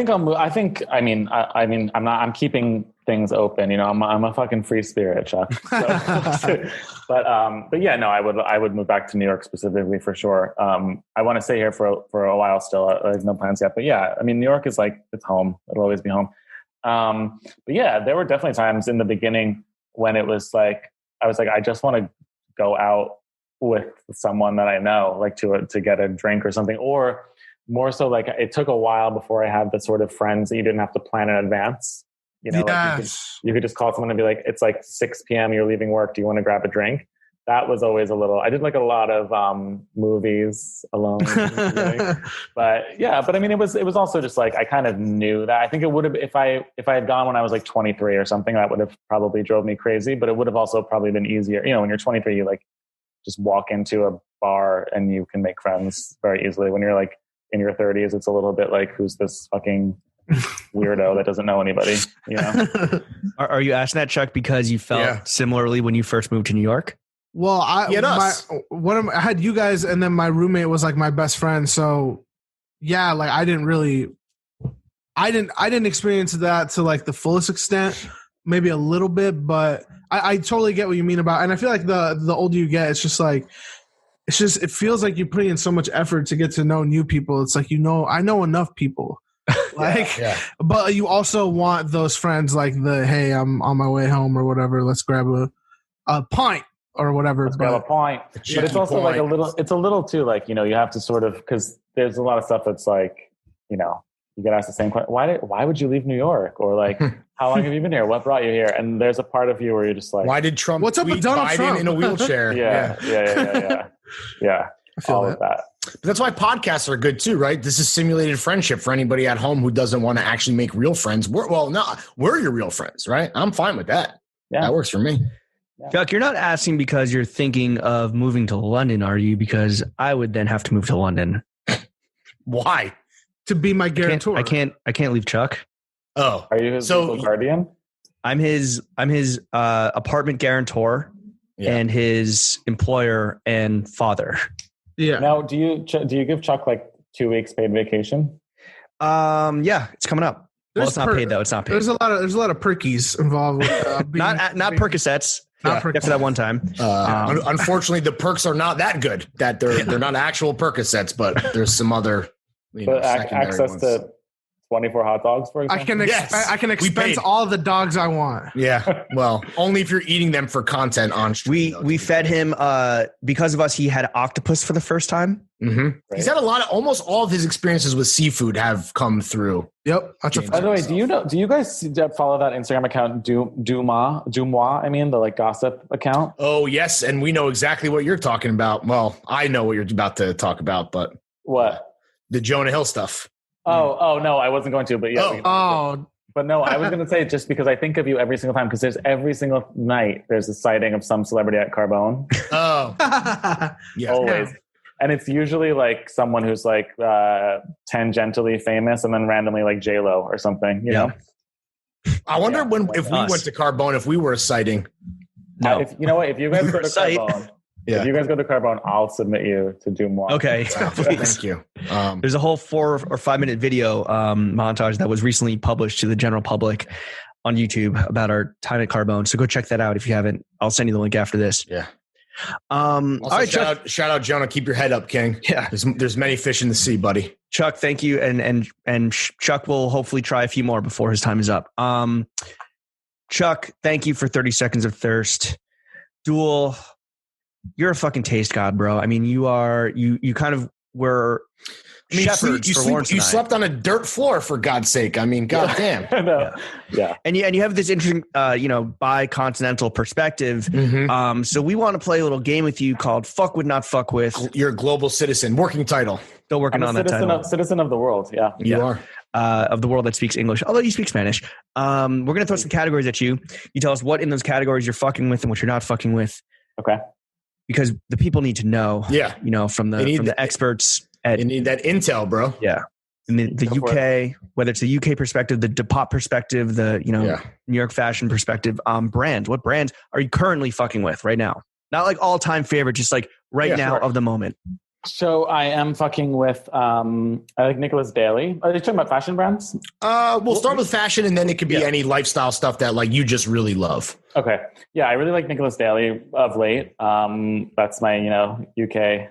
keeping things open. I'm a fucking free spirit, Chuck. So, but yeah, no, I would move back to New York specifically for sure. I want to stay here for a while still. There's no plans yet, but yeah, I mean, New York is like, it's home. It'll always be home. But yeah, there were definitely times in the beginning when it was like, I was like, I just want to go out with someone that I know, like to get a drink or something, or more so like it took a while before I had the sort of friends that you didn't have to plan in advance. Yes. Like you could just call someone and be like, it's like 6 p.m. You're leaving work. Do you want to grab a drink? That was always I did like a lot of movies alone. But I mean, it was also just like, I kind of knew that. I think it would have, if I had gone when I was like 23 or something, that would have probably drove me crazy, but it would have also probably been easier. When you're 23, you like just walk into a bar and you can make friends very easily. When you're like in your 30s, it's a little bit like, who's this fucking weirdo that doesn't know anybody, Are you asking that, Chuck, because you felt similarly when you first moved to New York? Well, I had you guys, and then my roommate was like my best friend. So yeah, like I didn't experience that to like the fullest extent, maybe a little bit, but I totally get what you mean about, and I feel like the older you get, it's just like, it feels like you're putting in so much effort to get to know new people. It's like, I know enough people. But you also want those friends like hey, I'm on my way home or whatever. Let's grab a pint or whatever. Let's grab a pint. But it's also like it's a little too like, you have to sort of, because there's a lot of stuff that's like, you get asked the same question. Why would you leave New York? Or like, how long have you been here? What brought you here? And there's a part of you where you're just like, why did Trump what's up with Donald Biden Trump in a wheelchair? Yeah. All of that. But that's why podcasts are good too, right? This is simulated friendship for anybody at home who doesn't want to actually make real friends. We're your real friends, right? I'm fine with that. Yeah. That works for me. Yeah. Chuck, you're not asking because you're thinking of moving to London, are you? Because I would then have to move to London. Why? To be my guarantor. I can't leave Chuck. Oh. Are you his legal guardian? I'm his apartment guarantor and his employer and father. Yeah. Now, do you give Chuck like 2 weeks paid vacation? Yeah, it's coming up. It's not paid though. It's not paid. There's a lot of perkies involved with not Percocets. After that one time. Unfortunately, the perks are not that good. That they're not actual Percocets, but there's some other access ones. to 24 hot dogs, for example? I can We expense paid. all the dogs I want. Yeah. Well, only if you're eating them for content on stream. We fed him because of us. He had octopus for the first time. He's had a lot of, almost all of his experiences with seafood have come through. Yep. That's a By the way, do you guys follow that Instagram account, Dumois? I mean, the like gossip account? Oh, yes. And we know exactly what you're talking about. Well, I know what you're about to talk about, but What? the Jonah Hill stuff. Oh, no, I wasn't going to, but yeah. Oh, But no, I was going to say just because I think of you every single time, because there's every single night there's a sighting of some celebrity at Carbone. Oh, yeah. Always. And it's usually like someone who's like tangentially famous and then randomly like J-Lo or something, you know? I wonder if we us. went to Carbone, if we were a sighting. No. You know what? If you guys We go were to a site. Carbone, Yeah. if you guys go to Carbone, I'll submit you to Dumois. Okay. Please. Thank you. There's a whole 4 or 5 minute video montage that was recently published to the general public on YouTube about our time at Carbone. So go check that out if you haven't. I'll send you the link after this. Yeah. All Also, right, Chuck. shout out, Jonah. Keep your head up, King. Yeah. There's many fish in the sea, buddy. Chuck, thank you. And Chuck will hopefully try a few more before his time is up. Chuck, thank you for 30 Seconds of Thirst. Dool, you're a fucking taste god, bro. I mean, you kind of were shepherds for Lawrence and you I. slept on a dirt floor, for God's sake. I mean, goddamn. No. Yeah. And you have this interesting, bi-continental perspective. So we want to play a little game with you called Fuck With Not Fuck With. You're a global citizen. Working title. Still working I'm on a that title. citizen of the world. Yeah. You are. Of the world that speaks English, although you speak Spanish. We're going to throw some categories at you. You tell us what in those categories you're fucking with and what you're not fucking with. Okay. Because the people need to know. Yeah. From the experts at You need that intel, bro. yeah. In the Go for UK, whether it's the UK perspective, the Depop perspective, the Yeah. New York fashion perspective, brands. What brands are you currently fucking with right now? Not like all time favorite, just like right now sure. of the moment. So I am fucking with, I like Nicholas Daly. Are you talking about fashion brands? We'll start with fashion, and then it could be Yeah. any lifestyle stuff that like you just really love. Okay. Yeah, I really like Nicholas Daly of late. That's my, UK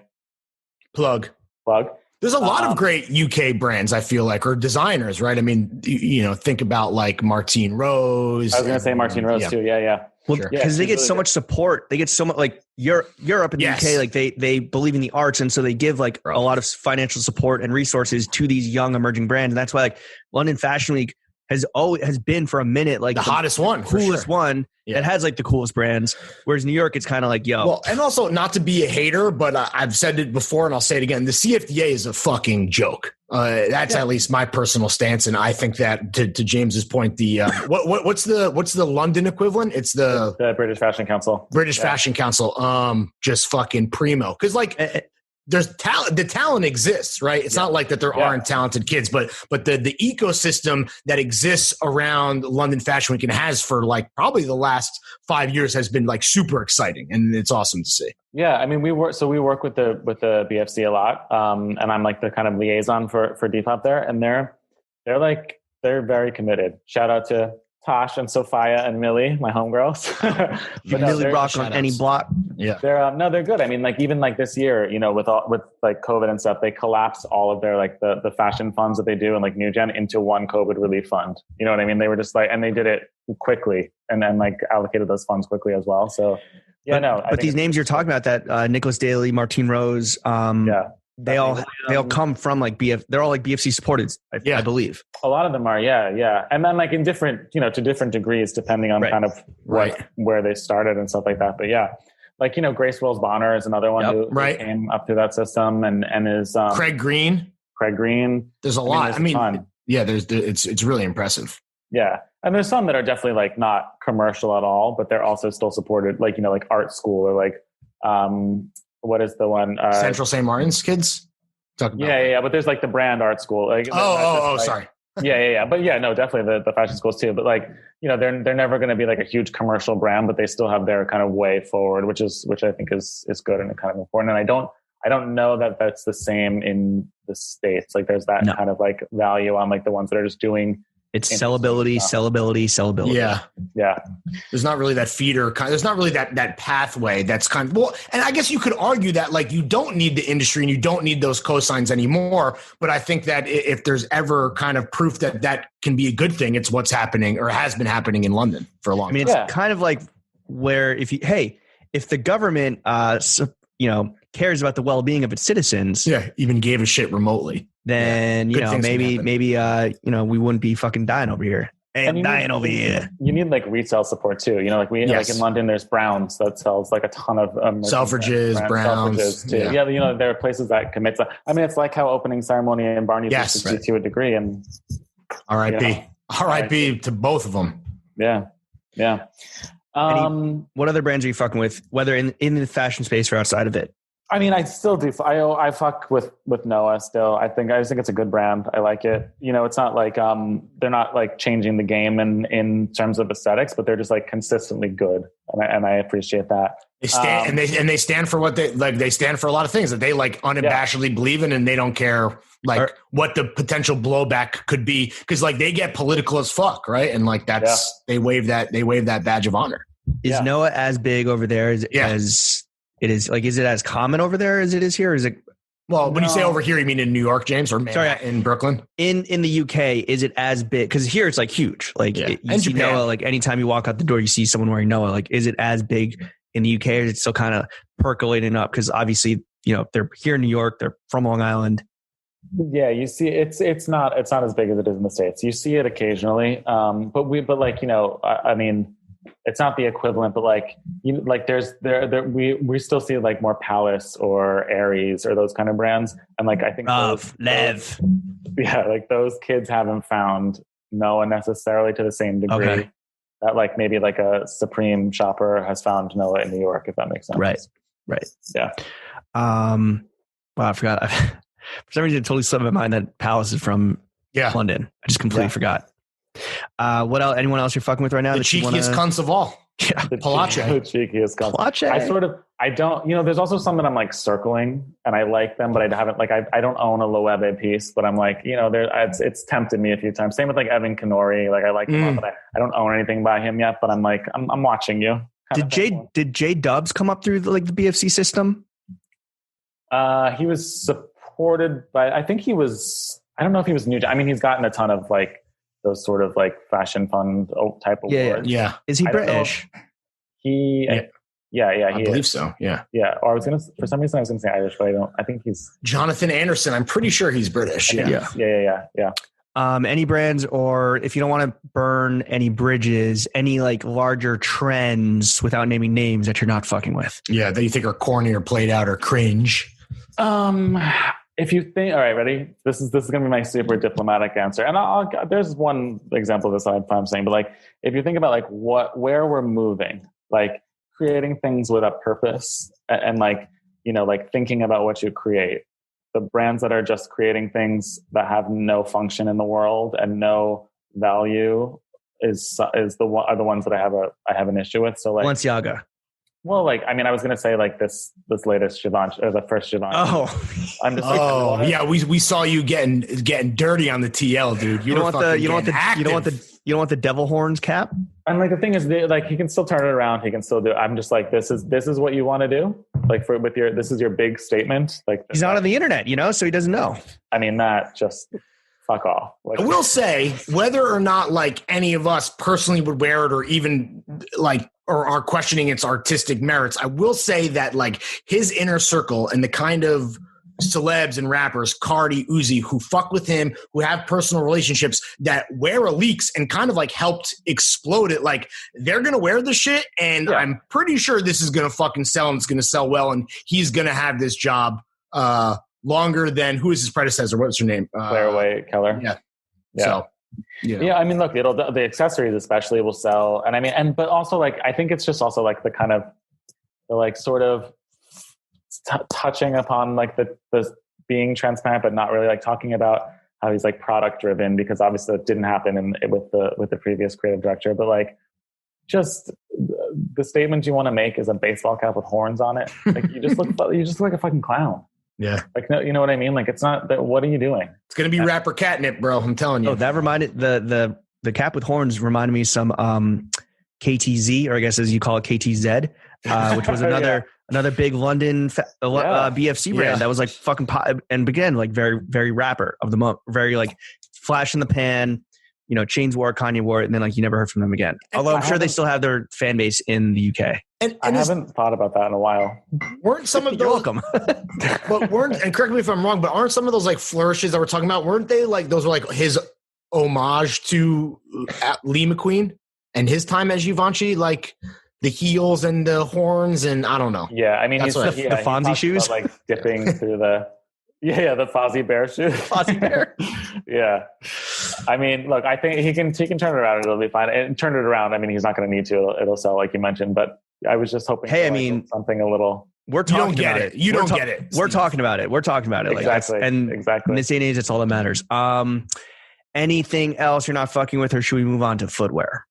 Plug. plug. There's a lot of great UK brands, I feel like, or designers, right? I mean, think about like Martine Rose. I was going to say Martine Rose Yeah. too. Yeah. Well, Sure. because they she's get really so good. much support. They get so much like Europe and the Yes. UK, like they believe in the arts. And so they give like a lot of financial support and resources to these young emerging brands. And that's why like London Fashion Week has been for a minute, like the hottest one, for coolest sure. one Yeah. that has like the coolest brands. Whereas New York, it's kind of like, yo, Well, and also not to be a hater, but I've said it before and I'll say it again. The CFDA is a fucking joke. That's at least my personal stance. And I think that to James's point, the what's the London equivalent? It's the The British Fashion Council. British Fashion Council. Just fucking primo. Cause like there's talent, the talent exists, right? It's not like that there aren't talented kids, but the ecosystem that exists around London Fashion Week and has for like probably the last 5 years has been like super exciting. And it's awesome to see. Yeah, I mean, we work with the BFC a lot, and I'm like the kind of liaison for Depop there, and they're very committed. Shout out to Tosh and Sophia and Millie, my homegirls. you Millie rock on shout-outs. any block. Yeah. They're good. I mean, like even like this year, with like COVID and stuff, they collapsed all of their like the fashion funds that they do and like New Gen into one COVID relief fund. You know what I mean? They were just like, and they did it quickly and then like allocated those funds quickly as well. So I But think these names you're talking about, that Nicholas Daly, Martine Rose, they all come from like they're all like BFC supported, I believe. a lot of them are, yeah. And then like in different, to different degrees, depending on kind of where they started and stuff like that. But yeah, like, Grace Wills Bonner is another one who came up through that system and is Craig Green. There's a lot. There's a ton. It's really impressive. Yeah. And there's some that are definitely like not commercial at all, but they're also still supported, like, like art school or like, what is the one? Central St. Martin's kids? Talk about Yeah. But there's like the brand art school. Like, sorry. Yeah. But yeah, no, definitely the fashion schools too. But like, they're never going to be like a huge commercial brand, but they still have their kind of way forward, which I think is good and kind of important. And I don't know that that's the same in the States. Like there's that kind of like value on like the ones that are just doing, It's interesting stuff. sellability. Yeah. There's not really that feeder. There's not really that pathway. That's kind of, well, and I guess you could argue that like you don't need the industry and you don't need those cosigns anymore. But I think that if there's ever kind of proof that that can be a good thing, it's what's happening or has been happening in London for a long time. It's kind of like where if the government, cares about the well-being of its citizens, even gave a shit remotely, then maybe we wouldn't be fucking dying over here. You need like retail support too. Like like in London, there's Browns that sells like a ton of Selfridges, Browns. Selfridges too. Yeah, there are places that commit to. I mean, it's like how opening ceremony in Barney's to a degree. And R.I.P. to both of them. Yeah. What other brands are you fucking with, whether in the fashion space or outside of it? I mean, I still do. I fuck with Noah still. I just think it's a good brand. I like it. It's not like they're not like changing the game in terms of aesthetics, but they're just like consistently good, and I appreciate that. They stand and they stand for what they like. They stand for a lot of things that they like unabashedly believe in, and they don't care what the potential blowback could be because like they get political as fuck, right? And like they wave that badge of honor. Is Noah as big over there as it is? Like, is it as common over there as it is here? Or is it? Well, when you say over here, you mean in New York, James, or in Brooklyn? In the UK, is it as big? Because here it's like huge. Like you see Japan. Noah, like anytime you walk out the door, you see someone wearing Noah. Like, is it as big in the UK, or is it still kind of percolating up? Because obviously, they're here in New York, they're from Long Island. Yeah, you see, it's not as big as it is in the States. You see it occasionally, I mean. It's not the equivalent, but we still see like more Palace or Aries or those kind of brands. And like, I think Lev. Like those kids haven't found Noah necessarily to the same degree that like maybe like a Supreme shopper has found Noah in New York, if that makes sense. Right. Yeah. Wow, I forgot. For some reason, it totally slipped my mind that Palace is from London. I just completely forgot. What else? Anyone else you're fucking with right now? The cheekiest cunts of all. Yeah. The cheekiest cunts. Palace. I don't, there's also some that I'm like circling and I like them, but I haven't like, I don't own a Loewe piece, but I'm like, it's tempted me a few times. Same with like Evan Kenori. Like I like him, but I don't own anything by him yet, but I'm like, I'm watching you. Did J Dubs come up through the BFC system? He was supported by, I don't know if he was new. I mean, he's gotten a ton of like, those sort of like fashion fund type of awards. Yeah. Is he British? He believe so. Yeah. Or for some reason I was gonna say Irish, but I think he's Jonathan Anderson. I'm pretty sure he's British. Yeah. Any brands, or if you don't want to burn any bridges, any like larger trends without naming names that you're not fucking with? Yeah, that you think are corny or played out or cringe. If you think, all right, ready? This is going to be my super diplomatic answer. And there's one example of this I'm saying, but like, if you think about like where we're moving, like creating things with a purpose and like, like thinking about what you create, the brands that are just creating things that have no function in the world and no value are the ones that I have an issue with. So like Balenciaga. Well, like, I mean, I was going to say like this latest Givenchy, or the first Givenchy. Oh, I'm just like, yeah. We saw you getting dirty on the TL, dude. You don't want the devil horns cap. And like, the thing is, like, he can still turn it around. He can still do it. I'm just like, this is what you want to do. Like this is your big statement. Like he's not on the internet, so he doesn't know. I mean, that just fuck off. Like, I will say, whether or not like any of us personally would wear it or even like, or are questioning its artistic merits, I will say that like his inner circle and the kind of celebs and rappers, Cardi, Uzi, who fuck with him, who have personal relationships that wear a leaks and kind of like helped explode it. Like they're going to wear the shit. And I'm pretty sure this is going to fucking sell and it's going to sell well. And he's going to have this job longer than who is his predecessor? What's her name? Claire White Keller. Yeah. So, I mean, look, the accessories especially will sell. And I mean, but also like, I think it's just also like the kind of the like sort of touching upon like the being transparent, but not really like talking about how he's like product driven, because obviously it didn't happen with the previous creative director, but like just the statement you want to make is a baseball cap with horns on it. Like you just look like a fucking clown. Yeah. Like, no, you know what I mean? Like, it's not that, what are you doing? It's gonna be rapper catnip, bro. I'm telling you. Oh, that reminded the cap with horns reminded me of some KTZ, or I guess as you call it KTZ, which was another big London BFC brand that was like fucking pop, and again like very very rapper of the month, very like flash in the pan. You know, Chains wore, Kanye wore it, and then like you never heard from them again. Although I'm sure they still have their fan base in the UK. And I haven't thought about that in a while. Weren't some of You're those? welcome. But and correct me if I'm wrong, but aren't some of those like flourishes that we're talking about? Weren't they like those were like his homage to Lee McQueen and his time as Givenchy, like the heels and the horns, and I don't know. Yeah, I mean, That's he's what- he the Fonzie talks shoes? about, like dipping through the the Fozzie Bear shoes. Fozzie Bear. Yeah, I mean, look, I think he can turn it around. It'll be fine. And turn it around. I mean, he's not going to need to. It'll sell, like you mentioned. But I was just hoping. Hey, for, I like, mean, something a little. We're You talking don't get about it. You don't get it. We're talking about it. We're talking about it. Like Exactly. and Exactly. in this day and age, that's all that matters. Anything else you're not fucking with, or should we move on to footwear?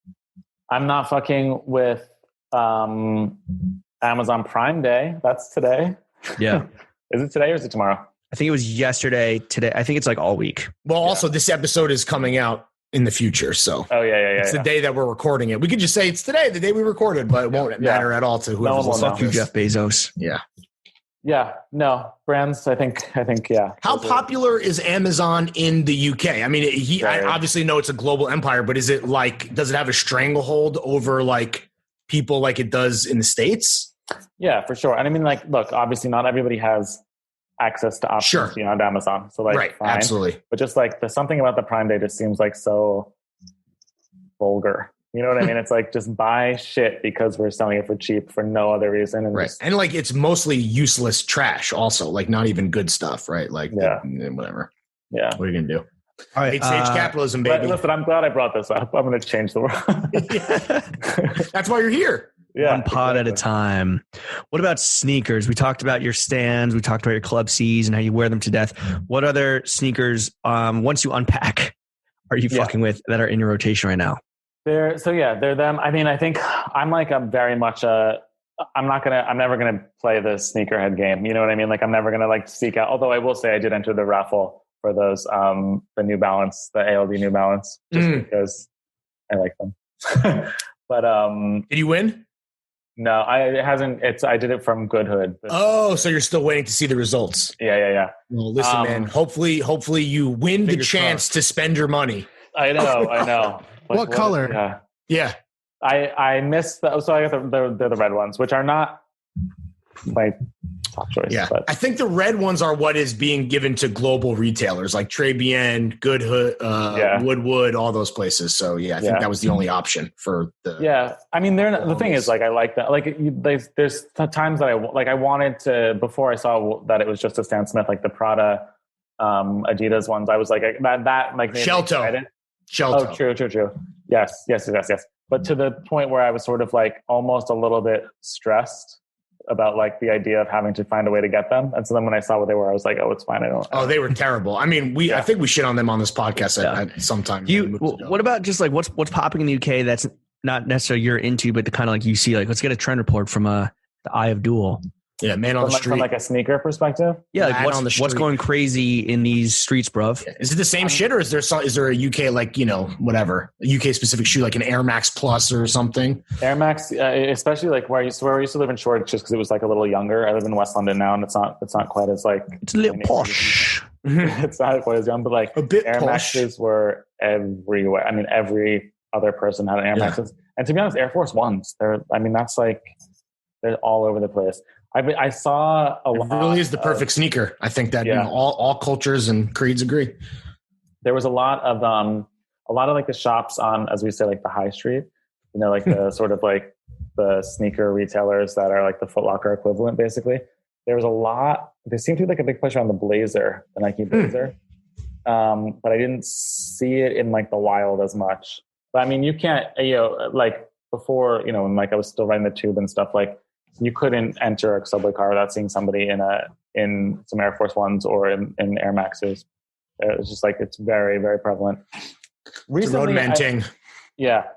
I'm not fucking with Amazon Prime Day. That's today. Yeah. Is it today or is it tomorrow? I think it was yesterday, today. I think it's like all week. Well, also this episode is coming out in the future, so Oh yeah. it's the day that we're recording it. We could just say it's today, the day we recorded, but it won't matter at all to whoever's one will listening. know. Fuck you, Jeff Bezos. Yeah. Yeah. No brands. I think. Yeah. How Those are- popular is Amazon in the UK? I mean, I Very. obviously know it's a global empire, but is it like, does it have a stranglehold over like people like it does in the States? Yeah, for sure. And I mean, like, look, obviously, not everybody has access to options Sure. beyond Amazon. So, like, Right. fine. Absolutely. But just like there's something about the Prime Day just seems like so vulgar. You know what I mean? It's like just buy shit because we're selling it for cheap for no other reason. And Right. just, And like, it's mostly useless trash also, like not even good stuff, right? Like, Yeah. whatever. yeah. What are you going to do? All right. Late stage capitalism, But baby. listen, I'm glad I brought this up. I'm going to change the world. That's why you're here. Yeah, one pod at a exactly. time. What about sneakers? We talked about your stands. We talked about your club C's and how you wear them to death. What other sneakers, once you unpack, are you Yeah. fucking with that are in your rotation right now? They're them. I mean, I think I'm like a very much I'm never gonna play the sneakerhead game. You know what I mean? Like I'm never gonna like seek out. Although I will say I did enter the raffle for those the New Balance, the ALD New Balance, just because I like them. But Did you win? no, I did it from Good Hood. But, Oh, so you're still waiting to see the results. yeah. Well, listen, man. Hopefully you win the Fingers chance to spend your money. I know. Like, What color? Yeah. Yeah. I missed so I got they're the red ones, which are not my top choice. Yeah. But I think the red ones are what is being given to global retailers like Trebien, Good Hood, Woodwood, all those places. So yeah, I think that was the only option for the. yeah, I mean, the thing is, like, I like that. Like, there's times that I wanted to, before I saw that it was just a Stan Smith, like the Prada, Adidas ones. I was like that like made me Shelto. excited. Shelto. Oh, true. Yes. But to the point where I was sort of like almost a little bit stressed about like the idea of having to find a way to get them. And so then when I saw what they were, I was like, oh, it's fine. Oh, they were terrible. I mean, I think we shit on them on this podcast at sometimes. What about just like what's popping in the UK that's not necessarily you're into, but the kind of like you see, like, let's get a trend report from the Eye of Dool. Yeah, man on the street. From like a sneaker perspective. Yeah, Lad like on the what's street. going crazy in these streets, bruv? Is it the same shit, or is there a UK like whatever a UK specific shoe like an Air Max Plus or something? Air Max, especially like where I used to live in Shoreditch, just because it was like a little younger. I live in West London now, and it's not quite as like It's a little posh. it's not quite as young, but like A bit Air posh. Maxes were everywhere. I mean, every other person had an Air Maxes, and to be honest, Air Force Ones. They're all over the place. I saw a lot. It really is the perfect sneaker. I think that all cultures and creeds agree. There was a lot of like the shops on, as we say, like the high street. You know, like the sort of like the sneaker retailers that are like the Foot Locker equivalent, basically. There was a lot. There seemed to be like a big push around the Blazer, the Nike Blazer, but I didn't see it in like the wild as much. But I mean, you can't, like before, when like I was still riding the Tube and stuff, like you couldn't enter a subway car without seeing somebody in some Air Force Ones or in Air Maxes. It's just like it's very, very prevalent. Recently,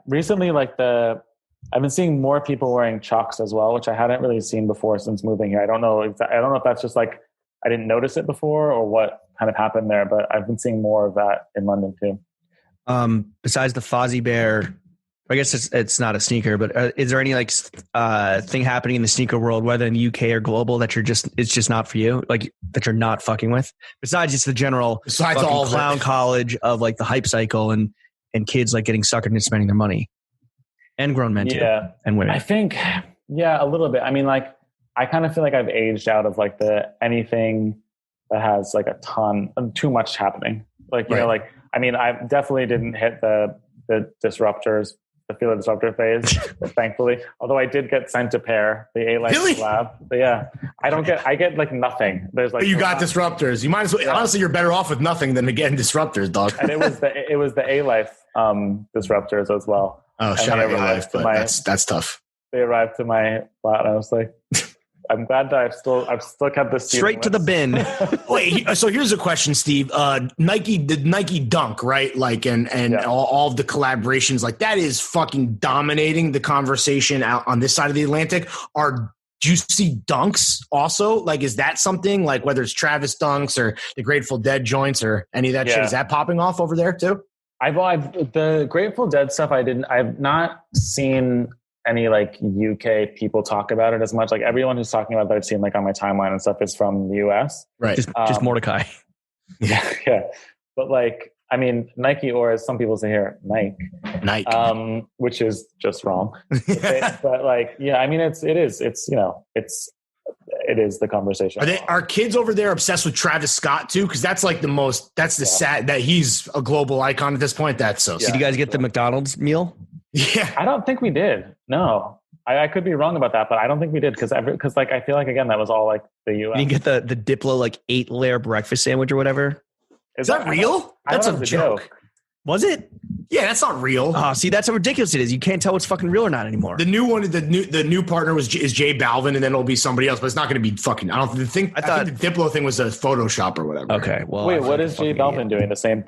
recently, like I've been seeing more people wearing Chucks as well, which I hadn't really seen before since moving here. I don't know if that's just like I didn't notice it before or what kind of happened there, but I've been seeing more of that in London too. Besides the Fozzie Bear, I guess it's not a sneaker, but is there any like thing happening in the sneaker world, whether in the UK or global, that it's just not for you, like that you're not fucking with? Besides just the general all clown college of like the hype cycle and kids like getting suckered into spending their money, and grown men too, and women. I think, a little bit. I mean, like, I kind of feel like I've aged out of like anything that has like too much happening. Like, you know, like, I mean, I definitely didn't hit the disruptors, the Fila Disruptor phase, thankfully. Although I did get sent a pair, the A-Life Lab. But yeah, I get like nothing. There's like, you got disruptors. You might as well, honestly, you're better off with nothing than getting disruptors, dog. And it was the A-Life disruptors as well. Oh, shout out A-Life, but that's tough. They arrived to my flat, and I was like, I'm glad that I've still kept this straight to the bin. Wait, so here's a question, Steve. The Nike Dunk, right? Like, and all of the collaborations, like that is fucking dominating the conversation out on this side of the Atlantic. Do you see dunks also? Like, is that something like whether it's Travis dunks or the Grateful Dead joints or any of that shit? Is that popping off over there too? I've the Grateful Dead stuff. I've not seen any like UK people talk about it as much. Like everyone who's talking about that I've seen like on my timeline and stuff is from the US. Right. Just Mordecai. Yeah. But like, I mean, Nike, or as some people say here, Nike, which is just wrong. But like, yeah, I mean, it is the conversation. Are kids over there obsessed with Travis Scott too? Because that's like sad that he's a global icon at this point. That's so sad. Did you guys get the McDonald's meal? Yeah, I don't think we did. No, I could be wrong about that, but I don't think we did because like I feel like again that was all like the US. You didn't get the Diplo like 8-layer breakfast sandwich or whatever. Is that real? That's a joke. Was it? Yeah, that's not real. Oh, see, that's how ridiculous it is. You can't tell what's fucking real or not anymore. The new one, the new partner is Jay Balvin, and then it'll be somebody else, but it's not going to be fucking. I think the Diplo thing was a Photoshop or whatever. Okay, well, wait, what is Jay Balvin doing? The same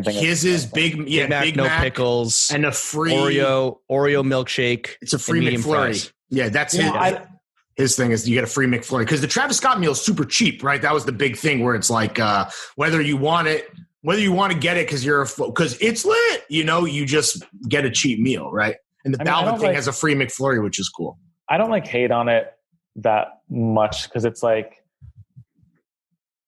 thing. His is Big Mac, no pickles, and a free Oreo milkshake. It's a free McFlurry. Fries. Yeah, that's it. His thing is you get a free McFlurry because the Travis Scott meal is super cheap, right? That was the big thing where it's like whether you want to get it because it's lit, you just get a cheap meal, right? And the Balvin thing has a free McFlurry, which is cool. I don't like hate on it that much because it's like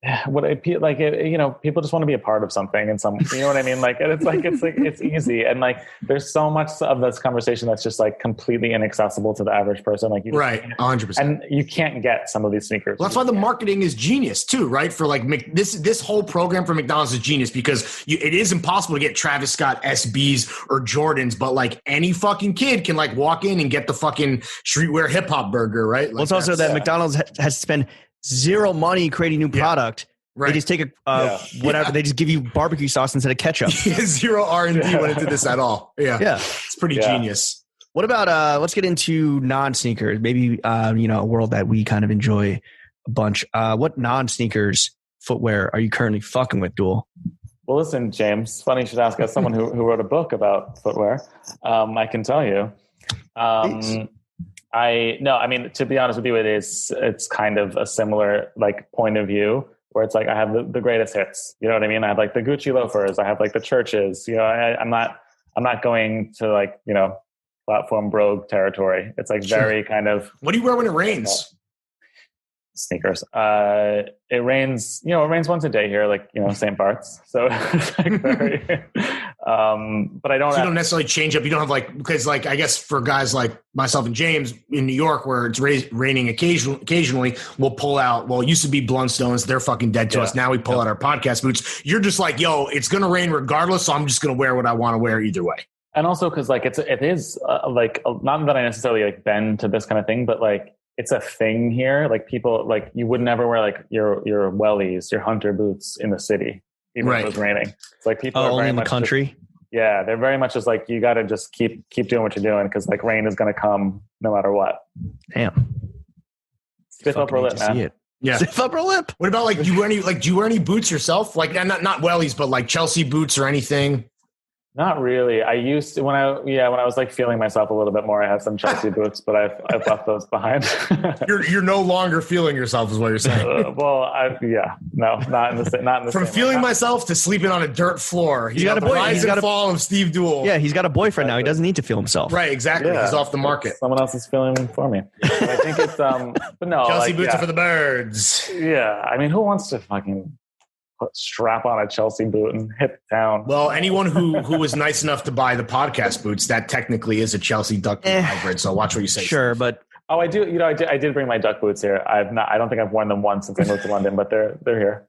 people just want to be a part of something and you know what I mean? Like, and it's easy. And like, there's so much of this conversation that's just like completely inaccessible to the average person. Like, right. 100%. And you can't get some of these sneakers. Well, that's why the marketing is genius too, right? For like this whole program for McDonald's is genius because it is impossible to get Travis Scott SBs or Jordans, but like any fucking kid can like walk in and get the fucking streetwear hip hop burger, right? Like, well, it's also that McDonald's has to spend zero money creating new product. Right. They just take whatever. They just give you barbecue sauce instead of ketchup. Zero R&D went into this at all. Yeah. It's pretty genius. What about let's get into non-sneakers. Maybe a world that we kind of enjoy a bunch. What non-sneakers footwear are you currently fucking with, Dool? Well, listen, James. Funny you should ask. As someone who wrote a book about footwear, I can tell you. I mean, to be honest with you, it's kind of a similar like point of view where it's like I have the greatest hits. You know what I mean? I have like the Gucci loafers. I have like the churches. I'm not going to like platform brogue territory. It's like very kind of. What do you wear when it rains? Sneakers. It rains. It rains once a day here, like St. Bart's. So it's like very. But I don't. So you don't necessarily change up. You don't have like because like I guess for guys like myself and James in New York where it's raining occasionally, we'll pull out. Well, it used to be Blundstones. They're fucking dead to us. Now we pull out our podcast boots. You're just like, yo, it's gonna rain regardless. So I'm just gonna wear what I want to wear either way. And also because like it is like not that I necessarily like bend to this kind of thing, but like. It's a thing here. Like people, like you would never wear like your wellies, your hunter boots in the city, even if it was raining. It's like people are only very in the much country. They're very much just like you got to just keep doing what you're doing because like rain is going to come no matter what. Damn. Stiff upper lip, man. Yeah. Stiff upper lip. What about like do you wear any boots yourself? Like not wellies, but like Chelsea boots or anything? Not really. I used to when I was like feeling myself a little bit more. I have some Chelsea boots, but I've left those behind. You're no longer feeling yourself, is what you're saying. Not in the From same feeling way. myself to sleeping on a dirt floor. He's got a boy. Rise He's and got a fall of Steve Dool. Yeah, he's got a boyfriend now. He doesn't need to feel himself. Right, exactly. Yeah. He's off the market. Someone else is feeling for me. But I think it's but no, Chelsea like, boots yeah. are for the birds. Yeah, I mean, who wants to fucking strap on a Chelsea boot and hit town? Well, anyone who was nice enough to buy the podcast boots, that technically is a Chelsea duck boot hybrid. So watch what you say. Sure, but Oh, I do. You know, I did bring my duck boots here. I don't think I've worn them once since I moved to London, but they're here.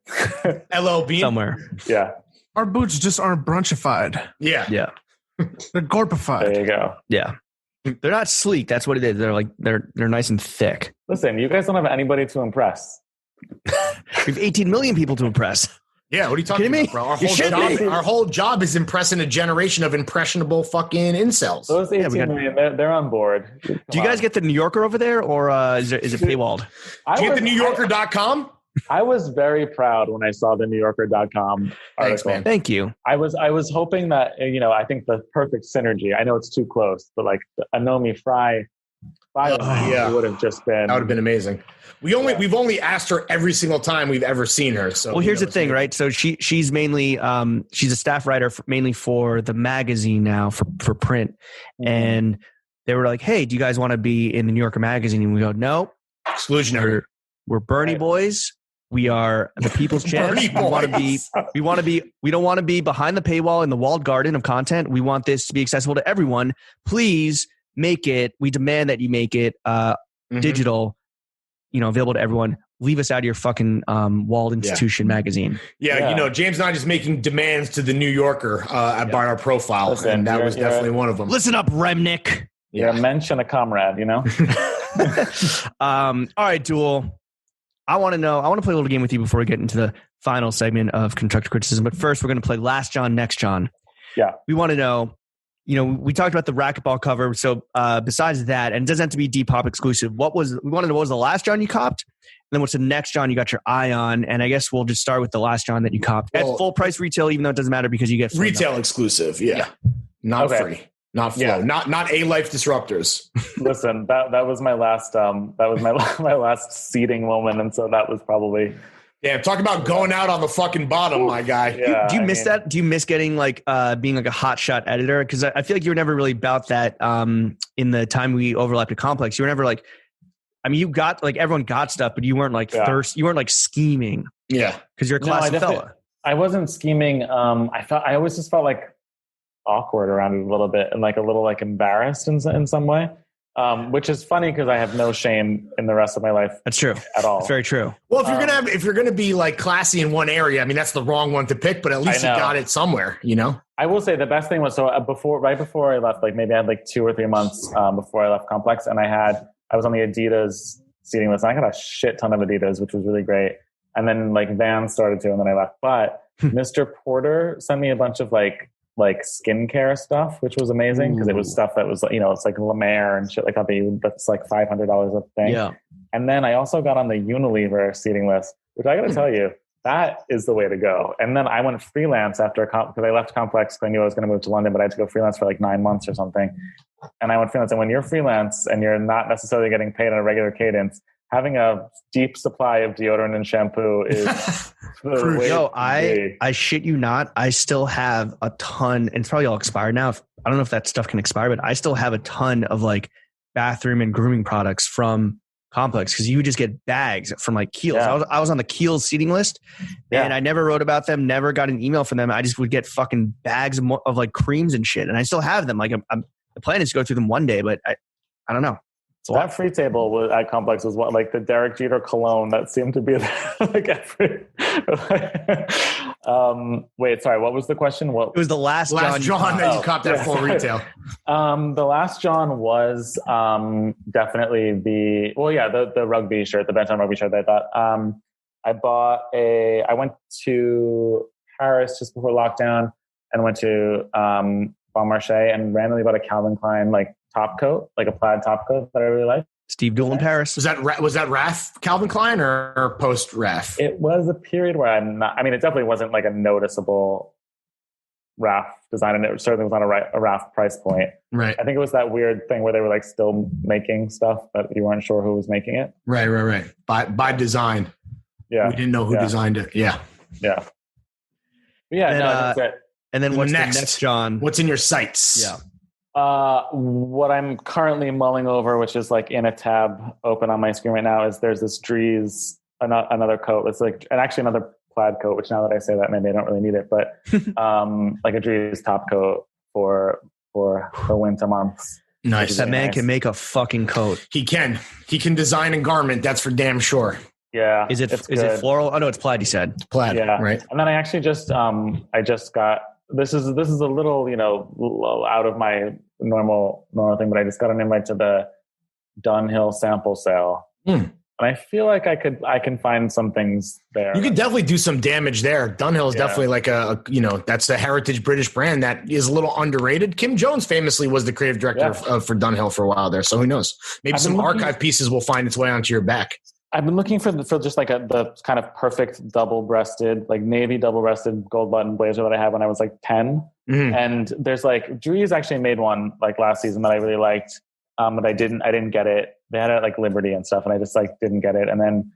LL Bean. somewhere. Yeah, Our boots just aren't brunchified. Yeah. Yeah. They're gorpified. there you go. Yeah. They're not sleek. That's what it is. They're nice and thick. Listen, you guys don't have anybody to impress. We have 18 million people to impress. Yeah, what are you talking Kidding me? about, bro? You should be. Our whole job is impressing a generation of impressionable fucking incels. Those 18 we got- million, they're on board. Do you guys get the New Yorker over there, or is it paywalled? Did you get the NewYorker.com? I was very proud when I saw the NewYorker.com Thanks, article. man. Thank you. I was hoping that, I think the perfect synergy, I know it's too close, but like the Anomi Fry yeah. would have just been. That would have been amazing. We've only asked her every single time we've ever seen her. So Well, here's the thing, right? So she's mainly she's a staff writer mainly for the magazine now for print, and they were like, "Hey, do you guys want to be in the New Yorker magazine?" And we go, "No, Exclusionary. we're Bernie boys. We are the people's champs. Bernie We want to be. boys. We don't want to be behind the paywall in the walled garden of content. We want this to be accessible to everyone. Please make it. We demand that you make it digital, available to everyone. Leave us out of your fucking walled institution magazine." Yeah, James and I just making demands to the New Yorker about our profile, Listen, and that you're- was definitely one of them. Listen up, Remnick. You're a mensch and a comrade, All right, Dool. I want to play a little game with you before we get into the final segment of constructive criticism. But first, we're going to play Last John, Next John. Yeah. We want to know, we talked about the racquetball cover. So besides that, and it doesn't have to be Depop exclusive, we want to know what was the last John you copped? And then what's the next John you got your eye on? And I guess we'll just start with the last John that you copped. At full price retail, even though it doesn't matter because you get full Retail exclusive, yeah. Not Okay. free, not flow, Yeah. not A Life Disruptors. Listen, that was my last my last seating moment, and so that was probably Yeah, talk about going out on the fucking bottom, my guy. yeah. Do you miss that? Do you miss getting being like a hotshot editor? Because I feel like you were never really about that in the time we overlapped at Complex. You were never like, you got everyone got stuff, but you weren't you weren't like scheming Yeah. because you're a classy fella. I wasn't scheming. I always just felt like awkward around it a little bit and like a little like embarrassed in some way. Which is funny because I have no shame in the rest of my life That's true. at all. That's very true. Well, if you're gonna be like classy in one area, that's the wrong one to pick, but at least you know. got it somewhere, I will say the best thing was right before I left, like maybe I had like 2 or 3 months before I left Complex, and I was on the Adidas seating list, and I got a shit ton of Adidas, which was really great. And then like Vans started to, and then I left. But Mr. Porter sent me a bunch of like skincare stuff, which was amazing because it was stuff that was it's like La Mer and shit like that. That's like $500 a thing. Yeah. And then I also got on the Unilever seating list, which I got to tell you, that is the way to go. And then I went freelance because I left Complex because I knew I was going to move to London, but I had to go freelance for like 9 months or something. And I went freelance. And when you're freelance and you're not necessarily getting paid on a regular cadence, having a deep supply of deodorant and shampoo is the way Yo, to be. I shit you not. I still have a ton, and it's probably all expired now. I don't know if that stuff can expire, but I still have a ton of like bathroom and grooming products from Complex because you would just get bags from like Kiehl's. Yeah. I was on the Kiehl's seating list, and I never wrote about them, never got an email from them. I just would get fucking bags of like creams and shit, and I still have them. Like the plan is to go through them one day, but I don't know. That free table at Complex was what, like the Derek Jeter cologne that seemed to be there, like every. Wait, sorry. What was the question? What It was the last John that you copped at full retail. The last John was definitely the rugby shirt, the Benton rugby shirt that I thought. I went to Paris just before lockdown and went to Bon Marché and randomly bought a Calvin Klein like top coat, like a plaid top coat that I really liked. Steve Dool in Paris. Was that RAF Calvin Klein or post RAF? It was a period where it definitely wasn't like a noticeable RAF design, and it certainly was on a RAF price point. Right. I think it was that weird thing where they were like still making stuff, but you weren't sure who was making it. Right. By design. Yeah. We didn't know who designed it. Yeah. Yeah. Yeah. Then, no, that's it. And then what's next? the next, John? What's in your sights? Yeah. What I'm currently mulling over, which is like in a tab open on my screen right now, is there's this Drees, another coat. It's like, and actually another plaid coat, which now that I say that, maybe I don't really need it, but like a Drees top coat for the winter months. Nice. That man can make a fucking coat. He can design a garment. That's for damn sure. Yeah. Is it floral? Oh no, it's plaid. You said Plaid. Yeah. Right. And then I actually just got, this is a little, out of my normal thing, but I just got an invite to the Dunhill sample sale. And I feel like I can find some things there. You could definitely do some damage there. Dunhill is definitely like that's a heritage British brand that is a little underrated. Kim Jones famously was the creative director for Dunhill for a while there. So who knows? Maybe some archive pieces will find its way onto your back. I've been looking for just like the kind of perfect double-breasted, like navy double-breasted gold button blazer that I had when I was like 10. Mm-hmm. And there's like, Drees actually made one like last season that I really liked. But I didn't get it. They had it at like Liberty and stuff, and I just like didn't get it. And then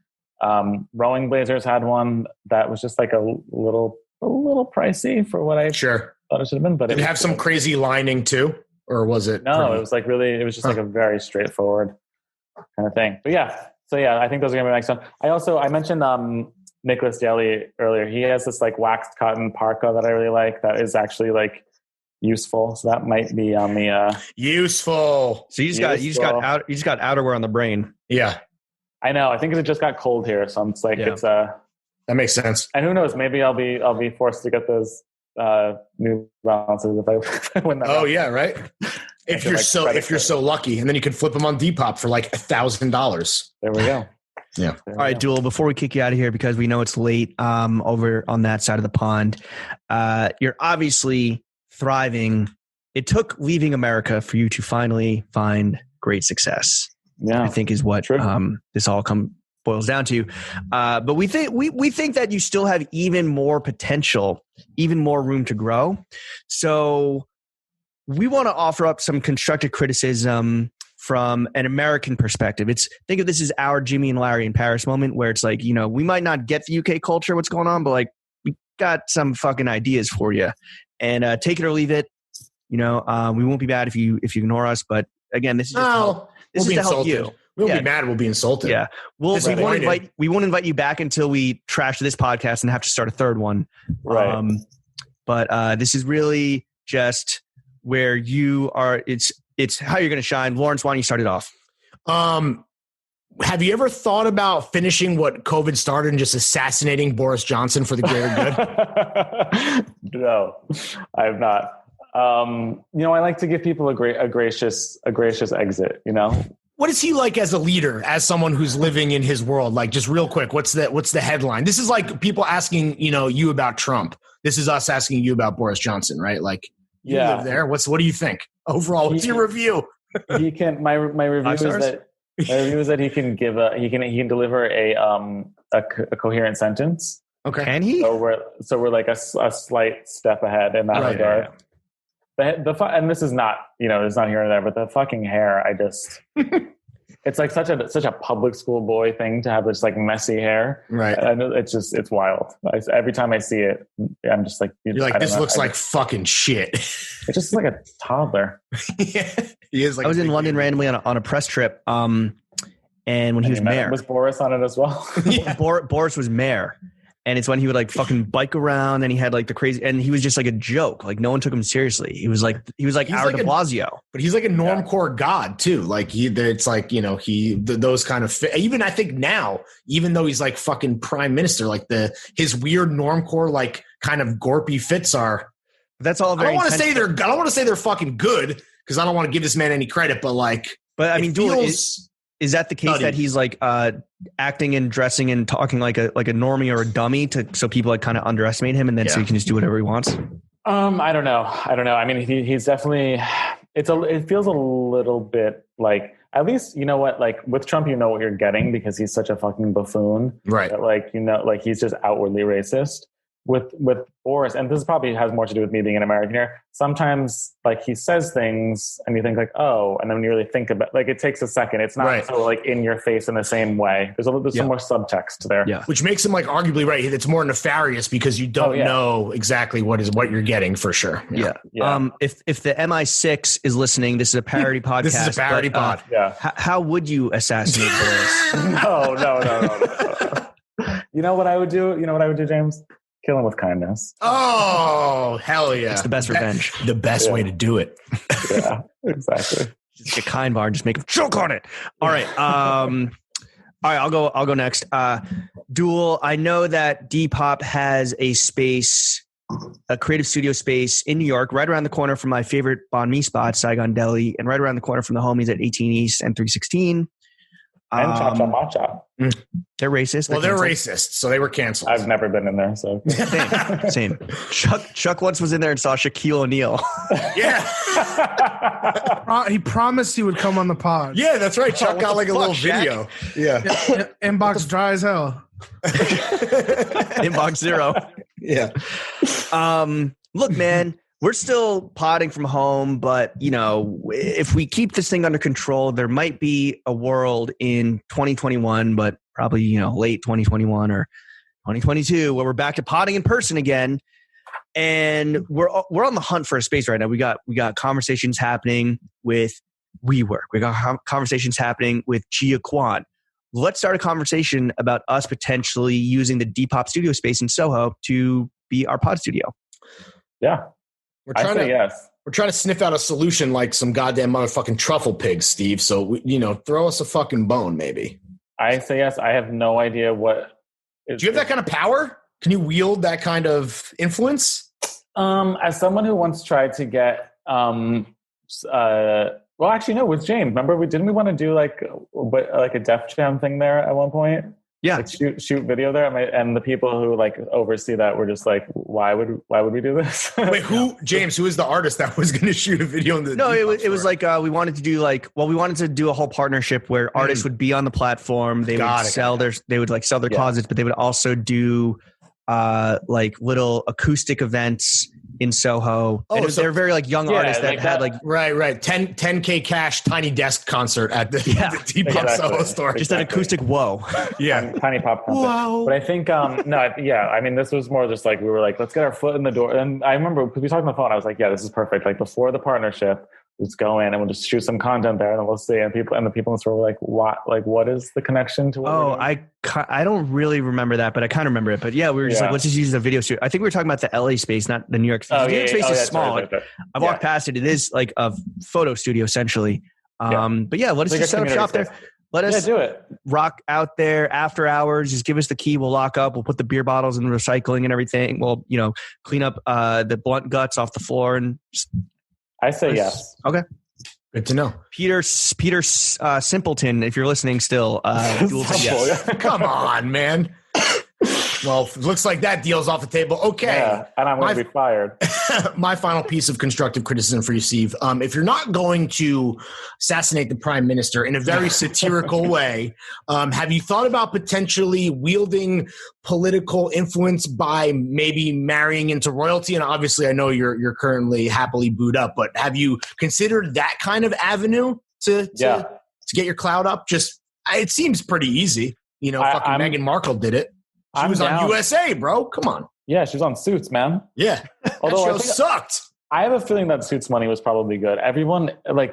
Rowing Blazers had one that was just like a little pricey for what I thought it should have been. But did it have some crazy lining too, or was it? No, it was like it was just like a very straightforward kind of thing. But yeah, so yeah, I think those are gonna be my next one. I mentioned Nicholas Daly earlier. He has this like waxed cotton parka that I really like. That is actually like useful, so that might be on the useful. So you just got outerwear on the brain. Yeah, I know. I think it just got cold here, so it's like it's that makes sense. And who knows? Maybe I'll be forced to get those New Balances if I win that. Oh yeah, right. If you're so lucky, and then you can flip them on Depop for like $1,000. There we go. Yeah. All right, Dool, before we kick you out of here, because we know it's late over on that side of the pond, you're obviously thriving. It took leaving America for you to finally find great success. Yeah, I think is what this all boils down to. But we think that you still have even more potential, even more room to grow. So we want to offer up some constructive criticism from an American perspective. Think of this as our Jimmy and Larry in Paris moment, where it's like, we might not get the UK culture, what's going on, but like we got some fucking ideas for you, and take it or leave it. We won't be mad if you ignore us, but again, this is just to help you. We won't be mad. We'll be insulted. Yeah, we won't invite you back until we trash this podcast and have to start a third one. Right. But this is really just where you are. It's how you're going to shine. Lawrence, why don't you start it off? Have you ever thought about finishing what COVID started and just assassinating Boris Johnson for the greater good? No, I have not. I like to give people a gracious exit. What is he like as a leader, as someone who's living in his world? Like, just real quick, what's the headline? This is like people asking, you about Trump. This is us asking you about Boris Johnson, right? Like, you live there. What do you think overall? What's your review? He can. My review is that he can he can deliver a coherent sentence. Okay. Can he? So we're like a slight step ahead in that regard. Yeah. And this is not, it's not here and there, but the fucking hair, it's like such a public school boy thing to have this like messy hair. Right. And it's wild. Every time I see it, I'm just like, you're like, this looks like fucking shit. It's just like a toddler. Yeah. He is like I was in London randomly on a press trip. And when he was mayor, was Boris on it as well? Yeah. Boris was mayor. And it's when he would like fucking bike around, and he had like the crazy, and he was just like a joke. Like no one took him seriously. He was like our de Blasio. But he's like a normcore god too. Like it's like, those kind of, even I think now, even though he's like fucking prime minister, like his weird normcore, like kind of gorpy fits are. That's all very. I don't want to say they're fucking good, because I don't want to give this man any credit, but like, I mean, is that the case that he's like acting and dressing and talking like a normie or a dummy so people like kind of underestimate him, and then so he can just do whatever he wants? I don't know. I mean, he's definitely. It feels a little bit like, at least you know what, like with Trump, you know what you're getting because he's such a fucking buffoon, right? That, like he's just outwardly racist. with Boris, and this probably has more to do with me being an American here. Sometimes like he says things and you think like, oh, and then when you really think about like it takes a second. It's not so like in your face in the same way. There's some more subtext there. Yeah. Which makes him like arguably right. It's more nefarious because you don't know exactly what you're getting for sure. Yeah. If the MI6 is listening, this is a parody podcast. This is a parody pod. Yeah. How would you assassinate Boris? No. You know what I would do? You know what I would do, James? Kill him with kindness. Oh, hell yeah. It's the best revenge. The best way to do it. Yeah, exactly. Just get kind bar and just make him choke on it. All right. All right, I'll go next. Dool, I know that Depop has a space, a creative studio space in New York, right around the corner from my favorite banh mi spot, Saigon Deli, and right around the corner from the homies at 18 East and 316. And Cha Cha Matcha. They're racist. Well, they're racist, so they were canceled. I've never been in there, so same. Chuck once was in there and saw Shaquille O'Neal. Yeah, He promised he would come on the pod. yeah, that's right. Chuck got like a little video. Yeah, Inbox dry as hell. Inbox zero. yeah. Look, man, we're still potting from home, but you know, if we keep this thing under control, there might be a world in 2021, but probably late 2021 or 2022, where we're back to potting in person again. And we're on the hunt for a space right now. We got conversations happening with WeWork. We got conversations happening with Gia Kwan. Let's start a conversation about us potentially using the Depop studio space in Soho to be our pod studio. Yeah. We're trying to yes. We're trying to sniff out a solution like some goddamn motherfucking truffle pigs, Steve. So throw us a fucking bone, maybe. I say yes. I have no idea what. Do you have that kind of power? Can you wield that kind of influence? As someone who once tried to get, well, actually, no, with James. Remember, didn't we want to do like a Def Jam thing there at one point? Yeah, like shoot video there, and the people who like oversee that were just like, why would we do this? Wait, who is the artist that was going to shoot a video in the? No, it was like we wanted to do we wanted to do a whole partnership where artists would be on the platform. They would sell their closets, but they would also do like little acoustic events in Soho. Oh, and they're very like young artists that had like right 10K cash tiny desk concert at the Depop Soho store. Just an acoustic whoa. Yeah, tiny pop concert. Wow. But I think I mean this was more just like we were like, let's get our foot in the door. And I remember because we talked on the phone, I was like, yeah, this is perfect. Like before the partnership, let's go in and we'll just shoot some content there and then we'll see. And the people in the store were like, what is the connection to what I don't really remember that, but I kind of remember it. But yeah, we were just like, let's just use the video studio. I think we were talking about the LA space, not the New York space. The New York space is small. Right. I walked past it. It is like a photo studio essentially. But yeah, let us just set up shop there. Let us do it. Rock out there after hours. Just give us the key. We'll lock up. We'll put the beer bottles in the recycling and everything. We'll, clean up the blunt guts off the floor and just. I say yes. Okay. Good to know. Peter Simpleton, if you're listening still. Come on, man. Well, looks like that deal's off the table. Okay. Yeah, and I'm going to be fired. My final piece of constructive criticism for you, Steve. If you're not going to assassinate the prime minister in a very satirical way, have you thought about potentially wielding political influence by maybe marrying into royalty? And obviously, I know you're currently happily booed up, but have you considered that kind of avenue to get your clout up? It seems pretty easy. Meghan Markle did it. She was on USA, bro. Come on. Yeah, she was on Suits, man. Yeah. Although that show sucked. I have a feeling that Suits money was probably good. Everyone,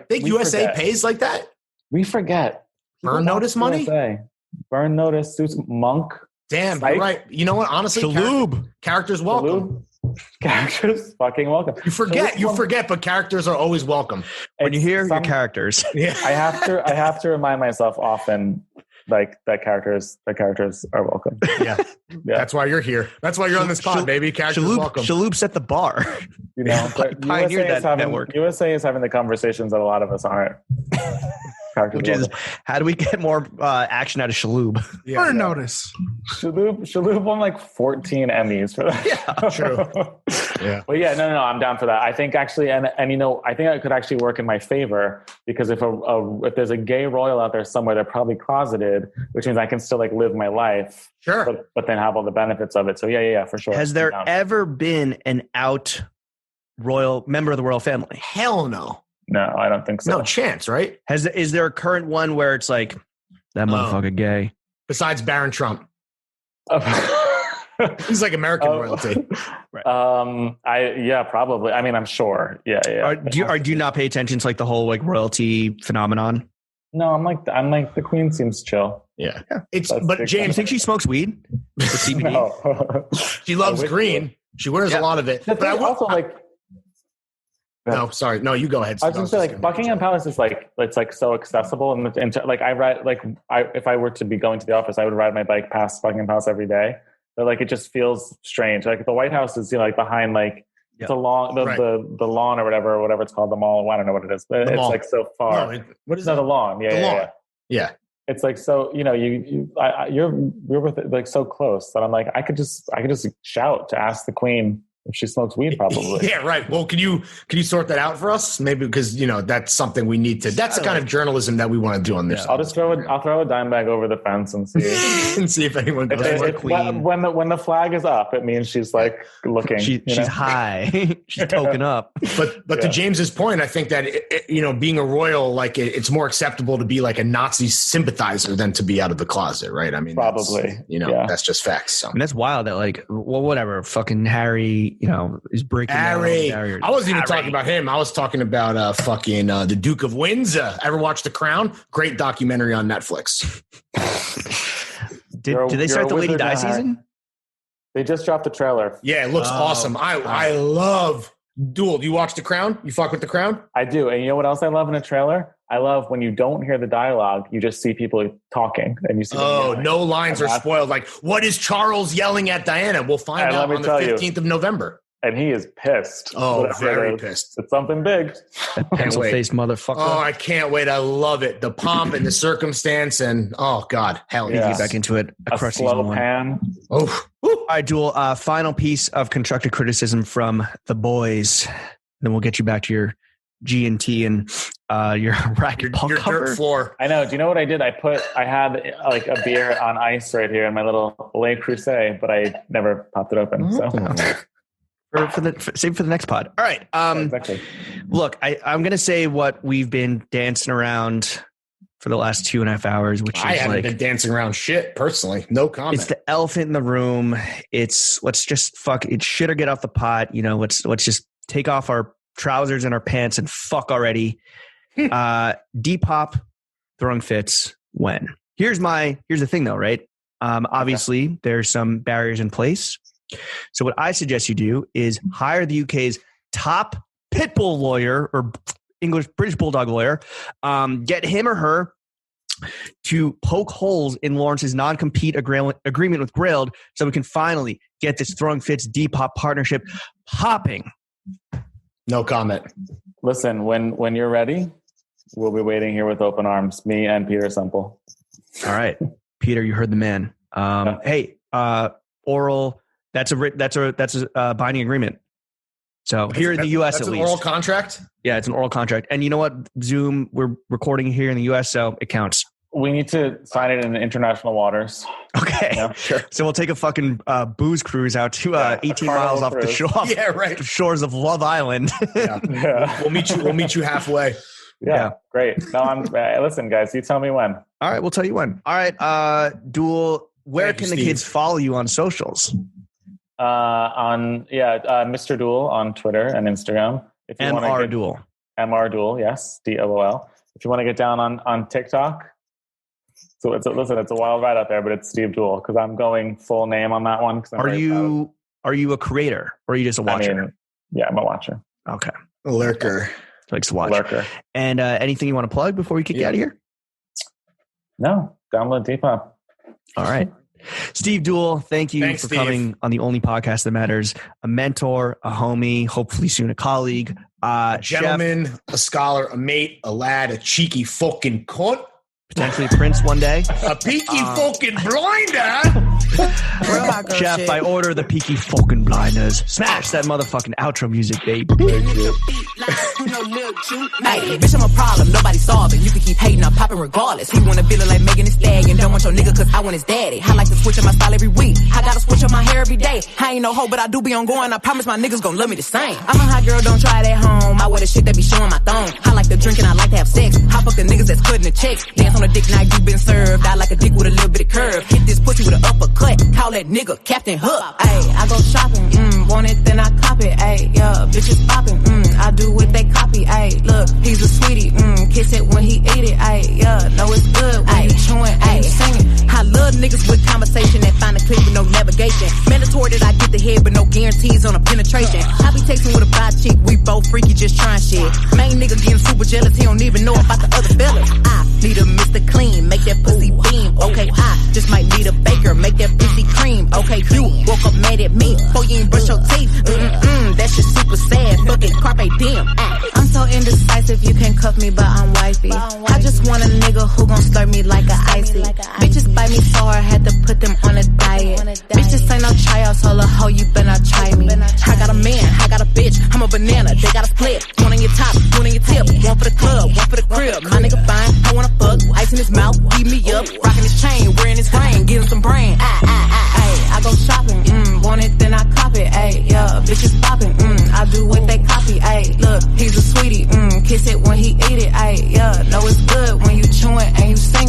think USA pays like that? We forget. Burn notice money? Burn notice, Suits, Monk. Damn, you're right. You know what? Honestly, characters welcome. Characters fucking welcome. You forget, but characters are always welcome. When you hear your characters. Yeah. I have to remind myself often like that characters are welcome. Yeah. That's why you're here. That's why you're on this pod, baby. Characters welcome. Shaloop's at the bar. Pioneered that network. USA is having the conversations that a lot of us aren't. Which is, how do we get more action out of Shaloub? Put a notice. Shaloub won like 14 Emmys for that. Yeah, true. Yeah. But yeah, no, I'm down for that. I think actually, and I think it could actually work in my favor, because if there's a gay royal out there somewhere, they're probably closeted, which means I can still like live my life, Sure. but then have all the benefits of it. So yeah, for sure. Has there ever been an out royal member of the royal family? Hell no. No, I don't think so. No chance, right? Is there a current one where it's like that motherfucker gay? Besides Barron Trump. He's like American royalty. Right. Probably. I mean, I'm sure. Yeah. Do you not pay attention to like the whole like royalty phenomenon? No, I'm like the Queen seems chill. Yeah. That's But Do you James, think she smokes weed? Or CBD? No. she loves green. She wears a lot of it. But I also like. No, sorry. No, you go ahead. I was going to say, like, Buckingham Palace is like, it's like so accessible, and like if I were to be going to the office, I would ride my bike past Buckingham Palace every day. But like, it just feels strange. Like the White House is, like behind like the lawn, the lawn or whatever it's called, the mall. I don't know what it is, but it's like so far. No, what is that? The lawn. Yeah. It's like, so, you're with it, like so close that I'm like, I could just shout to ask the Queen if she smokes weed, probably. Yeah, right. Well, can you sort that out for us? Maybe because that's something we need to. That's the kind of journalism that we want to do on this. I'll just throw a dime bag over the fence and see and see if anyone goes. When the flag is up, it means she's like looking. She's high. She's token up. But to James's point, I think that being a royal, like it's more acceptable to be like a Nazi sympathizer than to be out of the closet, right? I mean, probably. That's just facts. So. And that's wild. That like, well, whatever. Fucking Harry. Is breaking Harry. down I wasn't even talking about him. I was talking about the Duke of Windsor. Ever watch The Crown? Great documentary on Netflix. Did they start the Lady Di season? They just dropped the trailer. Yeah, it looks awesome. I love Dool. Do you watch The Crown? You fuck with The Crown? I do. And you know what else I love in a trailer? I love when you don't hear the dialogue, you just see people talking and you see. No lines are spoiled. Like, what is Charles yelling at Diana? We'll find out on the 15th of November. And he is pissed. Oh, very pissed. It's something big. Pencil-faced motherfucker. Oh, I can't wait. I love it. The pomp and the circumstance and, oh, God. Hell yeah. Get back into it. A slow pan. Oh. All right, Dool. Final piece of constructive criticism from the boys. Then we'll get you back to your G&T and your racquetball your cover. Dirt floor. I know. Do you know what I did? I had like a beer on ice right here in my little Le Creuset, but I never popped it open. So Save for the next pod. All right. Exactly. Look, I'm going to say what we've been dancing around for the last 2.5 hours, which I is haven't been dancing around shit personally. No comment. It's the elephant in the room. It's let's just fuck it. Shit or get off the pot. Let's just take off our trousers and our pants and fuck already. Depop throwing fits when. Here's the thing though, right? Obviously there's some barriers in place. So what I suggest you do is hire the UK's top pit bull lawyer or British bulldog lawyer. Get him or her to poke holes in Lawrence's non-compete agreement with Grailed so we can finally get this Throwing Fits Depop partnership popping. No comment. Listen, when you're ready, we'll be waiting here with open arms, me and Peter Semple. All right. Peter, you heard the man. Hey, oral, that's a binding agreement. So here in the U.S. that's at least. An oral contract? Yeah, it's an oral contract. And you know what? Zoom, we're recording here in the U.S., so it counts. We need to sign it in international waters. Okay. Yeah, sure. So we'll take a fucking booze cruise out to 18 miles off the shore. Yeah, right. Shores of Love Island. Yeah. We'll meet you halfway. Yeah. Great. No, listen, guys, you tell me when. All right, we'll tell you when. All right, Dool, where can the kids follow you on socials? Mr. Dool on Twitter and Instagram. If you MR Dool. MR Dool, yes, DOOL. If you want to get down on TikTok, so it's a wild ride out there, but it's Steve Dool because I'm going full name on that one. Are you a creator or are you just a watcher? I'm a watcher. Okay, a lurker. Likes to watch. Lurker. And anything you want to plug before we kick you out of here? No, download Depop. All right. Steve Dool, thank you for coming on the only podcast that matters. A mentor, a homie, hopefully soon a colleague, A gentleman, a scholar, a mate, a lad, a cheeky fucking cunt. Potentially Prince one day. A peaky fucking blinder. Chef, I order the peaky fucking blinders. Smash that motherfucking outro music, baby. Hey, bitch, I'm a problem. Nobody solving. You can keep hating, I'm popping regardless. He wanna feel like Megan Thee Stallion. Don't want your nigga cause I want his daddy. I like to switch up my style every week. I gotta switch up my hair every day. I ain't no hoe, but I do be on going. I promise my niggas gon' love me the same. I'm a hot girl, don't try it at home. I wear the shit that be showing my thong. I like to drink and I like to have sex. I fuck the niggas that's cutting the checks. Dance on a dick now you been served. I like a dick with a little bit of curve. Hit this pussy with an uppercut. Call that nigga Captain Hook. Ayy, I go shopping. Want it, then I cop it. Ayy, yeah, bitches popping. I do what they copy. Ayy, look, he's a sweetie. Kiss it when he eat it. Ayy, yeah, know it's good when you chewing. Ayy, singing. I love niggas with conversation that find a clip with no navigation. Mandatory that I get the head, but no guarantees on a penetration. I be texting with a bi chick. We both freaky, just trying shit. Main nigga getting super jealous. He don't even know about the other fellas. I need a Mr. Clean, make that pussy beam. Okay, I just might need a baker, make that pussy cream. Okay, you woke up mad at me before you ain't brush your teeth. That shit super sad. Fucking carpe diem. I'm so indecisive, you can cuff me, but I'm wifey. I just want a nigga who gon' slurp me like a icy. Bitches bite me so hard, had to put them on a diet. Bitch, this ain't no tryouts, all a hoe, you better not try me. I got a man, I got a bitch, I'm a banana, they got a split. One on your top, one on your tip, one for the club, one for the crib. My nigga fine, I wanna fuck, ice in his mouth, beat me up, rockin' his chain, wearing his ring, give him some brain. I go shopping, want it, then I cop it, ayy, yeah, bitches popping, I do what they copy, ayy, look, he's a sweetie, kiss it when he eat it, ayy, yeah, know it's good when you chewing and you say